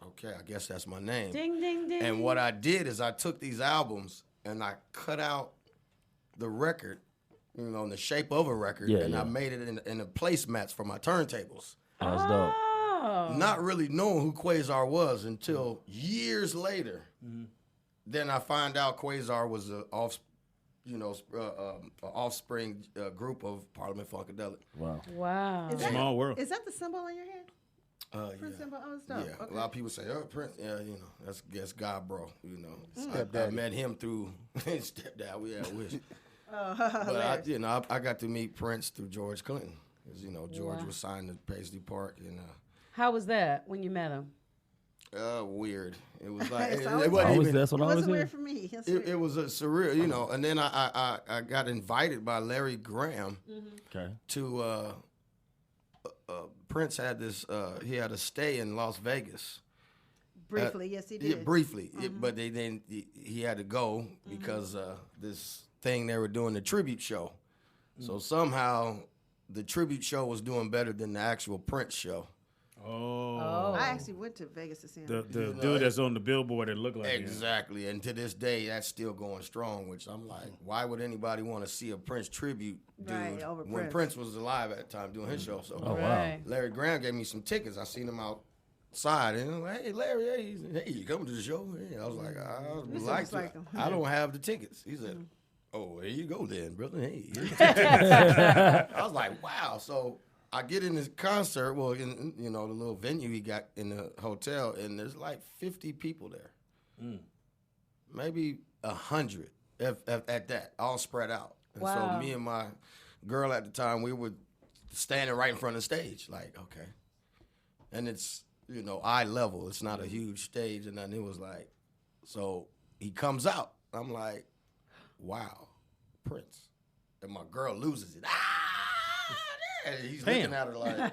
okay, I guess that's my name. Ding, ding, ding. And what I did is I took these albums and I cut out the record, in the shape of a record, I made it in the placemats for my turntables. That's dope. Oh. Not really knowing who Quasar was until years later. Then I find out Quasar was an offspring group of Parliament Funkadelic. Wow. Is that, Small world. Is that the symbol on your hand? Prince symbol? Oh, it's dope. Yeah, Okay. a lot of people say, "Oh, Prince." Yeah, that's God, bro. I Stepdaddy. met him through stepdad. We had wish. Oh, But I got to meet Prince through George Clinton, because George was signed to Paisley Park, and How was that when you met him? weird. It was like It's it always wasn't Always, even. that's what It I was wasn't here. weird for me. That's weird. It was a surreal, and then I got invited by Larry Graham Okay. to Prince had this he had a stay in Las Vegas. Briefly, yes, he did. Yeah, briefly, but he had to go because this thing they were doing, the tribute show. So somehow the tribute show was doing better than the actual Prince show. Oh. I actually went to Vegas to see him. The dude that's on the billboard that looked like him. Exactly, and to this day, that's still going strong. Which I'm like, why would anybody want to see a Prince tribute dude Right, over when Prince was alive at the time doing his show? So Oh, wow. Right. Larry Graham gave me some tickets. I seen him outside, and I'm like, hey, Larry, hey, you coming to the show? Yeah, I was like, I would This like looks to. like him. I don't have the tickets. He said, oh, here you go then, brother. Hey, here's the tickets. I was like, wow. So I get in this concert, well, in the little venue he got in the hotel, and there's like 50 people there, maybe 100 at that, all spread out. And Wow. so me and my girl at the time, we were standing right in front of the stage, like, okay. And it's, eye level. It's not a huge stage, and then it was like, so he comes out. I'm like, wow, Prince. And my girl loses it. And he's looking at her like,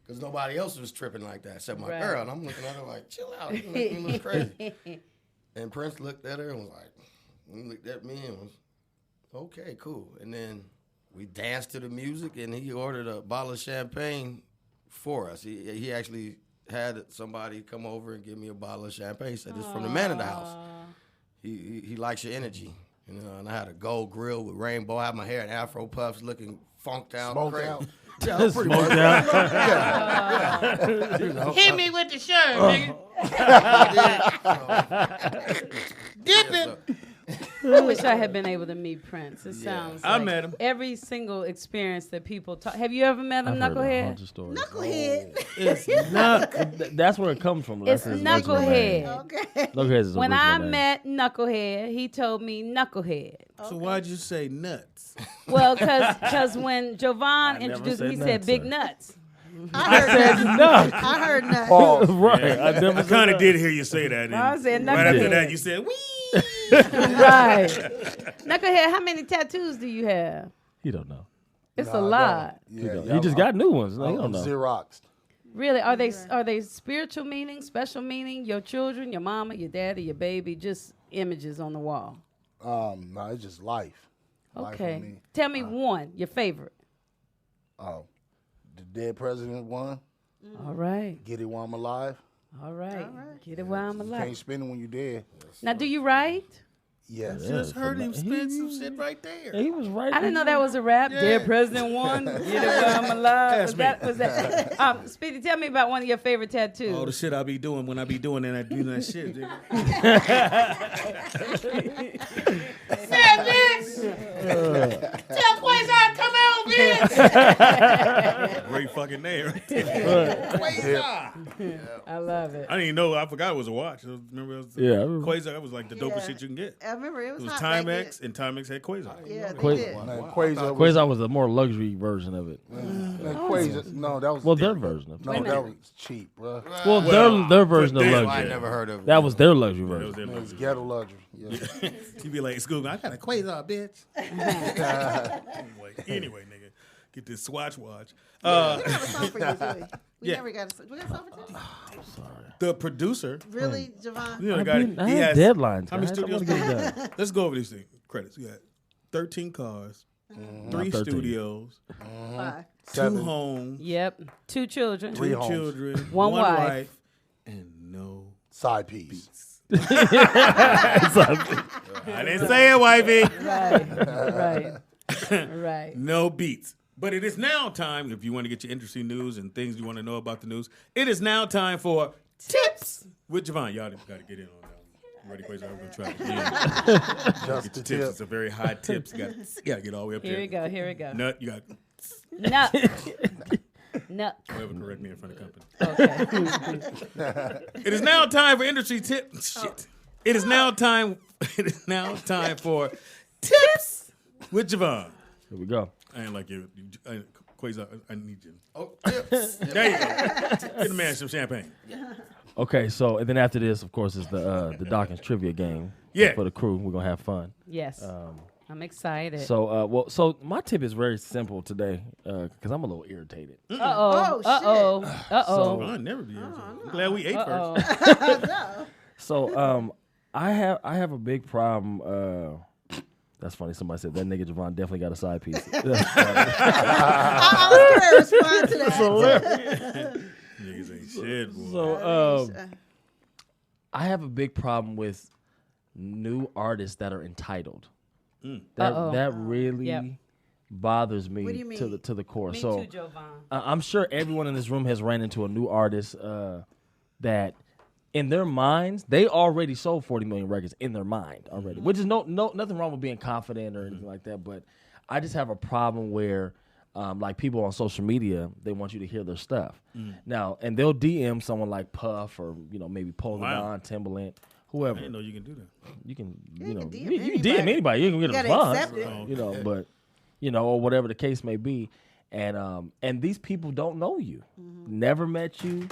because nobody else was tripping like that except my girl. And I'm looking at her like, chill out. You make me look crazy. And Prince looked at her and was like, he looked at me and was, okay, cool. And then we danced to the music, and he ordered a bottle of champagne for us. He actually had somebody come over and give me a bottle of champagne. He said, this is from the man of the house. He likes your energy. And I had a gold grill with rainbow. I had my hair in Afro puffs, looking funked out. Smoked crazy. out. Yeah, pretty Smoked much. out. Yeah. Hit me with the shirt, nigga. Dip it. I wish I had been able to meet Prince. It sounds I like met him. every single experience that people talk. Have you ever met him, I've heard a Knucklehead? bunch of stories. Knucklehead. It's not. That's where it comes from. It's That's his original name. Knucklehead. Okay. Knucklehead is his When original I name. met Knucklehead, he told me Knucklehead. So why'd you say nuts? Well, because when Jovan never introduced said me, he said nuts, big sir. nuts. I said no. I heard nothing. Pause. Right. Yeah. I never I said kind of that. did hear you say that. I and said right after knucklehead. that, you said, wee. Right. Knucklehead, how many tattoos do you have? He don't know. It's Nah, a I lot. don't. He, Yeah, don't. yeah, He just got new ones. No, he I'm don't know. Xeroxed. Really? Are they spiritual meaning, special meaning? Your children, your mama, your daddy, your baby, just images on the wall. No, it's just life. Life for Okay. me. Tell me one, your favorite. Oh, the dead president won. All right. Get it while I'm alive. All right. Get it while I'm You alive. can't spend it when you're dead. Now, do you write? Yes. Just heard him spit some shit right there. He was right. I didn't know that was a rap. Dead President one. Get it while I'm alive. Was that? Speedy, tell me about one of your favorite tattoos. All the shit I be doing when I be doing that, I do that shit. Tell Quasar come out, bitch. Great fucking name right there. I love it. I didn't even know. I forgot it was a watch. Remember, it was Yeah, I remember. Quasar. That was like the dopest shit you can get. I remember it It was, was hot back Timex, then. and Timex had Quasar. Yeah, they Quasar. did. Man, Quasar was, Quasar was a more luxury version of it. man, Quasar. No, that was Well, their version of it. no, that was cheap, bro. Well, Well, their version of but then- luxury. I never heard of it. That was their luxury That was version. their It was luxury. ghetto luxury. Yeah. You be like, school, I got a Quasar, bitch. anyway, nigga, get this Swatch watch. We don't have a song for you, do we? We Yeah. never got a song. We got a song for you? The producer, Really, Javon? you know, I got mean, I he had has deadlines. How many guys. I studios? wanna get it done. Let's go over these things. Credits. You got 13 cars, 3 Not 13. studios, 5. 2 homes, Yep. 2 children. 2 homes. children, One 1 wife. wife, and no Side piece. beats. I didn't say it, wifey. Right. No beats. But it is now time, if you want to get your interesting news and things you want to know about the news, it is now time for Tips with Javon. Y'all got to get in on that. Ready, Quasar? I'm going to try it again. Just Get the your tips. tip. It's a very high tips. You got to get all the way up Here there. we go. Nut, you got Nut. Nut. whoever correct me in front of company. Okay. It is now time for industry tip. Shit. It is now time. It is now time for Tips with Javon. Here we go. I ain't like you. Quasar, I need you. Oh, tips. There you go. Get the man some champagne. Okay, so and then after this, of course, is the Dawkins trivia game. Yeah. For the crew, we're gonna have fun. Yes. I'm excited. So, so my tip is very simple today because I'm a little irritated. Uh-oh. Oh, Uh-oh. Uh-oh. I'll never be here. I'm glad we ate first. So, I have a big problem. That's funny. Somebody said that nigga Javon definitely got a side piece. I was going to respond to that. Niggas ain't shit, boy. So, I have a big problem with new artists that are entitled. That really bothers me What do you mean? to the core. Me so too, Jovan. I'm sure everyone in this room has ran into a new artist that in their minds they already sold 40 million records in their mind already, which is nothing wrong with being confident or anything like that. But I just have a problem where like people on social media, they want you to hear their stuff now, and they'll DM someone like Puff or maybe Polar Don, Timbaland. Whoever. I didn't know you can do that. You can, you can DM you can DM anybody. You can get a gotta response, accept it. but or whatever the case may be, and these people don't know you, never met you.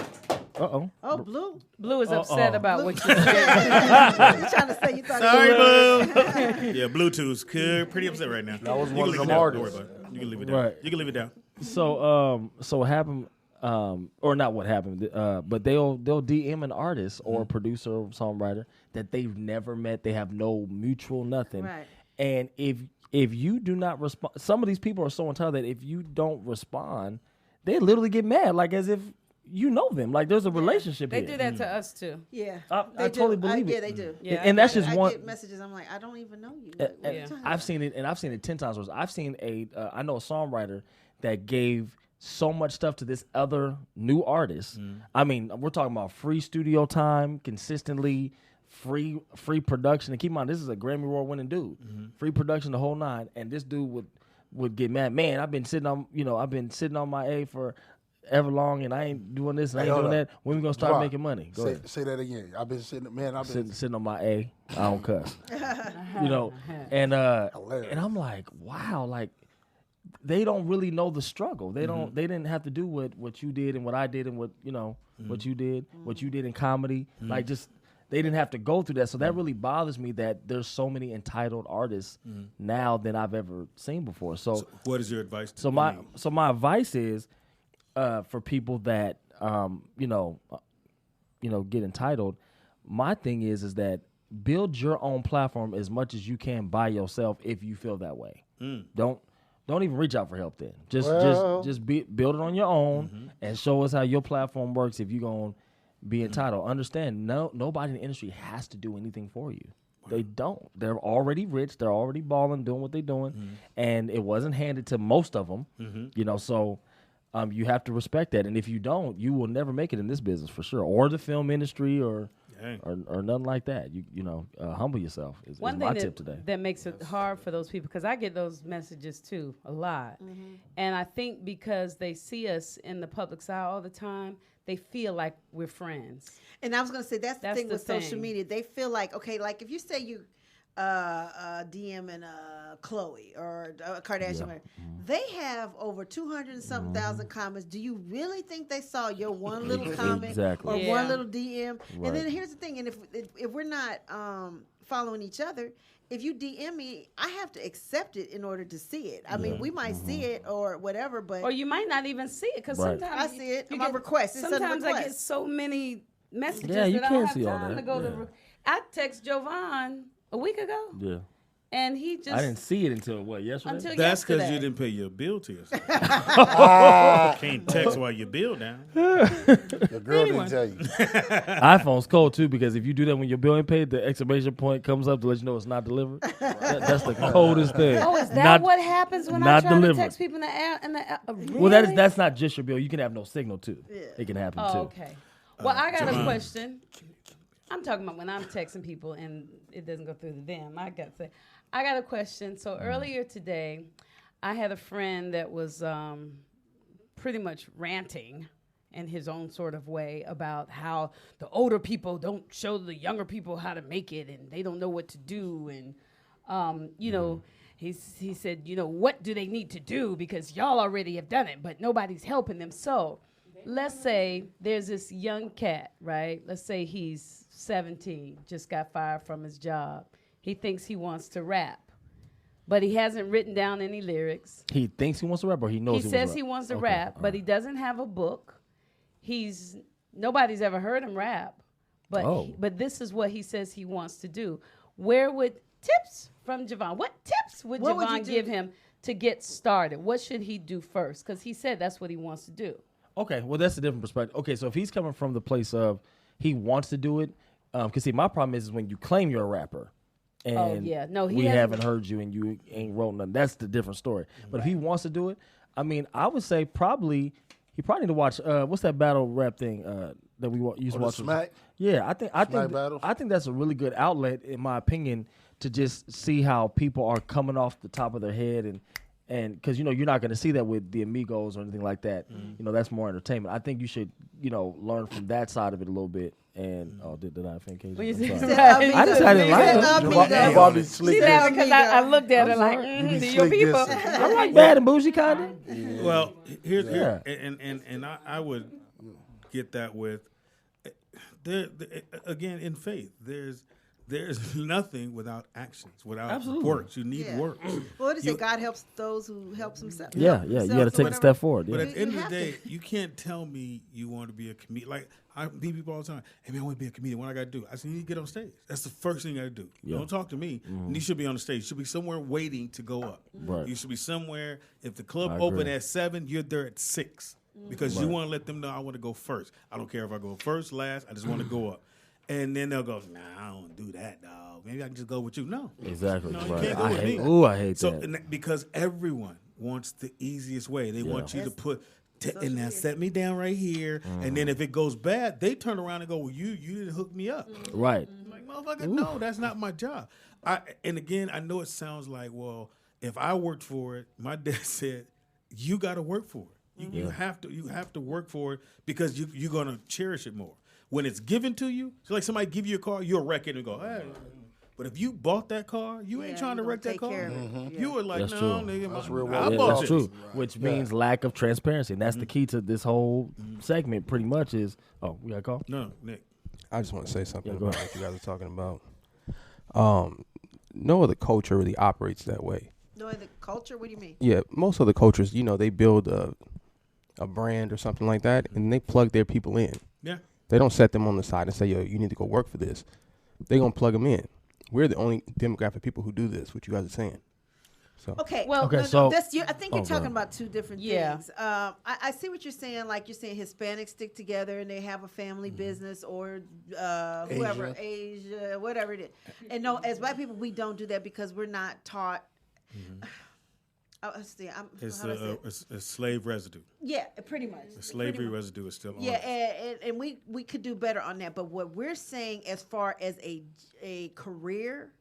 Oh, Blue. Blue is upset about what you said. You trying to say you thought Sorry, it was Blue. Yeah, Bluetooth's pretty upset right now. That was You one can of leave them it down. artists. Don't worry about it. You can leave it down. Right. You can leave it down. So what happened? Or not what happened, but they'll DM an artist or a producer or songwriter that they've never met. They have no mutual nothing. Right. And if you do not respond, some of these people are so entitled that if you don't respond, they literally get mad, like as if you know them. Like there's a relationship They here. do that to us too. Yeah. I They totally do. believe it. Yeah, they do. Yeah, and that's just I one. get messages. I'm like, I don't even know you. What are you talking I've about? seen it, and I've seen it 10 times worse. I've seen I know a songwriter that gave so much stuff to this other new artist. I mean, we're talking about free studio time, consistently, free production. And keep in mind, this is a Grammy Award winning dude. Free production, the whole nine. And this dude would get mad. Man, I've been sitting on my A for ever long, and I ain't doing this, and I ain't doing that. When we gonna start making money? Go ahead. Say that again. I've been sitting, Sitting on my A. I don't cuss. And I'm like, wow, like they don't really know the struggle. They don't. They didn't have to do what you did and what I did and what what you did, what you did in comedy. Like just they didn't have to go through that. So that really bothers me that there's so many entitled artists now than I've ever seen before. So what is your advice? So my advice is for people that get entitled. My thing is that build your own platform as much as you can by yourself if you feel that way. Don't even reach out for help then. Just build it on your own and show us how your platform works if you're going to be entitled. Understand, nobody in the industry has to do anything for you. They don't. They're already rich. They're already balling, doing what they're doing. And it wasn't handed to most of them, so you have to respect that. And if you don't, you will never make it in this business for sure, or the film industry or nothing like that. Humble yourself is my tip today. That makes it hard for those people, because I get those messages too a lot. And I think because they see us in the public's eye all the time, they feel like we're friends. And I was going to say, that's the thing with social media. They feel like, okay, like if you say you DM and Chloe or Kardashian, they have over 200 and something thousand comments. Do you really think they saw your one little comment or one little DM? Right. And then here's the thing, and if we're not following each other, if you DM me, I have to accept it in order to see it. I mean, we might see it or whatever, but or you might not even see it, because sometimes I see it. My request. Sometimes I get so many messages that I don't have all time that. to go to. I text Jovan a week ago. Yeah. And he just... I didn't see it until yesterday? That's because you didn't pay your bill to yourself. Can't text while your bill down. The girl didn't tell you. iPhone's cold too, because if you do that when your bill ain't paid, the exclamation point comes up to let you know it's not delivered. That's the coldest thing. Oh, is that what happens when I try to text people in the app? Really? Well, that's not just your bill. You can have no signal too. Yeah. It can happen too. Okay. Well, I got a question. I'm talking about when I'm texting people and it doesn't go through to them. I got a question. So earlier today, I had a friend that was pretty much ranting in his own sort of way about how the older people don't show the younger people how to make it, and they don't know what to do. And, he said, what do they need to do? Because y'all already have done it, but nobody's helping them. So let's say there's this young cat, right? Let's say he's 17, just got fired from his job. He thinks he wants to rap, but he hasn't written down any lyrics. He thinks he wants to rap, or he knows he says he wants to rap, but he doesn't have a book. Nobody's ever heard him rap, but this is what he says he wants to do. Where would tips from Javon? What tips would Javon give him to get started? What should he do first? Because he said that's what he wants to do. Okay, well, that's a different perspective. Okay, so if he's coming from the place of he wants to do it, because see, my problem is when you claim you're a rapper, and we haven't heard you and you ain't wrote nothing. That's the different story. But if he wants to do it, I mean, I would say he probably need to watch what's that battle rap thing that we used to watch? Smack? Yeah, I think that's a really good outlet, in my opinion, to just see how people are coming off the top of their head and because you're not going to see that with the Amigos or anything like that. That's more entertainment. I think you should learn from that side of it a little bit. And did I offend Casey? I just didn't like it. She laughed because I looked at her like, do your people? I'm like bad and bougie kind of. Well, here's and I would get that with again in faith. There's nothing without actions, without works. You need work. Well, what is it? God helps those who helps themselves. Yeah. You got to take a step forward. But at the end of the day, you can't tell me you want to be a comedian. Like, I meet people all the time. Hey, man, I want to be a comedian. What I got to do? I said, you need to get on stage. That's the first thing you got to do. Yeah. Don't talk to me. You should be on the stage. You should be somewhere waiting to go up. Right. You should be somewhere. If the club open at 7, you're there at 6. Because you want to let them know I want to go first. I don't care if I go first, last. I just want to go up. And then they'll go, nah, I don't do that, dog. Maybe I can just go with you. No. Exactly. No, right. you can't go with me. I hate that. Because everyone wants the easiest way. They want you to put, and now set me down right here. And then if it goes bad, they turn around and go, well, you didn't hook me up. Right. I'm like, motherfucker, no, that's not my job. And again, I know it sounds like, well, if I worked for it, my dad said, you got to work for it. You have to work for it because you're going to cherish it more. When it's given to you, it's like somebody give you a car, you'll wreck it and go, hey, But if you bought that car, you ain't trying to wreck that car. You were like, That's no, true. nigga, That's real I world. bought That's this. true. Which means lack of transparency. And that's the key to this whole segment pretty much is, we got a call? No, Nick. I just want to say something Yeah, go about ahead. what you guys are talking about. No other culture really operates that way. No, the culture. What do you mean? Yeah, most of the cultures, they build a brand or something like that, and they plug their people in. Yeah. They don't set them on the side and say, yo, you need to go work for this. They're going to plug them in. We're the only demographic people who do this, what you guys are saying. So. Okay. Well, Okay, no, so- that's I think you're go talking ahead. about two different Yeah. things. I see what you're saying. Like you're saying, Hispanics stick together and they have a family business, or whoever, Asia, whatever it is. And no, as black people, we don't do that because we're not taught. See, It's how do I say it? a slave residue. Yeah, pretty much. The slavery Pretty much. residue is still on. Yeah, us. and we could do better on that. But what we're saying as far as a career,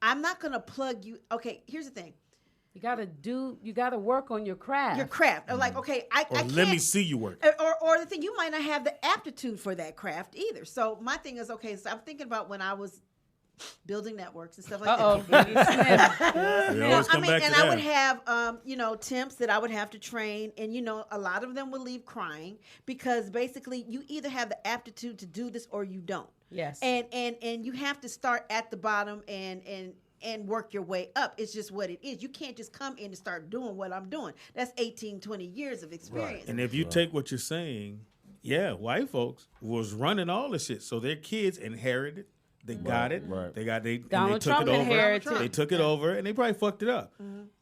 I'm not going to plug you. Okay, here's the thing. You gotta work on your craft. Your craft. Like, okay, I Or can't. let me see you work. Or the thing, you might not have the aptitude for that craft either. So my thing is, okay, so I'm thinking about when I was building networks and stuff like that. We always come back to and that. I would have, temps that I would have to train, and a lot of them would leave crying because basically you either have the aptitude to do this or you don't. Yes. And you have to start at the bottom and work your way up. It's just what it is. You can't just come in and start doing what I'm doing. That's 18, 20 years of experience. And if you take what you're saying, white folks was running all this shit, so their kids inherited. They got it. Right. They Donald took Trump it over. inherited. They took it over, and they probably fucked it up.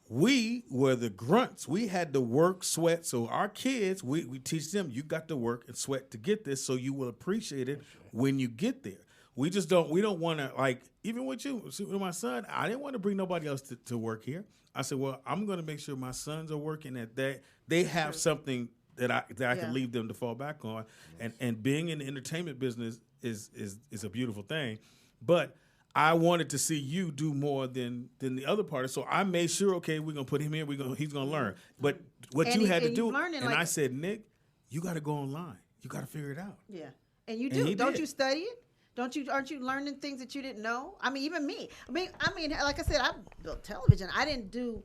We were the grunts. We had to work, sweat. So our kids, we teach them, you got to work and sweat to get this, so you will appreciate it when you get there. We don't want to, like, even with you, with my son, I didn't want to bring nobody else to work here. I said, well, I'm going to make sure my sons are working, at that they have something that I can leave them to fall back on. And being in the entertainment business is a beautiful thing. But I wanted to see you do more than the other part. So I made sure, okay, we're gonna put him in. He's gonna learn. But what you had to do, and I said, Nick, you got to go online. You got to figure it out. Yeah, and you And do. he Don't did. you study it? Aren't you learning things that you didn't know? I mean, even me. I mean, like I said, I built television. I didn't do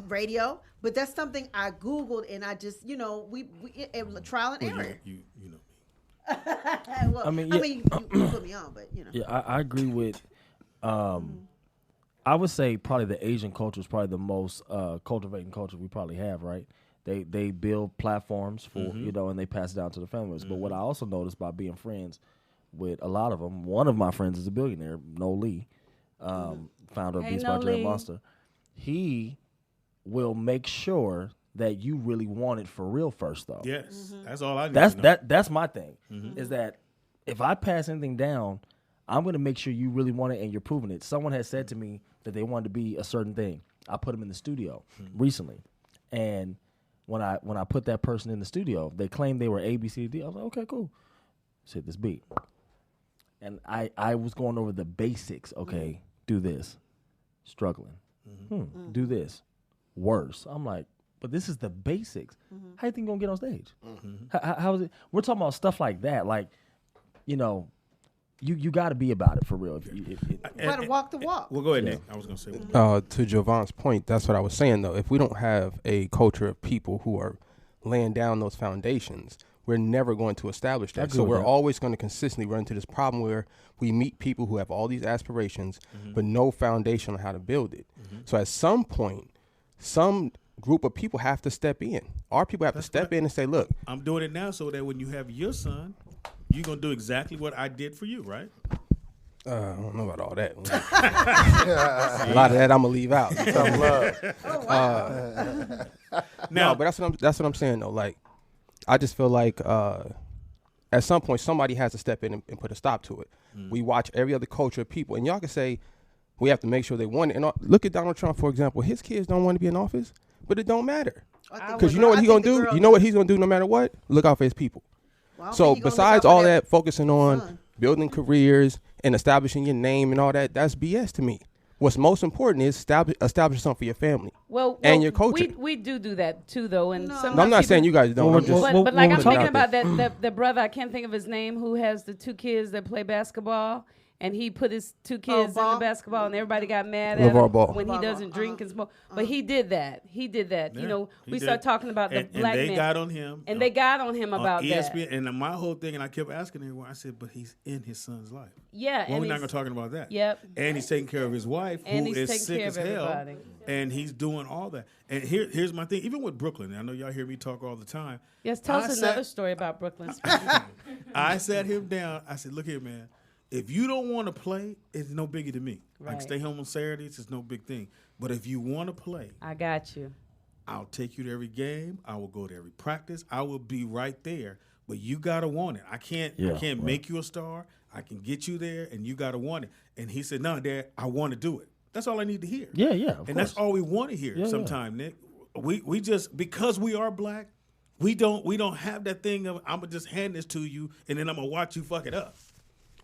radio, but that's something I Googled, and I just, we it was trial and error. You know me. Well, I mean, you put me on, but Yeah, I agree with. I would say probably the Asian culture is probably the most cultivating culture we probably have. Right? They build platforms for and they pass it down to the families. But what I also noticed by being friends with a lot of them, one of my friends is a billionaire, No Lee, founder of Beats by Dre Monster. He will make sure that you really want it for real first, though. Yes, that's all I need. That's my thing. Is that if I pass anything down, I'm going to make sure you really want it and you're proving it. Someone has said to me that they wanted to be a certain thing. I put them in the studio recently, and when I put that person in the studio, they claimed they were A, B, C, D. I was like, okay, cool. Let's hit this beat. And I was going over the basics. Okay, do this. Struggling. Do this. Worse. I'm like, but this is the basics. How you think you're going to get on stage? How is it? We're talking about stuff like that. Like, you got to be about it for real. you got to walk the walk. Well, go ahead, Nick. I was going to say. To Jovan's point, that's what I was saying, though. If we don't have a culture of people who are laying down those foundations, we're never going to establish that. So we're always going to consistently run into this problem where we meet people who have all these aspirations, but no foundation on how to build it. So at some point, some group of people have to step in. Our people have to step in and say, look. I'm doing it now so that when you have your son, you're going to do exactly what I did for you, right? I don't know about all that. A lot of that I'm going to leave out. Tough love. No, but that's what I'm saying, though. Like, I just feel like at some point somebody has to step in and put a stop to it. We watch every other culture of people, and y'all can say we have to make sure they want it. And look at Donald Trump, for example. His kids don't want to be in office, but it don't matter. Because you know what he's going to do? You know what he's going to do no matter what? Look out for his people. Well, so besides all that focusing on building careers and establishing your name and all that, that's BS to me. What's most important is establish something for your family and your culture. We do that too, though. And No, I'm not saying you guys don't. But like I'm thinking about that the brother, I can't think of his name, who has the two kids that play basketball, and he put his 2 kids in the Ball? basketball, and everybody got mad LeVar at him Ball. when he LeVar doesn't Ball, drink and smoke. But he did that. He did that. Yeah, You know, he we did. start talking about the black and they man. got on him. And they got on him on about ESPN, that. And my whole thing, and I kept asking everyone, I said, but he's in his son's life. Yeah, Well, and we're not he's- going to talk about that. Yep. And he's taking care of his wife, And who he's is taking sick care as of hell. everybody. And he's doing all that. And here's my thing. Even with Brooklyn, and I know y'all hear me talk all the time. Yes, tell I us sat- another story about Brooklyn. I sat him down. I said, look here, man. If you don't want to play, it's no biggie to me. I Right. can stay home on Saturdays. It's no big thing. But if you want to play, I got you. I'll take you to every game. I will go to every practice. I will be right there. But you gotta want it. I can't make you a star. I can get you there, and you gotta want it. And he said, no, Dad, I want to do it. That's all I need to hear. Yeah, of and course. that's all we want to hear sometimes, Nick. We just, because we are black, we don't have that thing of I'm gonna just hand this to you and then I'm gonna watch you fuck it up.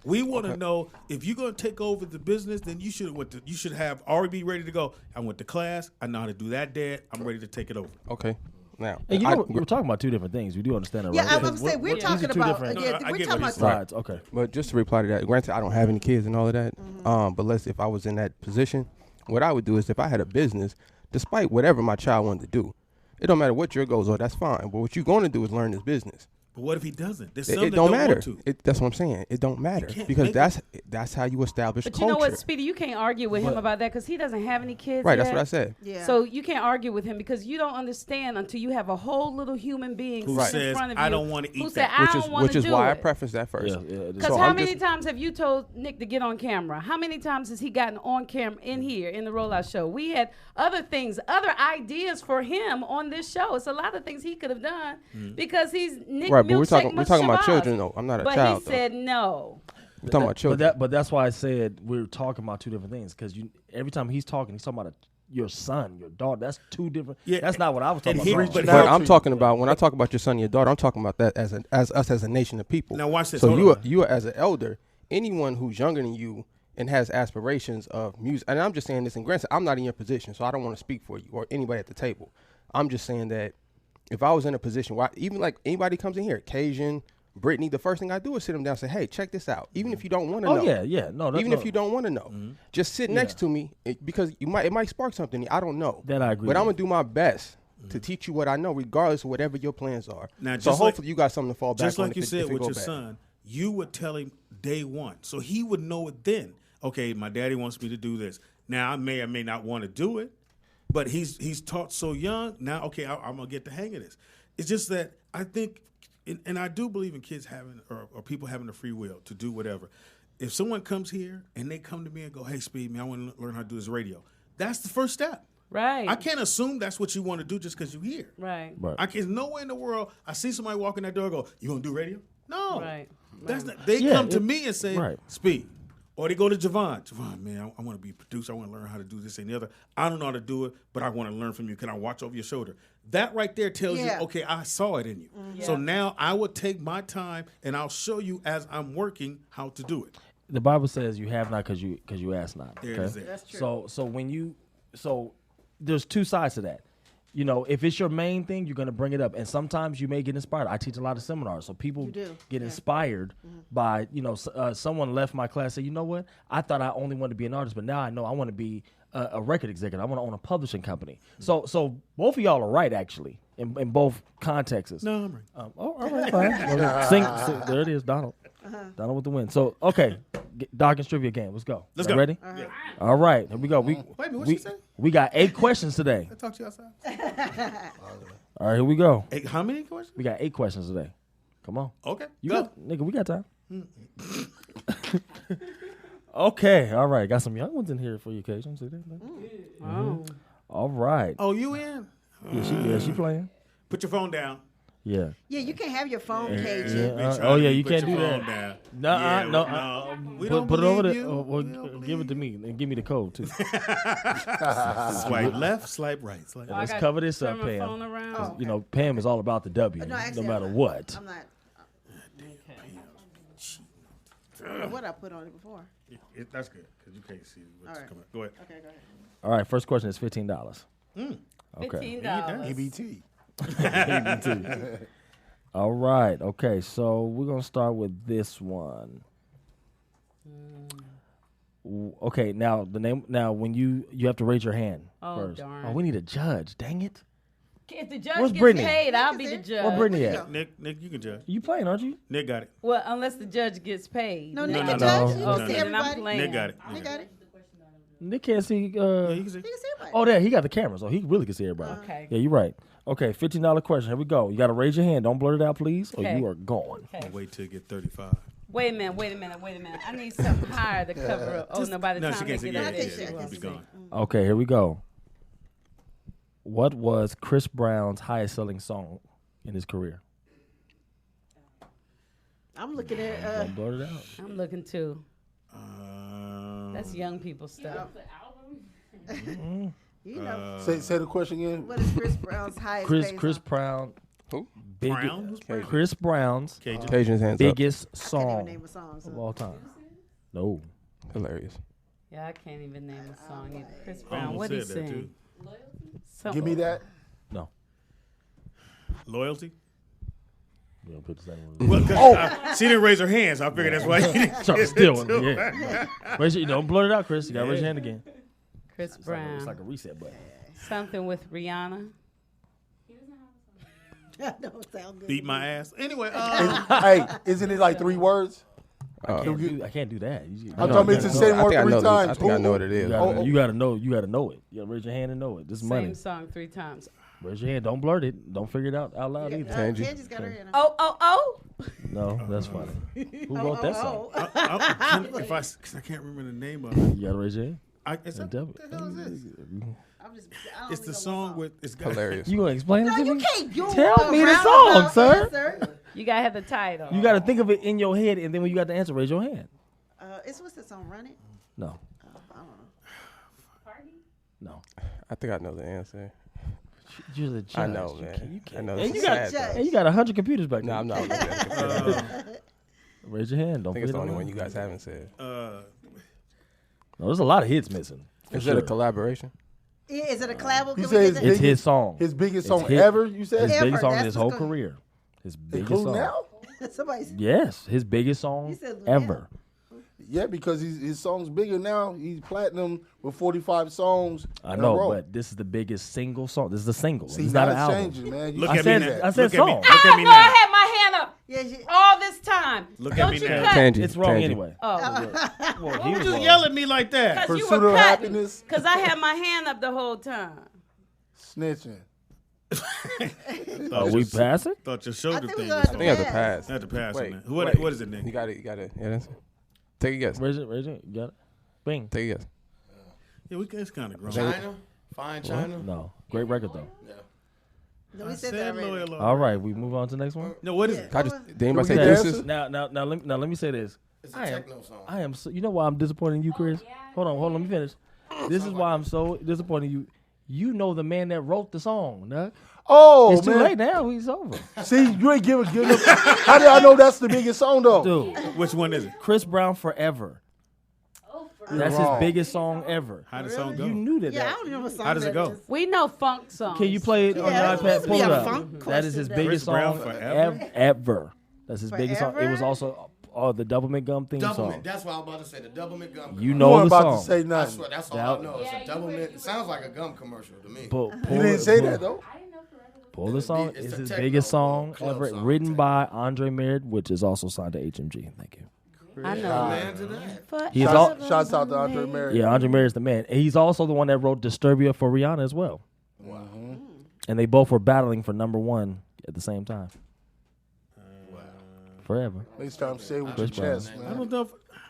We want to know if you're gonna take over the business, then you should have already be ready to go. I went to class. I know how to do that, Dad. I'm ready to take it over. Okay. Now, And we're talking about 2 different things. We do understand that, Yeah, right? I was going to say, we're These talking are 2 about, different yeah, I we're get talking what about he's sides. Okay. But just to reply to that, granted, I don't have any kids and all of that. But if I was in that position, what I would do is if I had a business, despite whatever my child wanted to do, it don't matter what your goals are. That's fine. But what you're going to do is learn this business. But what if he doesn't? There's some It that don't don't matter. want to. That's what I'm saying. It don't matter can't because make that's how you establish But culture. you know what, Speedy, you can't argue with him about that because he doesn't have any kids. Right. yet. That's what I said. Yeah. So you can't argue with him because you don't understand until you have a whole little human being Who sitting in says, front of you "I don't wanna eat who that." said, I don't want Which to is do why I it. preface that first. Yeah, it is. Because So how I'm many just- times have you told Nick to get on camera? How many times has he gotten on camera in here in the Rollout Show? We had other things, other ideas for him on this show. It's a lot of things he could have done because he's Nick Right, but we're Milkshake talking about Shabazz. children though. I'm not a But child. he said no. We're talking about children. But that's why I said we're talking about 2 different things because every time he's talking about your son, your daughter. That's 2 different. Yeah, that's not what I was talking and about. here- but But now- I'm talking about when I talk about your son and your daughter, I'm talking about that as us as a nation of people. Now watch this. So Hold on. you are as an elder, anyone who's younger than you and has aspirations of music. And I'm just saying this, and granted, I'm not in your position, so I don't want to speak for you or anybody at the table. I'm just saying that if I was in a position where even like anybody comes in here, Cajun, Brittany, the first thing I do is sit them down and say, hey, check this out. Even if you don't want to know. No. Even if you don't want to know, just sit next to me because it might spark something. I don't know. That I agree But I'm with. going to do my best to teach you what I know, regardless of whatever your plans are. Now, so just like- hopefully you got something to fall back Just on. like you said with your son, you would tell him day one, so he would know it then. Okay, my daddy wants me to do this. Now I may or may not want to do it, but he's taught so young. Now, okay, I'm gonna get the hang of this. It's just that I think, and I do believe in kids having or people having the free will to do whatever. If someone comes here and they come to me and go, "Hey, Speed, man, I want to learn how to do this radio," that's the first step. Right. I can't assume that's what you want to do just because you're here. Right. There's no way in the world I see somebody walk in that door and go, "You want to do radio?" No. Right. That's not, they come to me and say, Speed. Or they go to Javon. Javon, man, I want to be a producer. I want to learn how to do this and the other. I don't know how to do it, but I want to learn from you. Can I watch over your shoulder? That right there tells you, okay, I saw it in you. So now I will take my time and I'll show you as I'm working how to do it. The Bible says you have not because you ask not. There it is there. That's true. So there's 2 sides to that. You know, if it's your main thing, you're going to bring it up. And sometimes you may get inspired. I teach a lot of seminars. So people get inspired by, someone left my class and said, you know what? I thought I only wanted to be an artist, but now I know I want to be a record executive. I want to own a publishing company. So both of y'all are right, actually, in both contexts. No, I'm right. All right, fine. Well, sing, there it is, Donald. Donald with the win. So, okay, Dawkins Trivia game. Let's go. Let's You go. Ready? Yeah. All right, here we go. Wait a minute, what she say? We got 8 questions today. I talk to you outside. All right, here we go. Hey, how many questions? We got 8 questions today. Come on. Okay. You go. got, nigga, we got time. Okay, all right. Got some young ones in here for your occasion. See that? Oh. All right. Oh, you in? Yeah, she playing. Put your phone down. Yeah. Yeah, you can't have your phone Yeah, cage. oh yeah, you Put can't do your that. phone down. Nuh-uh, Yeah, no. We don't Put it over believe there. you. Well, We don't give it to me and give me the code too. Swipe left, swipe right. Swipe I Let's got cover this turn up, my Pam. phone around. 'Cause, Pam is all about the W, No, actually, no I'm matter not. what. I'm not. What I put on it before. That's good because you can't see what's All right. coming. Go ahead. Okay, go ahead. All right, first question is $15. Okay. $15. EBT. All right. Okay, so we're gonna start with this one. Okay, now the name. Now when you have to raise your hand first. Darn. Oh, we need a judge. Dang it. If the judge Where's gets Brittany? paid, I'll be the judge. Where Brittany at? Nick, you can judge. You playing, aren't you? Nick got it. Well, unless the judge gets paid. No, then Nick I- can judge. You no, can see then I'm everybody. playing. Nick got it. Nick got it. Nick can't see. Yeah, you can see. He can see everybody. Oh, there he got the camera, so he really can see everybody. Okay. Yeah, you're right. Okay, $15 question. Here we go. You got to raise your hand. Don't blurt it out, please, or Okay. you are gone. Okay. Wait till you get 35. Wait a minute. I need something higher to cover up. Oh, no, by the No, time she they can't see. get Yeah, out yeah, there, yeah, she yeah, won't be see. gone. Okay, here we go. What was Chris Brown's highest selling song in his career? I'm looking at. Don't blurt it out. I'm looking too. That's young people stuff. You know, Say the question again. what is Chris Brown's highest paid Chris song? Brown. Who? Brown? Who's Brown? Chris Brown's Cajun. Cajuns hands biggest Can't even song name a song. of So. all time. No. up. Hilarious. Yeah, I can't even name a song either. Chris I Brown, almost what he said that, sing? too. Give me that. No. Loyalty? You don't put the same one. Well, 'cause she didn't raise her hand, so I figured that's why you didn't Trying to get steal it, too. one. Yeah. Raise your, don't blurt it out, Chris. You got to raise your hand again. Chris Brown. It's like a reset button. Something with Rihanna. That don't sound good. Beat my ass. Anyway, Hey, isn't it like 3 words? I can't do that. I'm talking about it's the same word 3 times. I think I know what it is. You gotta know. You gotta know it. You gotta raise your hand and know it. This is money. Same song 3 times. Raise your hand. Don't blurt it. Don't figure it out loud either. Tangy. Tangy's got her hand up. Oh. No, that's funny. Who wrote that song? if I can't remember the name of it. You gotta raise your hand. It's And devil. I don't It's the even know song what with it's got Hilarious. You gonna explain it No, to you me? can't. You Tell me the round song, about sir. answer. You gotta have the title. You gotta think of it in your head, and then when you got the answer, raise your hand. What's the song? Run It? No, I don't know. no. I think I know the answer. You're the judge. I know, You man. can't- you I can't. know. And This you is got sad, though. and you got 100 computers back there. No, I'm not looking at it. Raise your hand. Don't I think it's forget the only it. one you guys haven't said. No, there's a lot of hits missing. for Is it a sure. collaboration? Is it a collab? He Can we says get It's that? his song. His biggest It's song hit- ever, you said? His Ever, biggest song in that's his what's whole going- career. His biggest Including song. now? Somebody's. Yes, his biggest song He said ever. Yeah, because his song's bigger now. He's platinum with 45 songs. I in a know, row. but this is the biggest single song. This is a single. See, it's now not an it's album. changing, man. You Look I at said- me now. I said Look at me. song. Look at me I know I now. had my hand up Yeah, all this time. Look at Don't me you now. cut? Tangy. It's wrong Tangy. anyway. Oh, Well, Why he would was you wrong. yell at me like that? because you Pursuit were of cutting. happiness. Because I had my hand up the whole time. Snitching. Are we passing? Thought your shoulder think we thing gonna was have I to think that's a pass. Not to pass Wait, on that. wait. What is it, Nick? You got it. You got it. Yeah, that's it. Take a guess. Raise it. You got it? Bing. Take a guess. Yeah, it's kind of grown. China? Fine China? No. Great record, though. No, we I said said that already. loyal. All right, we move on to the next one. No, what is it? Can I just, did anybody say Can we get deuces? answers? Now, let me say this. It's a I am, techno song. I am. So, you know why I'm disappointed in you, Chris? Hold on. Let me finish. This is why I'm so disappointed in you. You know the man that wrote the song, Doug. Oh, It's too man. late now. He's over. See, you ain't giving him. How did I know that's the biggest song, though? Dude, Which one is it? Chris Brown Forever. That's his wrong. biggest song ever. How did the song go? You knew that. Yeah, I that- don't even know what song How does it that go? is. We know funk songs. Can you play it on Yeah, your it's iPad? supposed to Pull be it a up. funk That is his question. biggest Chris Brown song Forever? ever. That's his biggest song. It was Forever? also the Doublemint Gum theme Doublemint. song. That's what I was about to say. The Doublemint gum. You commercial. know You weren't the about song. to say I nothing. swear, that's all That- I know. It's a Doublemint. It sounds like a gum commercial to me. You didn't say that, though. Pull the song. It's It's a his techno biggest song club ever. song, Written techno. by Andre Merritt, which is also signed to HMG. Thank you. I know. Man to that. But He's all, Shouts out to Andre Merritt. yeah, Andre Merritt's the man. And he's also the one that wrote Disturbia for Rihanna as well. Wow. And they both were battling for #1 at the same time. Forever. Next time, say it with your Chris Brown. chest, I man.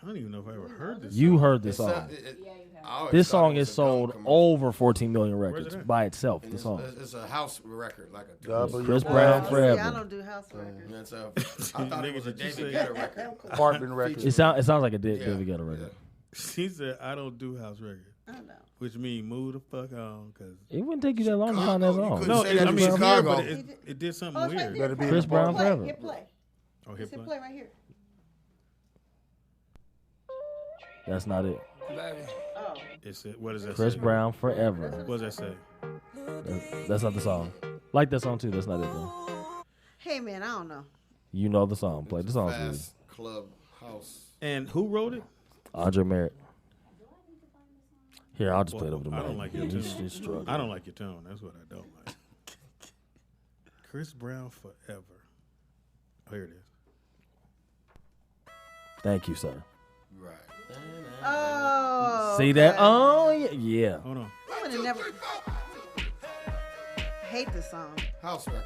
don't even know if I ever heard this. You heard this It's song. I always This thought it song was is a gum sold commercial. over 14 million records it at? by itself. And The it's, song. it's a house record, like a W. Chris Brown. Brown See, I Forever. don't do house records. It's a, I thought it was a Niggas, did you David say- Guetta record. Apartment record. It sounds like a Yeah, David Guetta record. She said, I don't do house records. I know. Which means move the fuck on. Cause It wouldn't take you that long to find that Chicago, you song. couldn't no, say that I in mean, it's here, Chicago. but it did something Oh, it's right weird. there. Better be Chris in the Brown ball. Forever. Hit play. Oh, Just hit hit play. play right here. That's not it. Oh. What does that Chris say? Brown Forever. What does that say? That's not the song. Like that song too. That's not it though. Hey, man, I don't know. You know the song. Play the song, please. Fast club house. And who wrote it? Andre Merritt. Here, I'll just play it over the mic. I don't like your He's tone. struggling. I don't like your tone. That's what I don't like. Chris Brown Forever. Oh, here it is. Thank you, sir. Right. Oh. See that? okay. Oh, yeah. Hold on. I would have never. Hate the song, House record.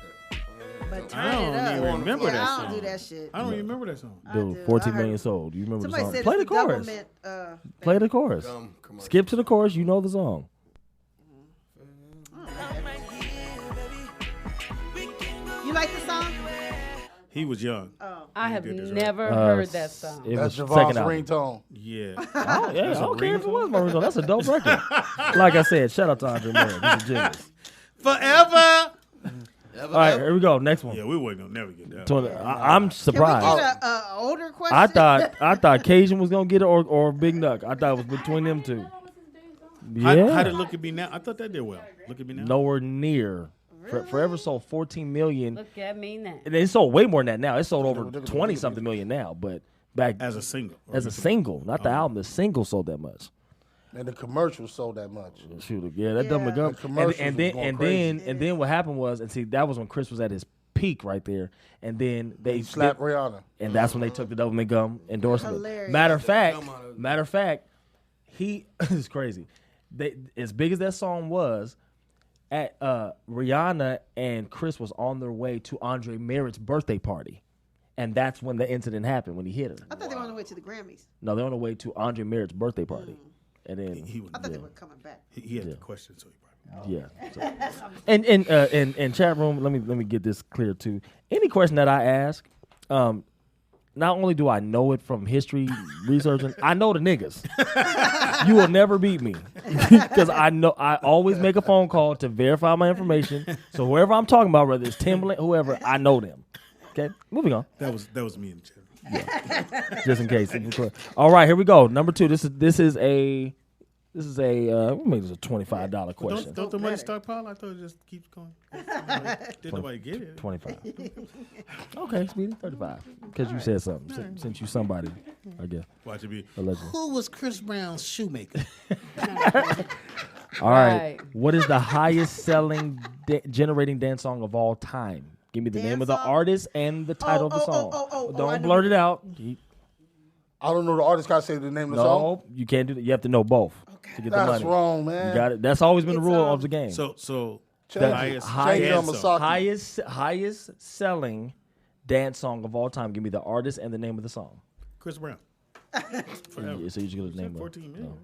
but turn I don't it up. even remember yeah, that I don't song. do that shit. I don't even remember that song. I Dude, do. 14 I million heard- sold. Do you remember Somebody the song? said Play it's the chorus. government, Play the chorus. Commercial. Skip to the chorus. You know the song. You like the song? He was young. Oh. I have did this right. never heard that song. It That's was Javon's second album. ringtone. Yeah. Oh, yeah, I That's a don't care if it ringtone? was my ringtone. That's a dope record. Like I said, shout out to Andre Merritt. He's a genius. Forever. All right, here we go. Next one. Yeah, we wasn't gonna never get that. I'm Can we surprised. get an older question? I thought Cajun was gonna get it or Big Nuck. I thought it was between them two. How Yeah, did Look at Me Now? I thought that did well. Look at Me Now. nowhere near. Forever sold 14 million. Look at me now. And it sold way more than that now. It sold over 20 something million now. But back As a single. as a single, not the album. The single sold that much. And the commercial sold that much. Shoot, yeah, that double Yeah. gun. The commercials And was going crazy. then what happened was, and see, that was when Chris was at his peak right there. And then they Slap Rihanna. and that's when they took the double gum endorsement. Hilarious. Matter of fact, he is crazy. They, as big as that song was, at Rihanna and Chris was on their way to Andre Merritt's birthday party, and that's when the incident happened when he hit her. I thought they were on the way to the Grammys. No, they're on the way to Andre Merritt's birthday party, and then I thought they were coming back. He had the question, so he probably. yeah. So. And chat room, let me get this clear too. Any question that I ask, not only do I know it from history researching, I know the niggas. You will never beat me because I always make a phone call to verify my information. So whoever I'm talking about, whether it's Timbaland, whoever, I know them. Okay, moving on. That was me and Chad. Just in case. All right, here we go. Number 2. This is a we'll make this a $25 question. Don't the money stockpile? I thought it just keeps going. Did nobody get it? 25. Okay, Speedy, 35. Because you said something. Since you somebody, I guess. Watch it be. Allegedly. Who was Chris Brown's shoemaker? All right. Right. What is the highest selling generating dance song of all time? Give me the name of the song? artist and the title of the song. I Don't know. blurt it out. I don't know the artist. Gotta say the name of the song. No, you can't do that. You have to know both to get the That's money. wrong, man. You got it. That's always been the It's, rule of the game. So Change highest it. dance song. highest selling dance song of all time. Give me the artist and the name of the song. Chris Brown. Yeah, so you should name 14 million. it.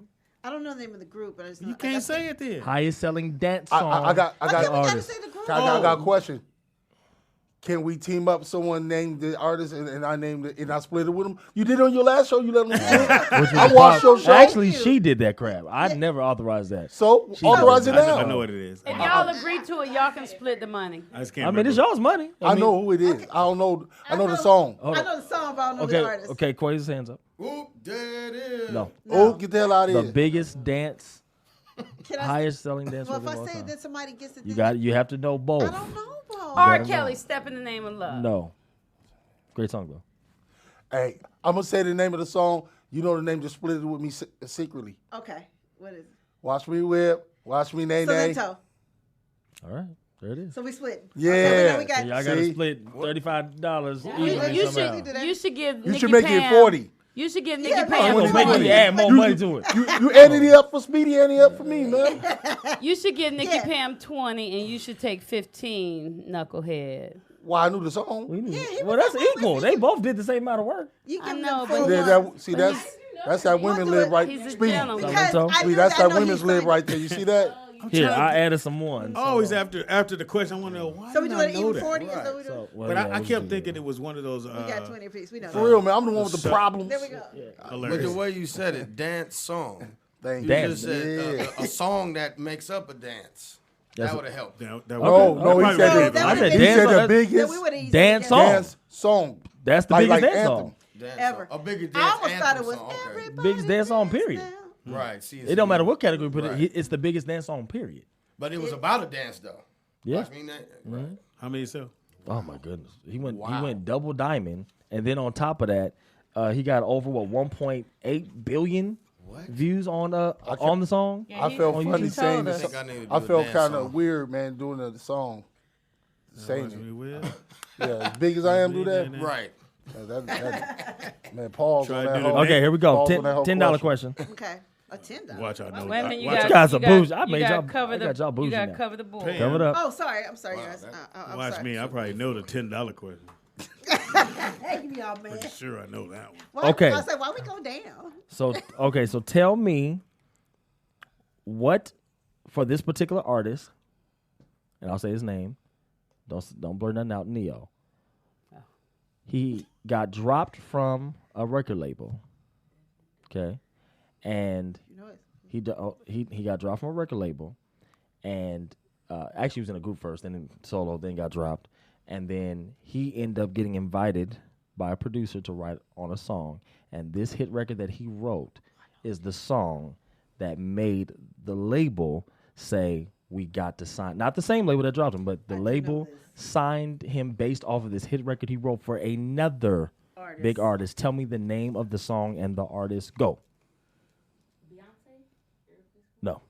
I don't know the name of the group, but I just know. You can't say it then. Highest selling dance song. I got Okay, we gotta artist. say the group. I got a question. Can we team up someone named the artist and I named it and I split it with them? You did it on your last show. You let them split. I watched your show. Actually, she did that crap. I never authorized that. So authorize it now. I know what it is. If y'all agree to it, y'all can split the money. I just can't. I mean, it's remember. y'all's money. I know who it is. I don't know. I know the song. I know the song, but I don't know the artist. Okay, Quay's his hands up. Whoop, there it is. No. Oh, get the hell out of The here. biggest dance, Can I highest selling dance Well, if record of I all say time. that somebody gets it, You got. You have to know both. I don't know, bro. R. gotta Kelly, know. Step in the Name of Love. No. Great song though. Hey, I'm gonna say the name of the song. You know the name. Just split it with me secretly. Okay, what is it? Watch me whip. Watch me nay nay. Salento. All right, there it is. So we split. Yeah. Okay, we got. So y'all got to See? split $35 You, evenly you somehow. should you should give You Nikki should make Pam, it 40. You should give Yeah, Nikki man, Pam. what I'm gonna make 20. you add more money to it. You added it up for Speedy, added it up for me, man. You should give Nikki Yeah. Pam 20, and you should take 15. Knucklehead. Why I knew the song. Well, that's equal. They both did the same amount of work. You I give know, them but full Yeah, one. see, that's how women do live, it. right? He's a Speedy. gentleman. Because So- I See, knew that's that- I how know women's he's live funny. right there. You see that? Here, I added some ones. Always after the question, I want to know why. So we did do I it know even that? 40. So we do. So, well, But yeah, I we'll kept do thinking that. it was one of those. We got 20 apiece. We know. For real, man. I'm the one with the So- problems. There we go. But Hilarious. the way you said it, dance song. Thank You you. Dance. just said Yeah. a song that makes up a dance. That's That it. would have helped. That No, probably he would've said been I it. said he dance said song. the Yeah, biggest we would have Dance song. dance song. That's the Like biggest dance anthem. song. Dance Ever. song. A bigger I dance almost anthem thought it was song. Okay. everybody. Biggest dance song, dance period. now. Right. See, It don't matter what category you put Right. it. It's the biggest dance song, period. But it was about a dance though. Yeah. Watch me now. Right. How many sell? Oh my goodness. He Wow. went double diamond, and then on top of that, He got over 1.8 billion views on the song. Yeah, I felt he funny told saying us. this. I need to do I a felt dance kind of song. weird, man, doing the song. Saying Watch me it. with. Yeah, as big as I am, do that. Right. Man, pause Try on to that do the whole. Okay, here we go. Pause on that whole $10 question. Okay. A $10. Watch, I know. Wait a minute, you watch, got guys are you got- bougie. I you made gotta y'all- cover I the got y'all bougie You got to now. cover the board. Pay Cover it up. Oh, sorry. I'm sorry, guys. I'm watch sorry. me. I probably know the $10 question. Hey, y'all, man. Pretty sure I know that one. Why, Okay. I said, why we go down? So tell me what for this particular artist, and I'll say his name. Don't blur nothing out. Neo. He got dropped from a record label. Okay, and he got dropped from a record label, and actually he was in a group first, then solo, then got dropped, and then he ended up getting invited by a producer to write on a song, and this hit record that he wrote is the song that made the label say we got to sign, not the same label that dropped him, but the label signed him based off of this hit record he wrote for another big artist. Tell me the name of the song and the artist. Go. No.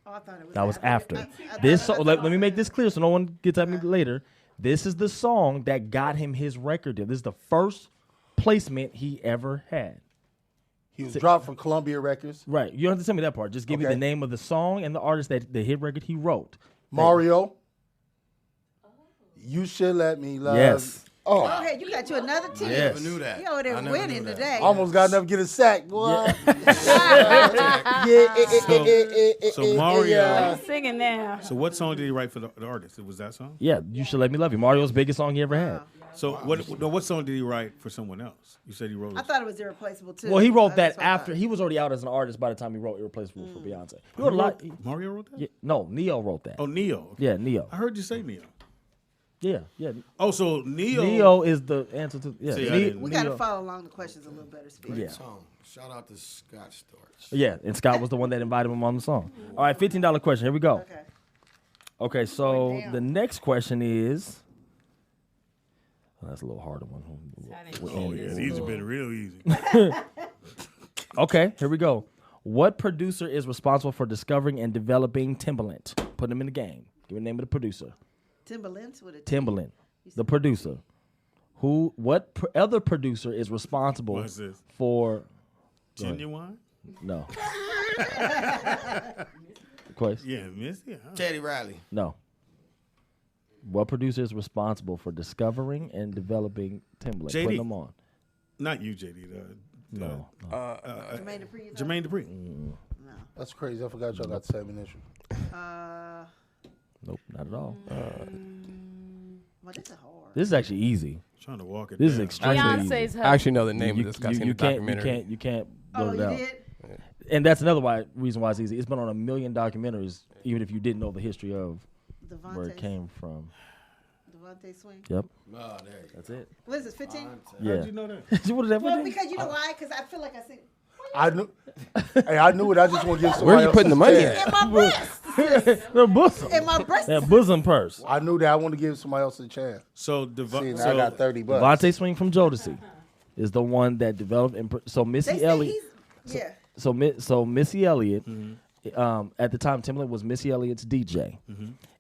Oh, I thought it was That was after. This song, let me make this clear so no one gets at me later. This is the song that got him his record deal. This is the first placement he ever had. He was dropped from Columbia Records. Right. You don't have to tell me that part. Just give me the name of the song and the artist that the hit record he wrote. Mario. You should let me love. Yes. Oh, Okay, you got you another team. Yes. Never knew that. You over there I never winning knew that. today. almost got enough to get a sack, boy. So Mario. I'm singing now. So what song did he write for the artist? It was that song. Yeah, You Should Let Me Love You. Mario's biggest song he ever had. So what song did he write for someone else? You said he wrote. I thought it was irreplaceable too. Well, he wrote That's that what I after. thought. He was already out as an artist by the time he wrote Irreplaceable for Beyonce. He wrote a lot. Mario wrote that. Yeah, no, Neo wrote that. Oh, Neo. Okay. Yeah, Neo. I heard you say Neo. Yeah. Oh, so Neo. Neo is the answer to. Yeah, See, I didn't- We got to Neo. follow along the questions a little better, Speed. Yeah. Song. Shout out to Scott Storch. Yeah, and Scott was the one that invited him on the song. All right, $15 question. Here we go. Okay. Okay, so Going down. the next question is. Oh, that's a little harder one. Oh yeah, these have been real easy. Okay, here we go. What producer is responsible for discovering and developing Timbaland? Put him in the game. Give me the name of the producer. Timberlands with a T. Timbaland, the producer. Other producer is responsible What's this? for? Genuine. No. Question. Yeah, Missy. Teddy Riley. No. What producer is responsible for discovering and developing Timbaland? JD. Putting them on. Not you, JD. No. Jermaine Dupri. Jermaine Dupri. That's crazy. I forgot y'all got the same initial. Nope, not at all. Well, this is hard. This is actually easy. Trying to walk it. This is down. extremely easy. Beyonce's her. I actually know the name of this guy. You can't Oh, blurt you it out. did? And that's another reason why it's easy. It's been on 1 million documentaries, even if you didn't know the history of where it came from. Devontae Swing. Yep, Oh, there you go. that's it. What is this, 15? Yeah. How'd you know that? What is that? Well, because you know why? Because I feel like I see I knew. Hey, I knew it. I just want to give somebody Where are you else putting a the money chance. at? in my breast. The bosom. In my breast. That bosom purse. I knew that. I want to give somebody else a chance. So See, now I got $30. Devontae Swing from Jodeci is the one that developed. So They Missy say Elliott. he's, yeah. So Missy Elliott, Mm-hmm. at the time, Timbaland was Missy Elliott's DJ,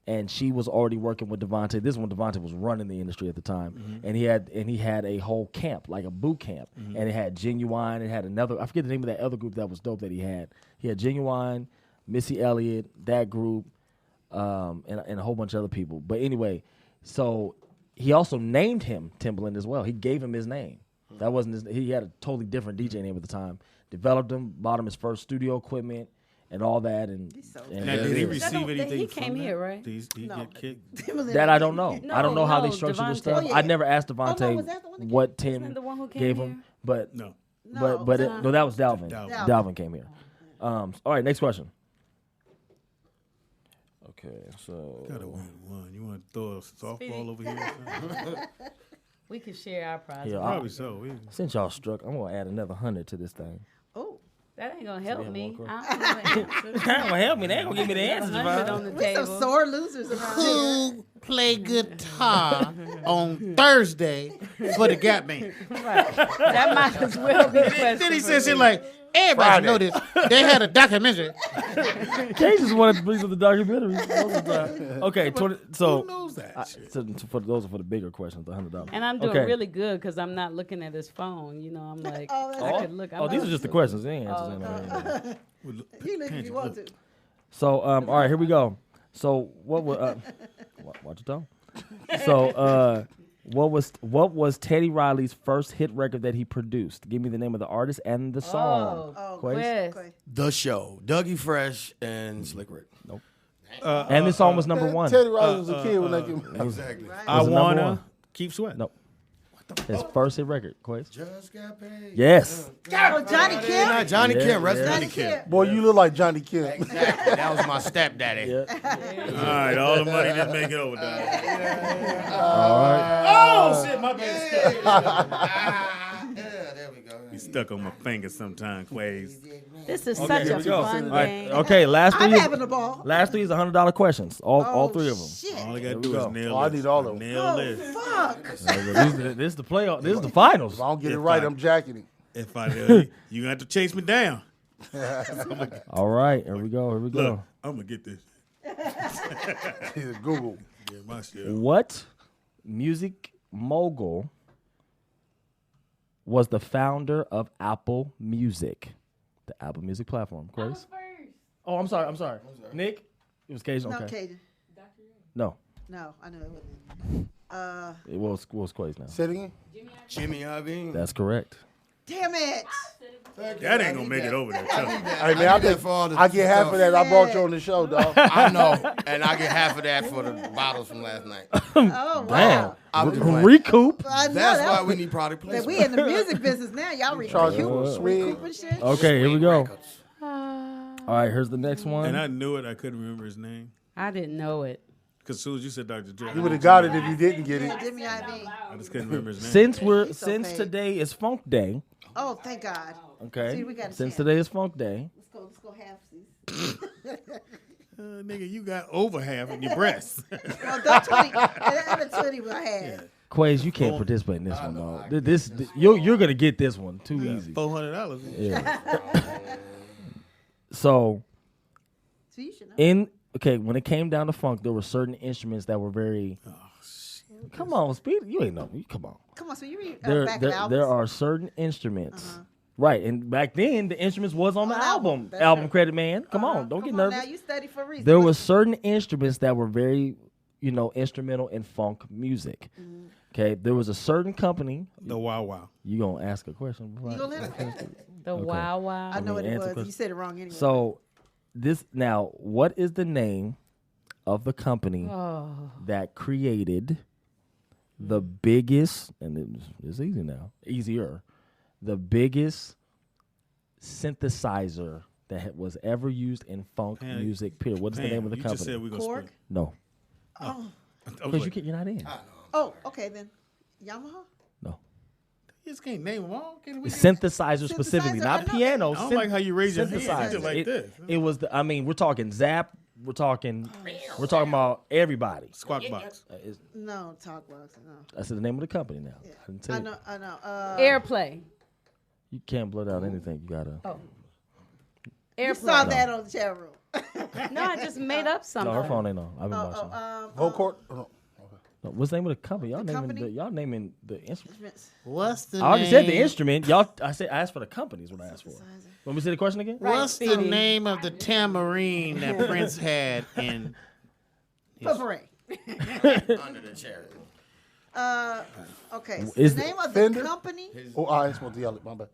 and she was already working with Devontae. This is when Devontae was running the industry at the time, Mm-hmm. and he had a whole camp, like a boot camp, and it had Genuine. It had another. I forget the name of that other group that was dope that he had. He had Genuine, Missy Elliott, that group, and a whole bunch of other people. But anyway, so he also named him Timbaland as well. He gave him his name. That wasn't his. He had a totally different DJ name at the time. Developed him, bought him his first studio equipment, and all that. And Now, there did it he is. receive anything? He came from here, that? right? Did he get kicked? That I don't know. I don't know how they No, structured this Devontae. stuff. Oh, yeah. I never asked Devontae was that the one that what Isn't Tim that the one who came gave here? him, but No. no, that was Dalvin. Dalvin. Dalvin came here. All right, next question. Okay, so Gotta win one. You want to throw a softball over here? or something? We can share our prize. Yeah, Probably so. since y'all struck, I'm gonna add another 100 to this thing. Oh, That ain't gonna help have me. one I don't know the answer. That ain't gonna help me. They ain't gonna give me the answers. 100 on the we some table. sore losers around here. play guitar on Thursday for the Gap Band. Right. That might as well be the question. Then he said shit like, everybody know this. They had a documentary. Kay just wanted to bring up the documentary. Okay, 20, so Who knows that shit? those are for the bigger questions, the $100. And I'm doing Okay. really good because I'm not looking at his phone. You know, I'm like, Oh, I could look. Oh, these are just the questions. They ain't answers. Well, look, You look if you want to. So, all right, here we go. So, what was watch your tone. So, what was Teddy Riley's first hit record that he produced? Give me the name of the artist and the song. Oh, Quest? Quest. The Show. Dougie Fresh and Slick Rick. Nope. And this song was number one. Teddy Riley was a kid when they came. Exactly. I Was it number wanna one? keep sweating. Nope. His first hit record. Quest? Just got paid. Yes. Oh, Johnny Kim. Not Johnny Yeah, Kim. Rest yeah. Johnny Johnny Kim. Kim. Boy, you look like Johnny Kim. Exactly. That was my stepdaddy. Yeah. All right, all the money didn't make it over there. All right. Oh shit, my bad. Yeah, there we go. Be stuck on my finger sometimes, Quays. this is Okay, such here a we go. fun All right. game. Okay, last I'm three. having the ball. Last three is $100 questions. All Oh, three of them. Shit. All I gotta we do go. is nail Oh, I this. need all of them. Nail Oh, this. fuck. This is the playoff. This is the finals. If I don't get it If right, I- I'm jacking him. If I do, you gonna have to chase me down. All right, here we go. Here we Look, go. I'm gonna get this. Google. Yeah, my shit. What music mogul was the founder of Apple Music, the Apple Music platform? Grace? Oh, I'm sorry. Nick? It was Cajun. No, Okay. Cajun. No, No, I know it wasn't. it was Quays now. Say it again. Jimmy Iovine. That's correct. Damn it. That ain't gonna make it over there. Trust me. Hey man, I that for all the I get half stuff. of that. I brought you on the show, dog. I know. And I get half of that for the bottles from last night. Oh, wow. I'm just playing. Recoup. I know That's that why was- we need product that placement. we in the music business now. Y'all Charge recoup you a swig. and shit. Okay, here we go. Records. All right, here's the next one. And I knew it. I couldn't remember his name. I didn't know it. Because as soon as you said Dr. Dre, You would have got it if you didn't get it. Jimmy Iovine. I just couldn't remember his name. Since paid. today is Funk Day, Oh, thank God. okay? See, we got a Since chance. today is Funk Day, Let's go halfsies. Nigga, you got over half in your breasts. Well, that 20, that other 20 I had. Quays, you can't participate in this one, dog. You're gonna get this one too easy. $400. Yeah. So So you should know. when it came down to funk, there were certain instruments that were very. Come on, speed. You ain't know. Come on. Come on, so you read There, back there, albums. there are certain instruments. Right, and back then the instruments was on the On the album. album. That's Album right. credit, man. Come on, don't Come get on nervous. Now you study for a reason. There What's- was certain instruments that were very, instrumental in funk music. Okay, there was a certain company. The Wow Wow. You gonna ask a question? Before You gonna let it? The Wow Wow. I know what it answer was. question. You said it wrong anyway. So, what is the name of the company that created the biggest, and it's easy now, easier, the biggest synthesizer that was ever used in funk Man, music, period? What is the name of the you company? just said we gonna Korg? split. No, I was because like, you're not in. Oh, okay then. Yamaha. No. you just can't name them all. Can we? Synthesizer specifically, Synthesizer, not I know. piano. I don't like how you raise your hand synthesizer. like it, this. It was we're talking Zap. We're talking about everybody. Squawk box. No, talk box. No. That's the name of the company now. I didn't tell I you. know. I know. Airplay. You can't blurt out anything. You gotta. Oh. You Airplay. saw that on the chat room. No, I just made up No, something. her phone ain't on. I've been watching. Whole court. Oh, no. No, what's the name of the company? Y'all The naming company? y'all naming the instrument. What's the I already name? said the instrument. I asked for the company is what I asked for. Let me see the question again. What's the Speedy. name of the tambourine that Prince had in? Potpourri. Under the chair. Okay. So Is the the- name of Fender? the company? Oh, I ain't supposed to yell it. My bad.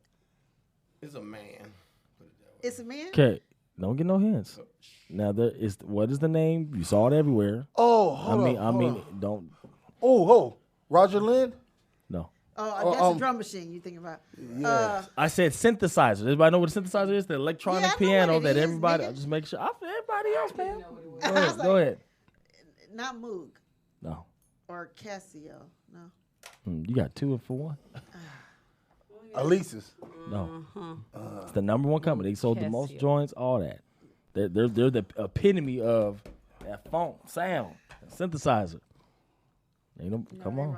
It's a man. It's a man. Okay, don't get no hints. Now what is the name? You saw it everywhere. Oh, hold on. Don't. Oh, Roger Lynn. No. Oh, that's a drum machine you thinking about. I said synthesizer. Everybody know what a synthesizer is? The electronic Yeah, I know piano what it that is, everybody. nigga. Just make sure. Everybody else, man. Go ahead. Not Moog No. or Casio. No. You got 2 for 1. Elise's. No. It's the number 1 company. They sold the most Casio. joints. All that. They're the epitome of that funk sound synthesizer. Come on.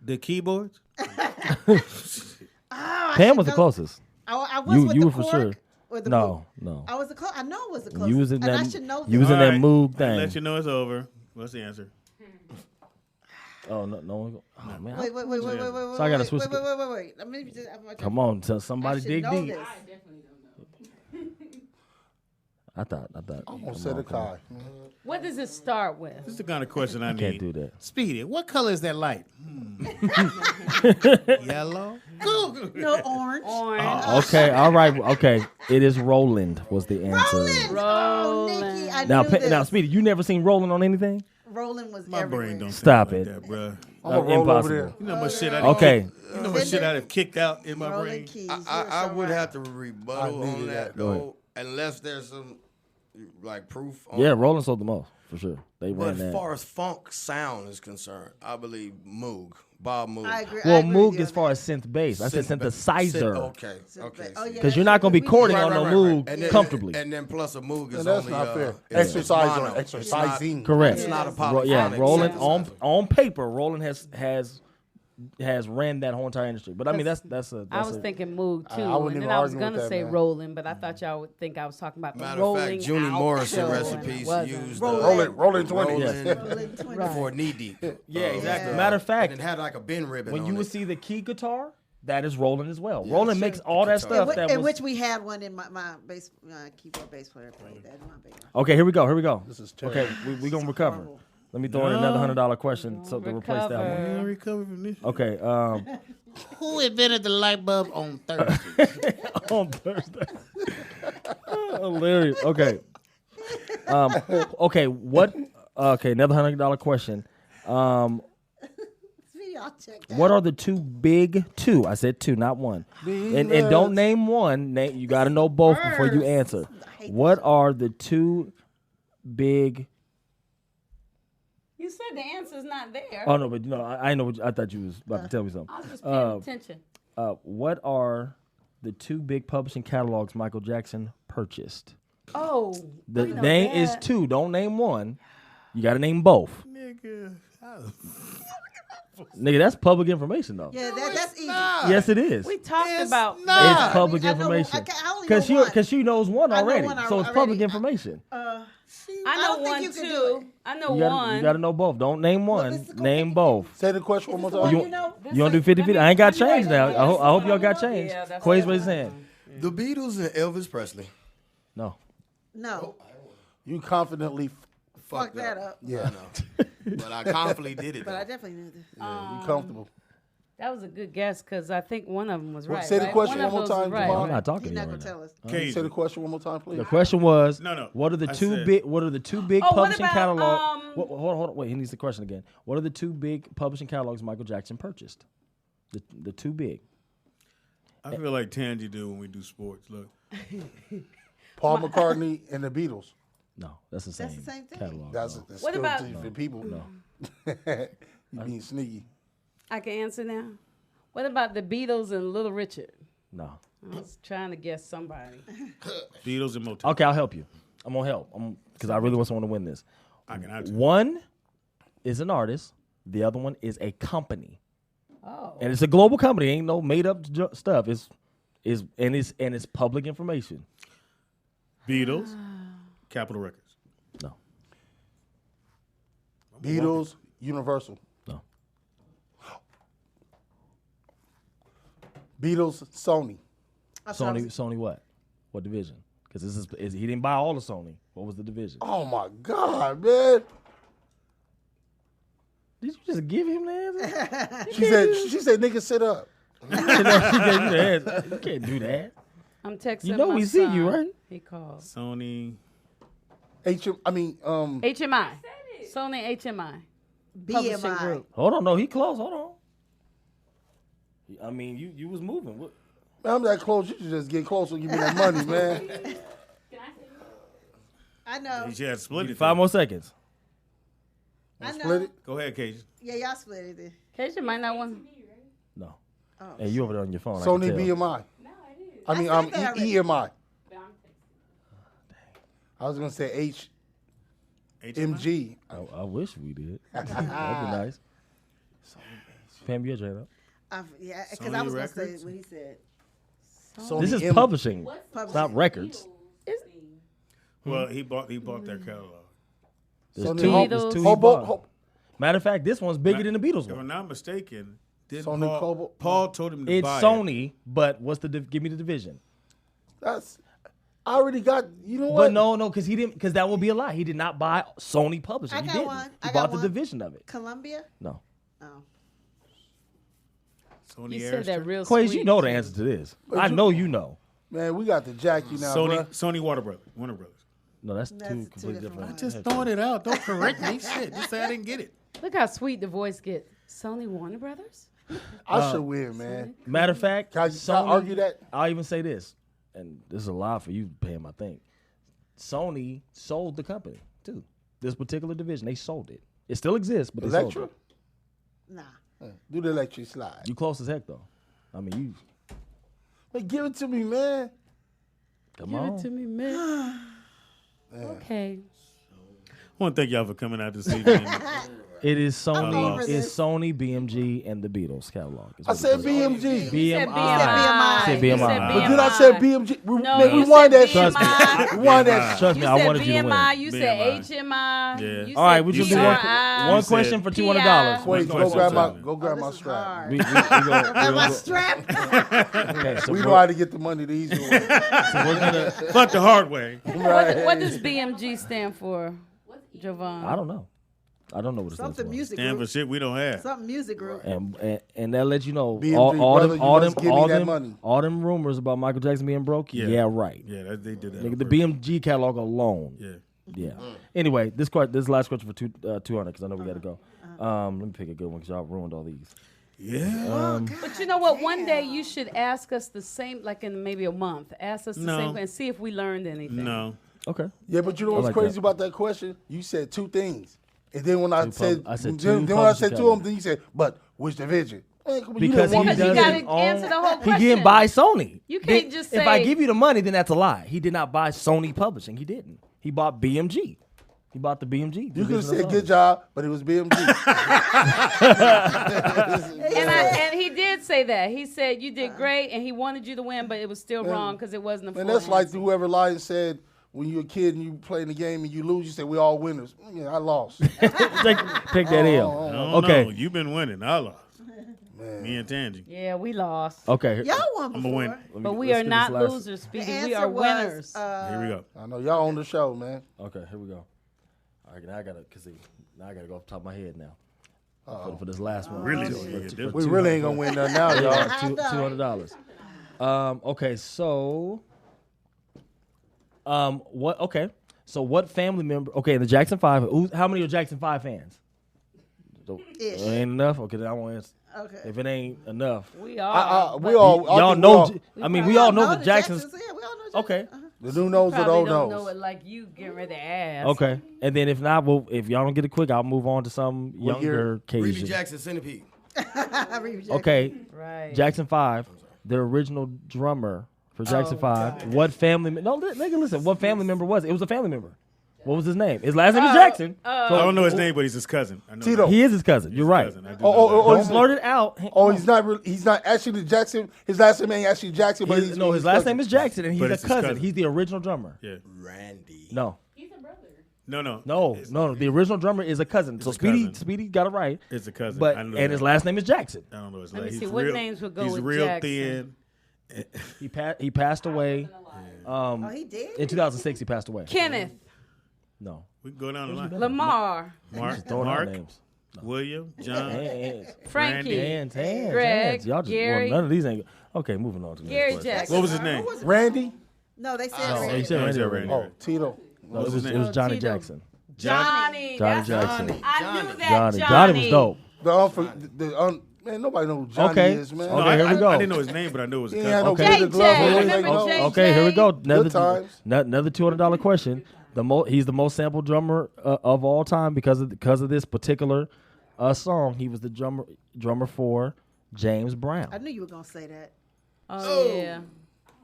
The keyboards? Pam was the closest. I was with you the were for cork sure. or the No, Moog? no. I was the I know it was the closest. You was in and I that. should know You was in All that right. Moog I'll thing. let you know it's over. What's the answer? Oh no, no one. Oh man. Wait. So I gotta switch. Wait. Let me just, Come on, tell somebody I should dig know deep. this. I definitely don't know. I thought. Almost said a Kai. What does it start with? This is the kind of question I need. Can't do that. Speedy, what color is that light? Yellow? No, orange. Okay, all right. Okay, it is Roland was the answer. Roland. Oh, Nikki, I Now, knew this. now, Speedy, you never seen Roland on anything? Roland was My everywhere. brain don't Stop think it. like that, bruh. I'm gonna roll over Impossible. there. You know how much shit I Okay. You know how much shit I'd have kicked out in my Roland brain. Keys. I would have to I rebuttal needed on that. that Go ahead. though, unless there's some like proof. On Yeah, Roland sold the most for sure. They But ran as that. far as funk sound is concerned, I believe Moog, Bob Moog. I agree. Well, I agree with Moog you as on far that. as synth bass. I said Synth- synthesizer. Okay. Oh, yeah, Because you're not going to be we- chording Right, on right, no right, Moog right. And then- comfortably. And then plus a Moog is And that's only not fair. it's Exercise mono. on exercising. Correct. It's not a Yeah, polyphonic Roland synthesizer. on paper, Roland has ran that whole entire industry. But I mean, that's a. I was thinking Moog too, I wouldn't and even then I was argue with gonna that, say man. Rolling, but I thought y'all would think I was talking about the Matter of rolling fact, Junie out Morrison show, and recipes it wasn't. used Roland. Rolling 20. Roland 20. for knee deep. Yeah, exactly. Yeah. Matter of fact, And it had like a bend ribbon when on you would it. see the key guitar, that is Roland as well. Yeah, Roland sure. makes all that Guitar. stuff that In was. which we had one in my bass keyboard bass player played that in my band. Okay, here we go. This is Okay, terrible. we gonna recover. horrible. Let me throw in another $100 question so to replace that one. I recover from this. Okay, Who invented the light bulb on Thursday? on Thursday. Hilarious. Okay. Okay. What? Okay. Another $100 question. Y'all check that. What are the two? I said two, not one. And don't name one. You got to know both before you answer. hate What are the two big? You said the answer's not there. Oh no, but I know. I thought you was about to tell me something. I was just paying attention. What are the two big publishing catalogs Michael Jackson purchased? Oh, The I know name that. is two. Don't name one. You got to name both. Nigga. Nigga, that's public information though. Yeah, that's easy. Yes, it is. We talked about It's public I know- information. I only know one. Because she knows one I know already, one so it's already. public information. I I know don't think one you can do too. it. I know You one. got to know both. Don't name one. it's the Name both. Say the question one more Well, time. You want to do 50-50? I ain't got change now. I hope y'all got change. Quay's raised his hand. The Beatles and Elvis Presley. No. No, You confidently. fuck that up. Yeah. But I confidently did it. But I though. definitely knew this. You comfortable. That was a good guess because I think one of them was right. say the right? question of one more those was time, right, Jamal. I'm not talking He's to you not right gonna now. tell us. Say the Cajun. question one more time, please. The question was, No. What are the I two said- big? What are the two big Oh, what publishing about, catalogs? Hold on. Wait, he needs the question again. What are the two big publishing catalogs Michael Jackson purchased? The two big. I feel like Tangy do when we do sports. Look. Paul McCartney and the Beatles. No, that's the same. That's the same thing. catalog. That's no. that's What still about- for people. No. You being sneaky. I can answer now. What about the Beatles and Little Richard? No. I was trying to guess somebody. Beatles and Motown. Okay, I'll help you. I'm gonna help. Because I really want someone to win this. I can answer. One is an artist. The other one is a company, Oh, and it's a global company. Ain't no made up stuff. It's public information. Beatles, Capitol Records. No. Beatles, Universal. No. Beatles, Sony. Sony what? What division? Because he didn't buy all the Sony. What was the division? Oh my God, man. Did you just give him the answer? She said, nigga, sit up. She gave you the answer. You can't do that. I'm texting. You know my we see son. you, right? He called. Sony. HMI. Sony HMI. Publishing BMI. group. Hold on, no, he close. Hold on. I mean, you was moving. What? Man, I'm that close. You should just get closer and give me that money, man. I know. She had split it. 5 more seconds. I know. Split it. Go ahead, Cajun. Yeah, y'all split it then. Keisha might not want. No. Oh. Hey, you over there on your phone? Sony I can tell. BMI. I mean, I said that already. EMI. I was gonna say HMG. I wish we did. That'd be nice. Pam, you J up. Yeah, because I Sony was going to say Records? what he said. Sony This is M- publishing. It's Publishing. not records. Well, he bought their catalog. There's Sony two. Home- There's two. he Hobo- bought. Ho- Matter of fact, this one's bigger than the Beatles If I'm one. not mistaken, didn't Sony Cobalt? Paul told him to It's buy Sony, but what's the give me the division? That's. I already got. You know But what? no, because he didn't. Because that would be a lie. He did not buy Sony Publishing. I He got didn't. one. He I got bought the one. division of it. Columbia? No, Oh. Sony You said Airstream. that real Quays, sweet. you know the answer to this. I know you know. Man, we got the Jackie now, Sony Warner Brothers. No, that's That's two two completely different different. ones. Just throwing it out. Don't correct me. Shit, just say I didn't get it. Look how sweet the voice gets. Sony Warner Brothers? I should win, man. Matter of fact, Can I argue that? I'll even say this, and this is a lie for you, Pam. I think Sony sold the company too. This particular division, they sold it. It still exists, but they sold Electra? it. Nah. Do the electric slide. You close as heck though. I mean, you Man, give it to me, man. come Give on. it to me, man. Okay. I want to thank y'all for coming out this evening. It is Sony. over It's this. Sony, BMG, and the Beatles catalog. is I what it said is. BMG. BMI. You said Said BMI. BMI. But then I said BMG. No, Man, you rewind said that shit. BMI. Rewind that. Trust You me, I said wanted you to win. BMI, you said BMI. HMI. Yeah. You All right, said we just do PRI. one You question said for $200. Wait, One go grab my question. Oh, this is strap. hard. We Grab my go. strap. Okay, so We know we're, how to get the money the easy way. so we're gonna. Fuck the hard way. What does BMG stand for, Jovan? I don't know. I don't know what it stands Something for. music Stand for group. shit we don't have. Something music group. And that lets you know BMG, all brother, them you all must them give me all that them money. all them rumors about Michael Jackson being broke. Yeah, right. Yeah, they did that. Nigga, on the purpose. BMG catalog alone. Yeah. Yeah. Anyway, this last question for 200 because I know we got to go. Let me pick a good one because y'all ruined all these. Yeah. But you know what? One day you should ask us the same, like in maybe a month. Ask us the No. same and see if we learned anything. No. Okay. Yeah, but you know what's like crazy that. about that question? You said two things. And then when I said, I said then two when I said publishing to him, then you said, but which division? Man, come on, you Because didn't want he me to you do doesn't that. gotta answer the whole He question. didn't buy Sony. You can't Then- just If I say- give you the money, then that's a lie. He did not buy Sony Publishing. He didn't. He bought BMG. He bought the BMG. You could have division said of good Sony. job, but it was BMG. And he did say that. He said you did great, and he wanted you to win, but it was still wrong because it wasn't a full And that's like answer. whoever lied and said, when you're a kid and you playing the game and you lose, you say, we all winners. Yeah, I lost. take that L. I don't Okay. know. You've been winning. I lost. Me and Tangy. Yeah, we lost. Okay. Y'all won I'm before. going to win. But we let's are get not this last- losers, The Speedy. We answer are was, winners. Here we go. I know y'all on the show, man. Okay, here we go. All right, now I gotta, now I gotta go off the top of my head now. For this last one. Really? For- Yeah, for- this- We really ain't going to win nothing now, y'all. Yeah, $200. Okay, so, what? Okay, so what family member? Okay, the Jackson 5. How many are Jackson 5 fans? Ish. Ain't enough. Okay, then I won't answer. Okay. If it ain't enough, We are. We all, I y'all think know. we all- I mean, we all know the the Jacksons. Yeah, we all know Jackson. Okay. the new nose or the Probably old don't know nose. it like you getting ready to ask. Okay, and then if not, well, if y'all don't get it quick, I'll move on to some What year? younger Reedy occasion. Jackson Centipede. Okay, Right. Jackson 5, the original drummer for Jackson 5. What family? No, nigga, listen. What family member was it? It was a family member. What was his name? His last name is Jackson. I don't know his name, but he's his cousin. I know Tito. that. He is his cousin. You're His right. cousin. I do Oh, know oh, that. oh, Don't he's- blurt it out. Oh, he's not actually Jackson. His last name ain't actually Jackson, but he's No, his last name is Jackson, and he's But a it's his cousin. cousin. He's the original drummer. Yeah. Randy. No, No. no. The original drummer is a cousin. So a Speedy, cousin. Speedy got it right. It's a cousin. But I know and his that. last name is Jackson. I don't know his Let me last. see, He's what real, names would go he's with real Jackson? thin. He passed away. Oh, he did? In 2006, he passed away. Kenneth, No. We can go down the line. Lamar, Mark, Throwing out Mark, names. William, John. Hands, Frankie, hands. Greg, Y'all just Gary. none of these ain't. Okay, moving on to the Gary next question. Jackson. What was his name? Randy. No, they said No, Randy. he said No, he Randy said already. Randy. Oh, Tito. No, it was his was name? Johnny Tito. Jackson. Johnny. Johnny That's- Jackson. I knew that Johnny was dope. Man, nobody knows who Johnny Okay. is, man. Okay, here we go. I didn't know his name, but I knew it was a He cousin. ain't had no Okay. Good Glove, JJ, he ain't remember no- JJ? Okay, here we go. Another times. another $200 question. He's the most sampled drummer of all time because of this particular song. He was the drummer for James Brown. I knew you were going to say that. Oh, yeah.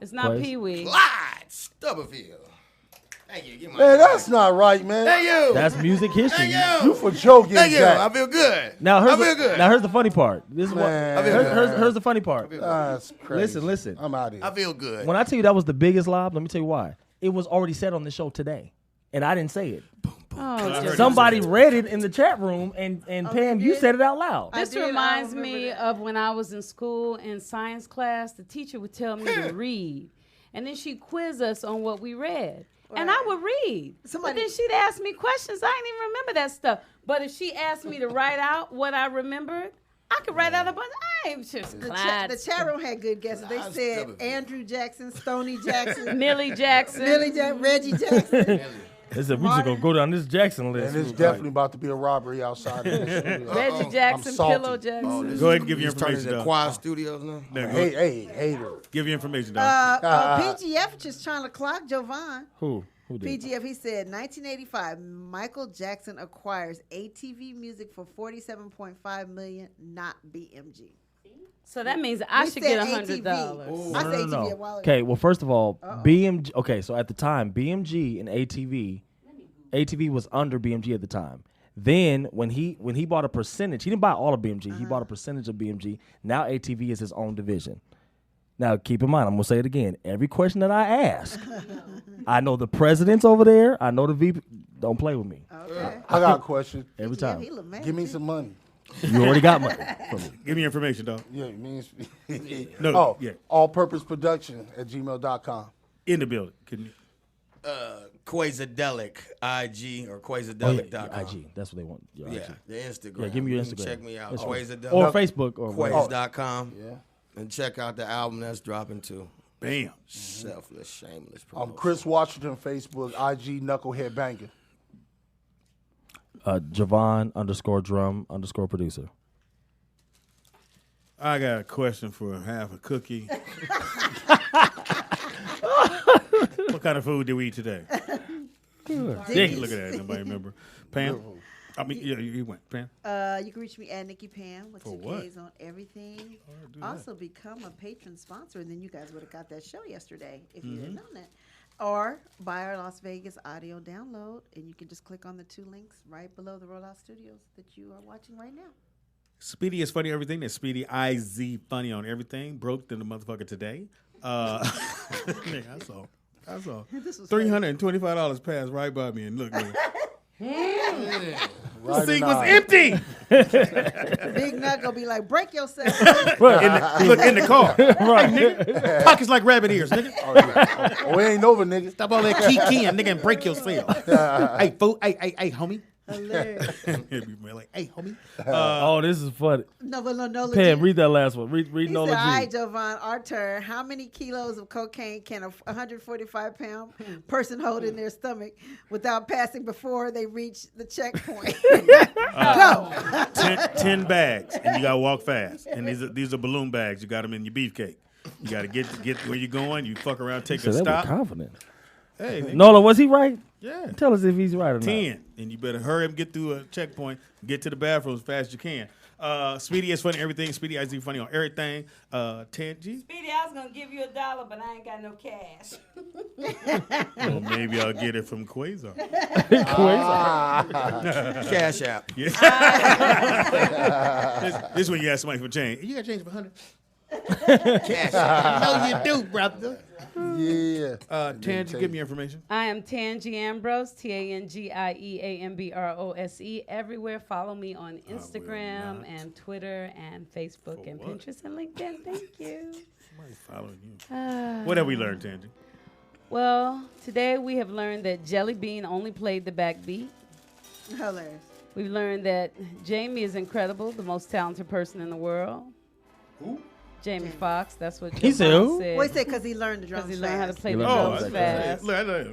It's not Please. Pee Wee. Clyde Stubberfield. Thank you. Get my Man, that's not right, man. Thank you. That's music history. Thank You for sure getting Thank you. jacked. I feel good. Now I feel good. Now here's the funny part. This is what. Man. I feel good. Here's the funny part. That's crazy. Listen. I'm out of here. I feel good. When I tell you that was the biggest lob, let me tell you why. It was already said on the show today, and I didn't say it. Oh, Somebody read it in the chat room, and Pam, you said it out loud. This reminds me of when I was in school in science class. The teacher would tell me to read, and then she'd quiz us on what we read. And I would read. But then she'd ask me questions. I didn't even remember that stuff. But if she asked me to write out what I remembered, I could write out a bunch. I ain't just The chat room had good guesses. They said Andrew Jackson, Stoney Jackson, Millie Jackson, Reggie Jackson. They said we just gonna go down this Jackson list. And it's definitely about to be a robbery outside of this studio. Reggie Jackson, Pillow Jackson. Go ahead and give your information, to dog. Quiet Studios now. No, Hey, hater. give your information, dog. PGF just trying to clock Jovan. Who did? PGF, he said, 1985, Michael Jackson acquires ATV Music for $47.5 million, not BMG. So that means I should get $100. I said ATV a while ago. Okay, well, first of all, BMG. Okay, so at the time, BMG and ATV was under BMG at the time. Then when he bought a percentage, he didn't buy all of BMG. He bought a percentage of BMG. Now ATV is his own division. Now keep in mind, I'm gonna say it again. Every question that I ask, I know the president's over there. I know the VP. Don't play with me. Okay. I got a question. Every time. Give me some money. You already got money from me. Give me your information, dog. Yeah, it means. No, yeah. Allpurposeproduction @gmail.com. In the building. Can you? Quasadelic, IG or Oh, Quasadelic.com. yeah, IG. That's what they want. Your Yeah, IG. the Instagram. Yeah, give me your You can Instagram. check me out. That's Quasadelic. Or Facebook or Quaz.com. Yeah. And check out the album that's dropping too. Bam. Selfless, shameless. I'm promotion. Chris Washington, Facebook, IG Knucklehead Banker. Javon _drum _producer. I got a question for half a cookie. What kind of food did we eat today? Dick. Look at that. Nobody remember. Pam? I mean, yeah, you went. Pam? You can reach me at Nikki Pam with For 2 what? Ks on everything. Also become a patron sponsor, and then you guys would have got that show yesterday if you didn't know that. Or buy our Las Vegas audio download, and you can just click on the 2 links right below the Rollout Studios that you are watching right now. Speedy is funny on everything. That's Speedy IZ funny on everything. Broke than the motherfucker today. Nigga, I saw. This was $325 passed right by me, and look, nigga. Right The seat in was eye. empty. Big Nut gonna be like, break yourself. Look in the car. Right, nigga. Pockets like rabbit ears, nigga. Oh, it ain't over, nigga. Stop all that keying, nigga, and break yourself. Hey, fool. Hey, homie. Hilarious. Like, hey, homie. Oh, this is funny. No, Pam, legit. read that last one. Read He no said, all right, legit. Jovan, our turn. How many kilos of cocaine can a 145-pound person hold in their stomach without passing before they reach the checkpoint? Go. 10 bags, and you gotta walk fast. And these are balloon bags. You got them in your beefcake. You gotta get where you're going. You fuck around, take So a they were stop. confident. Hey, nigga, Nola, was he right? yeah. Tell us if he's right or not. 10, and you better hurry up and get through a checkpoint. Get to the bathroom as fast as you can. Speedy is funny on everything. Speedy IZ funny on everything. 10G. Speedy, I was gonna give you $1, but I ain't got no cash. Well, maybe I'll get it from Quasar. Cash App. This when you ask somebody for change. You got change for 100? Cash App. No, you do, brother. Yeah. Tangy, give me your information. I am Tangi Ambrose, TANGIEAMBROSE. Everywhere, follow me on Instagram and Twitter and Facebook and Pinterest and LinkedIn. Thank you. Somebody's following you. What have we learned, Tangy? Well, today we have learned that Jelly Bean only played the backbeat. Hilarious. We've learned that Jamie is incredible, the most talented person in the world. Who? Jamie Foxx. That's what He said Javon who? said. Well, he said because he learned the drums Because he learned how to fast. play the Oh, drums fast. Look.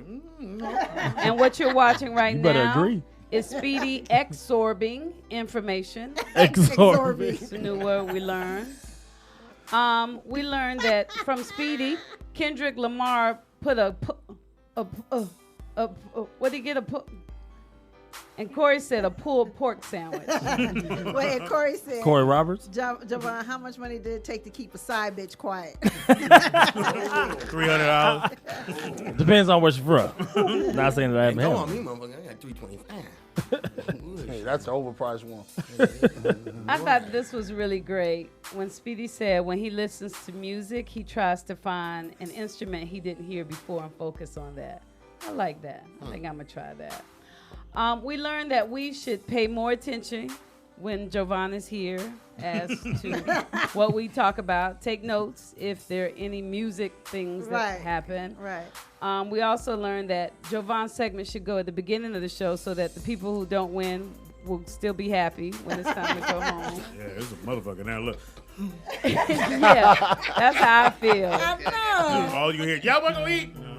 And what you're watching right You better now agree. is Speedy exorbing information. Exorbitant. It's a new word we learned. We learned that from Speedy, Kendrick Lamar put what did he get And Corey said a pulled pork sandwich. Wait, Corey said. Corey Roberts. Javon, how much money did it take to keep a side bitch quiet? $300. Depends on where she's from. Not saying that I haven't Come had on, one. me, motherfucker. I got $325. Hey, that's an overpriced one. I thought this was really great when Speedy said when he listens to music, he tries to find an instrument he didn't hear before and focus on that. I like that. I think I'm going to try that. We learned that we should pay more attention when Jovan is here as to what we talk about. Take notes if there are any music things that happen. Right. We also learned that Jovan's segment should go at the beginning of the show so that the people who don't win will still be happy when it's time to go home. Yeah, it's a motherfucker now. Look. Yeah, that's how I feel. I know. All you hear, y'all want to eat? No.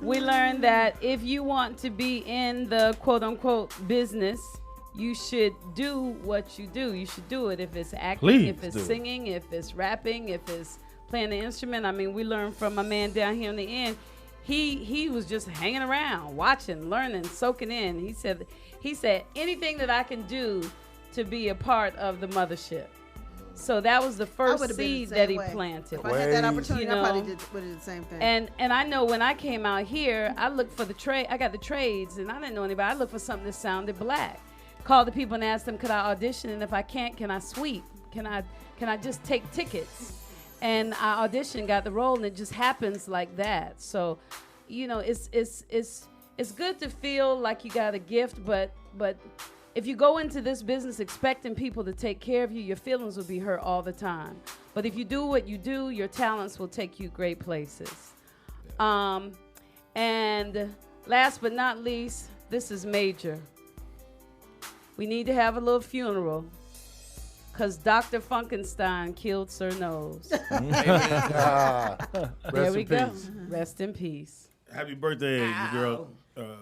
We learned that if you want to be in the quote-unquote business, you should do what you do. You should do it if it's acting, if it's singing, if it's rapping, if it's playing the instrument. I mean, we learned from a man down here in the end. He was just hanging around, watching, learning, soaking in. He said anything that I can do to be a part of the mothership. So that was the first seed that he planted. If I had that opportunity, I probably would have did the same thing. And I know when I came out here, I looked for the trade. I got the trades, and I didn't know anybody. I looked for something that sounded black. Called the people and asked them, could I audition? And if I can't, can I sweep? Can I just take tickets? And I auditioned, got the role, and it just happens like that. So, it's good to feel like you got a gift, but if you go into this business expecting people to take care of you, your feelings will be hurt all the time. But if you do what you do, your talents will take you great places. And last but not least, this is major. We need to have a little funeral because Dr. Funkenstein killed Sir Nose. There we go. Rest in peace. Happy birthday, your girl.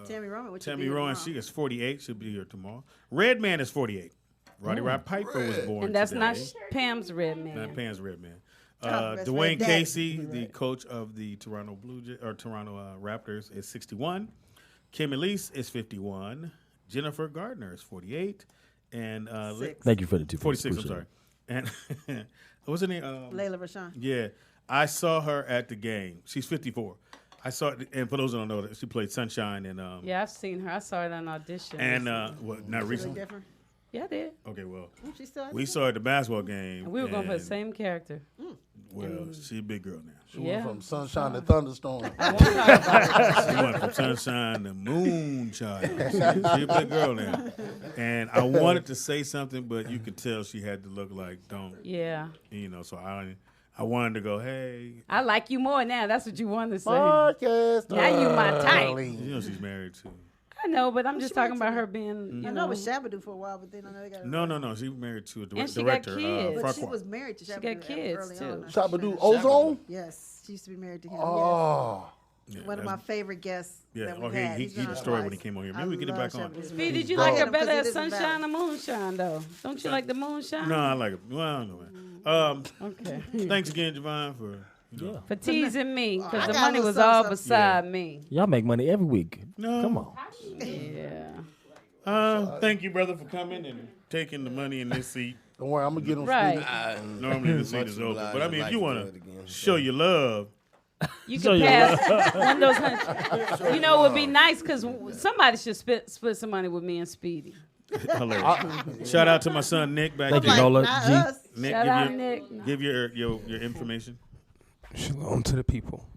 Tammy Roman. Tammy Rowan, she is 48. She'll be here tomorrow. Redman is 48. Roddy Rod Piper was born and that's today. not Pam's Redman. Not Pam's Redman. Dwayne Casey, the coach of the Toronto Raptors, is 61. Kim Elise is 51. Jennifer Gardner is 48. And thank you for the 46. I'm sorry. And what's her name? Layla Rashawn. Yeah, I saw her at the game. She's 54. I saw it, and for those who don't know, she played Sunshine and yeah, I've seen her. I saw it on audition. And not recently. Different? Yeah, I did. Okay, well, we saw her at the basketball game. And we were going for the same character. Well, she's a big girl now. She went from sunshine to thunderstorm. She went from sunshine to moonchild. She's a big girl now. And I wanted to say something, but you could tell she had to look like don't. Yeah. So I wanted to go, hey. I like you more now. That's what you wanted to say. Podcast. Now you my type. She's married too. I know, but I'm just talking about her being. I know it was Shabba-Doo for a while, but then I know they got. No. She was married to a and she director. Got kids. But she was married to Shabba-Doo. She got kids too. Shabba-Doo Ozone? Yes, she used to be married to him. Oh. Yes. One of my favorite guests. Yeah, that we had. He destroyed when he came on here. Maybe we get it back on. Speed, did you like her better as Sunshine or Moonshine, though? Don't you like the Moonshine? No, I like it. Well, I don't know, man. Okay. Thanks again, Javon, for for teasing me, because the money was all beside me. Y'all make money every week. No. Come on. Yeah. Thank you, brother, for coming and taking the money in this seat. Don't worry, I'm going to get them right. Normally the seat is open. But I mean, if you want to show your love. You can pass one of those. You know, it would be nice because somebody should split some money with me and Speedy. Hilarious. Shout out to my son, Nick, back Thank there. you, Nola. Nick, Shout out, Nick. Give your information. Shalom to the people.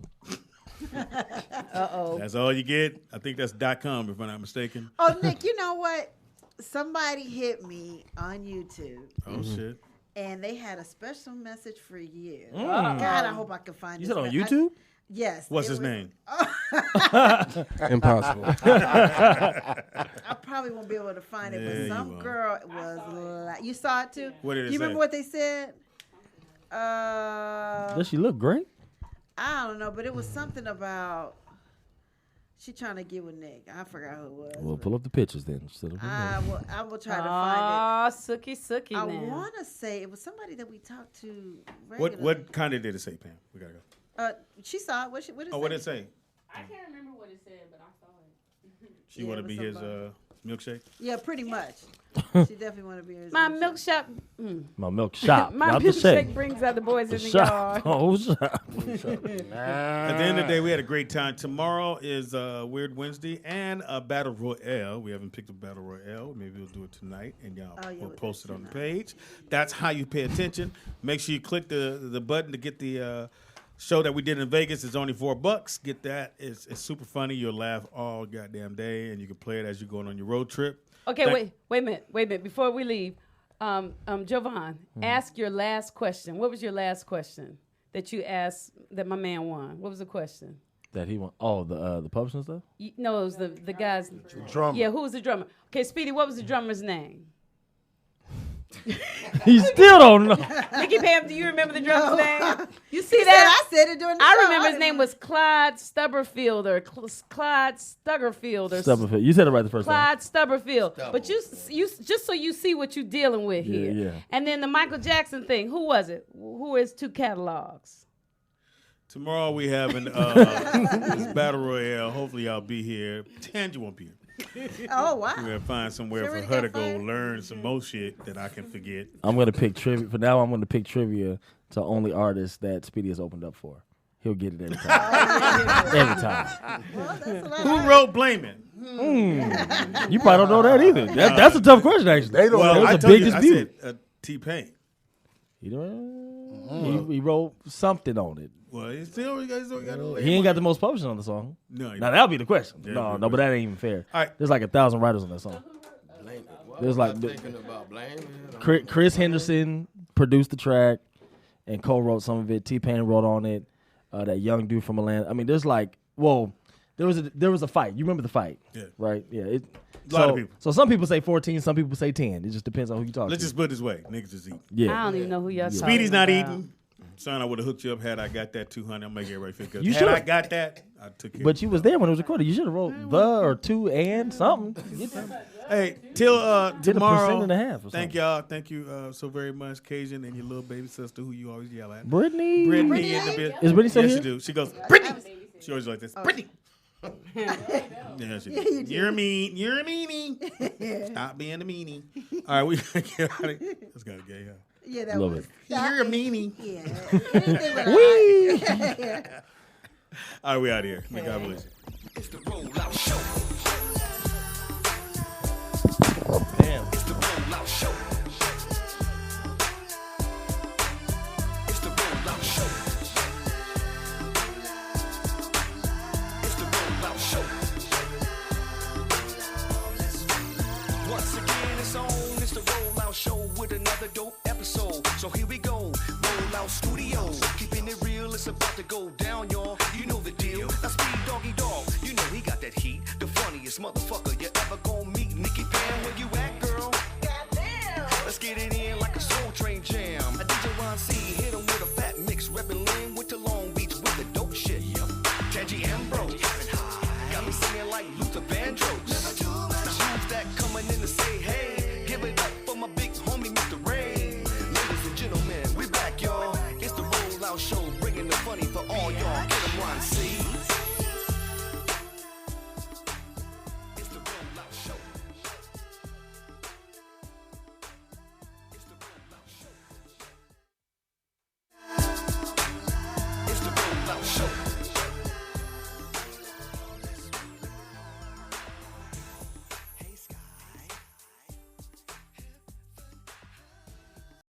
Uh-oh. That's all you get. I think that's .com, if I'm not mistaken. Oh, Nick, you know what? Somebody hit me on YouTube. Oh, shit. And they had a special message for you. God, I hope I can find it. You said on YouTube? Yes. What's his name? Impossible. I probably won't be able to find it, but some girl was you saw it too? What did it you say? remember what they said? Does she look great? I don't know, but it was something about she trying to get with Nick. I forgot who it was. Well, pull up the pictures then. I will try to find it. Sookie I now. want to say it was somebody that we talked to regularly. What kind of did it say, Pam? We got to go. She saw it. What did it say? What did it say? I can't remember what it said, but I saw it. She want to be his milkshake? Yeah, pretty much. She definitely want to be his My milk shop. My milk shop. My not the milkshake shake. brings out the boys in the Shop. yard. Oh, shop. At the end of the day, we had a great time. Tomorrow is Weird Wednesday and a Battle Royale. We haven't picked a Battle Royale. Maybe we'll do it tonight, and y'all will post it on the page. That's how you pay attention. Make sure you click the button to get the show that we did in Vegas. It's only $4. Get that. It's super funny. You'll laugh all goddamn day, and you can play it as you're going on your road trip. Okay, wait a minute. Before we leave, Jovan, ask your last question. What was your last question that you asked that my man won? What was the question? That he won. Oh, the publishing stuff? No, it was the guy's drummer. Yeah, who was the drummer? Okay, Speedy, what was the drummer's name? He still don't know. Nikki Pam, do you remember the drummer's name? You see He said that? I said it during the I show. remember his name was Clyde Stubberfield or Clyde Stuggerfield or Stubberfield. You said it right the first time. Clyde Stubberfield. But you just so you see what you're dealing with here. Yeah. And then the Michael Jackson thing. Who was it? Who is 2 catalogs? Tomorrow we having this Battle Royale. Hopefully y'all be here. Tangy won't be here. Oh, wow. We're going to find somewhere for her to go learn some more shit that I can forget. I'm going to pick trivia. For now, I'm going to pick trivia to only artists that Speedy has opened up for. He'll get it every time. Every time. Well, Who wrote Blame It? You probably don't know that either. That's a tough question, actually. They don't know. There's I a told big you, dispute. I said T-Pain. He wrote something on it. Well, he still got to He ain't got the most publishing on the song. No, he Now don't. that'll be the question. Yeah, No, good but question. that ain't even fair. All right. There's like 1,000 writers on that song. There's like thinking about Blame. Chris Henderson produced the track and co-wrote some of it. T-Pain wrote on it. That young dude from Atlanta. I mean, there's like, there was a fight. You remember the fight? Yeah. Right? Yeah. A lot of people. So some people say 14, some people say 10. It just depends on who you talk Let's to. just put it this way. Niggas just eat. Yeah. I don't even know who y'all talking Speedy's not about. eating. Son, I would have hooked you up had I got that 200. I'm making everybody feel good. You Had should've. I got that, I took care But you was there when it was recorded. You should have wrote the or two and something. Hey, till Did tomorrow. 1.5% or Thank y'all. Thank you so very much, Cajun, and your little baby sister who you always yell at. Brittany. Brittany in the bit. Is Brittany still yes, here? she do. She goes, Brittany. She always like this. Brittany. Yeah, she do. You're mean. You're a meanie. Stop being a meanie. All right, we gotta get out of here. That's kind of gay, huh? Yeah, that Love was. it. You're a meanie. Yeah. Anything with All right, we out of here. May God bless you. It's the Rollout Show. Damn. It's the Rollout Show. It's the Rollout Show. It's the Rollout Show. Once again, it's on. It's the Rollout Show with another dope episode. So here we go. Rollout Studios. Keeping it real, it's about to go down, y'all. You know the deal. Now Speed Doggy Dog. You know he got that heat. The funniest motherfucker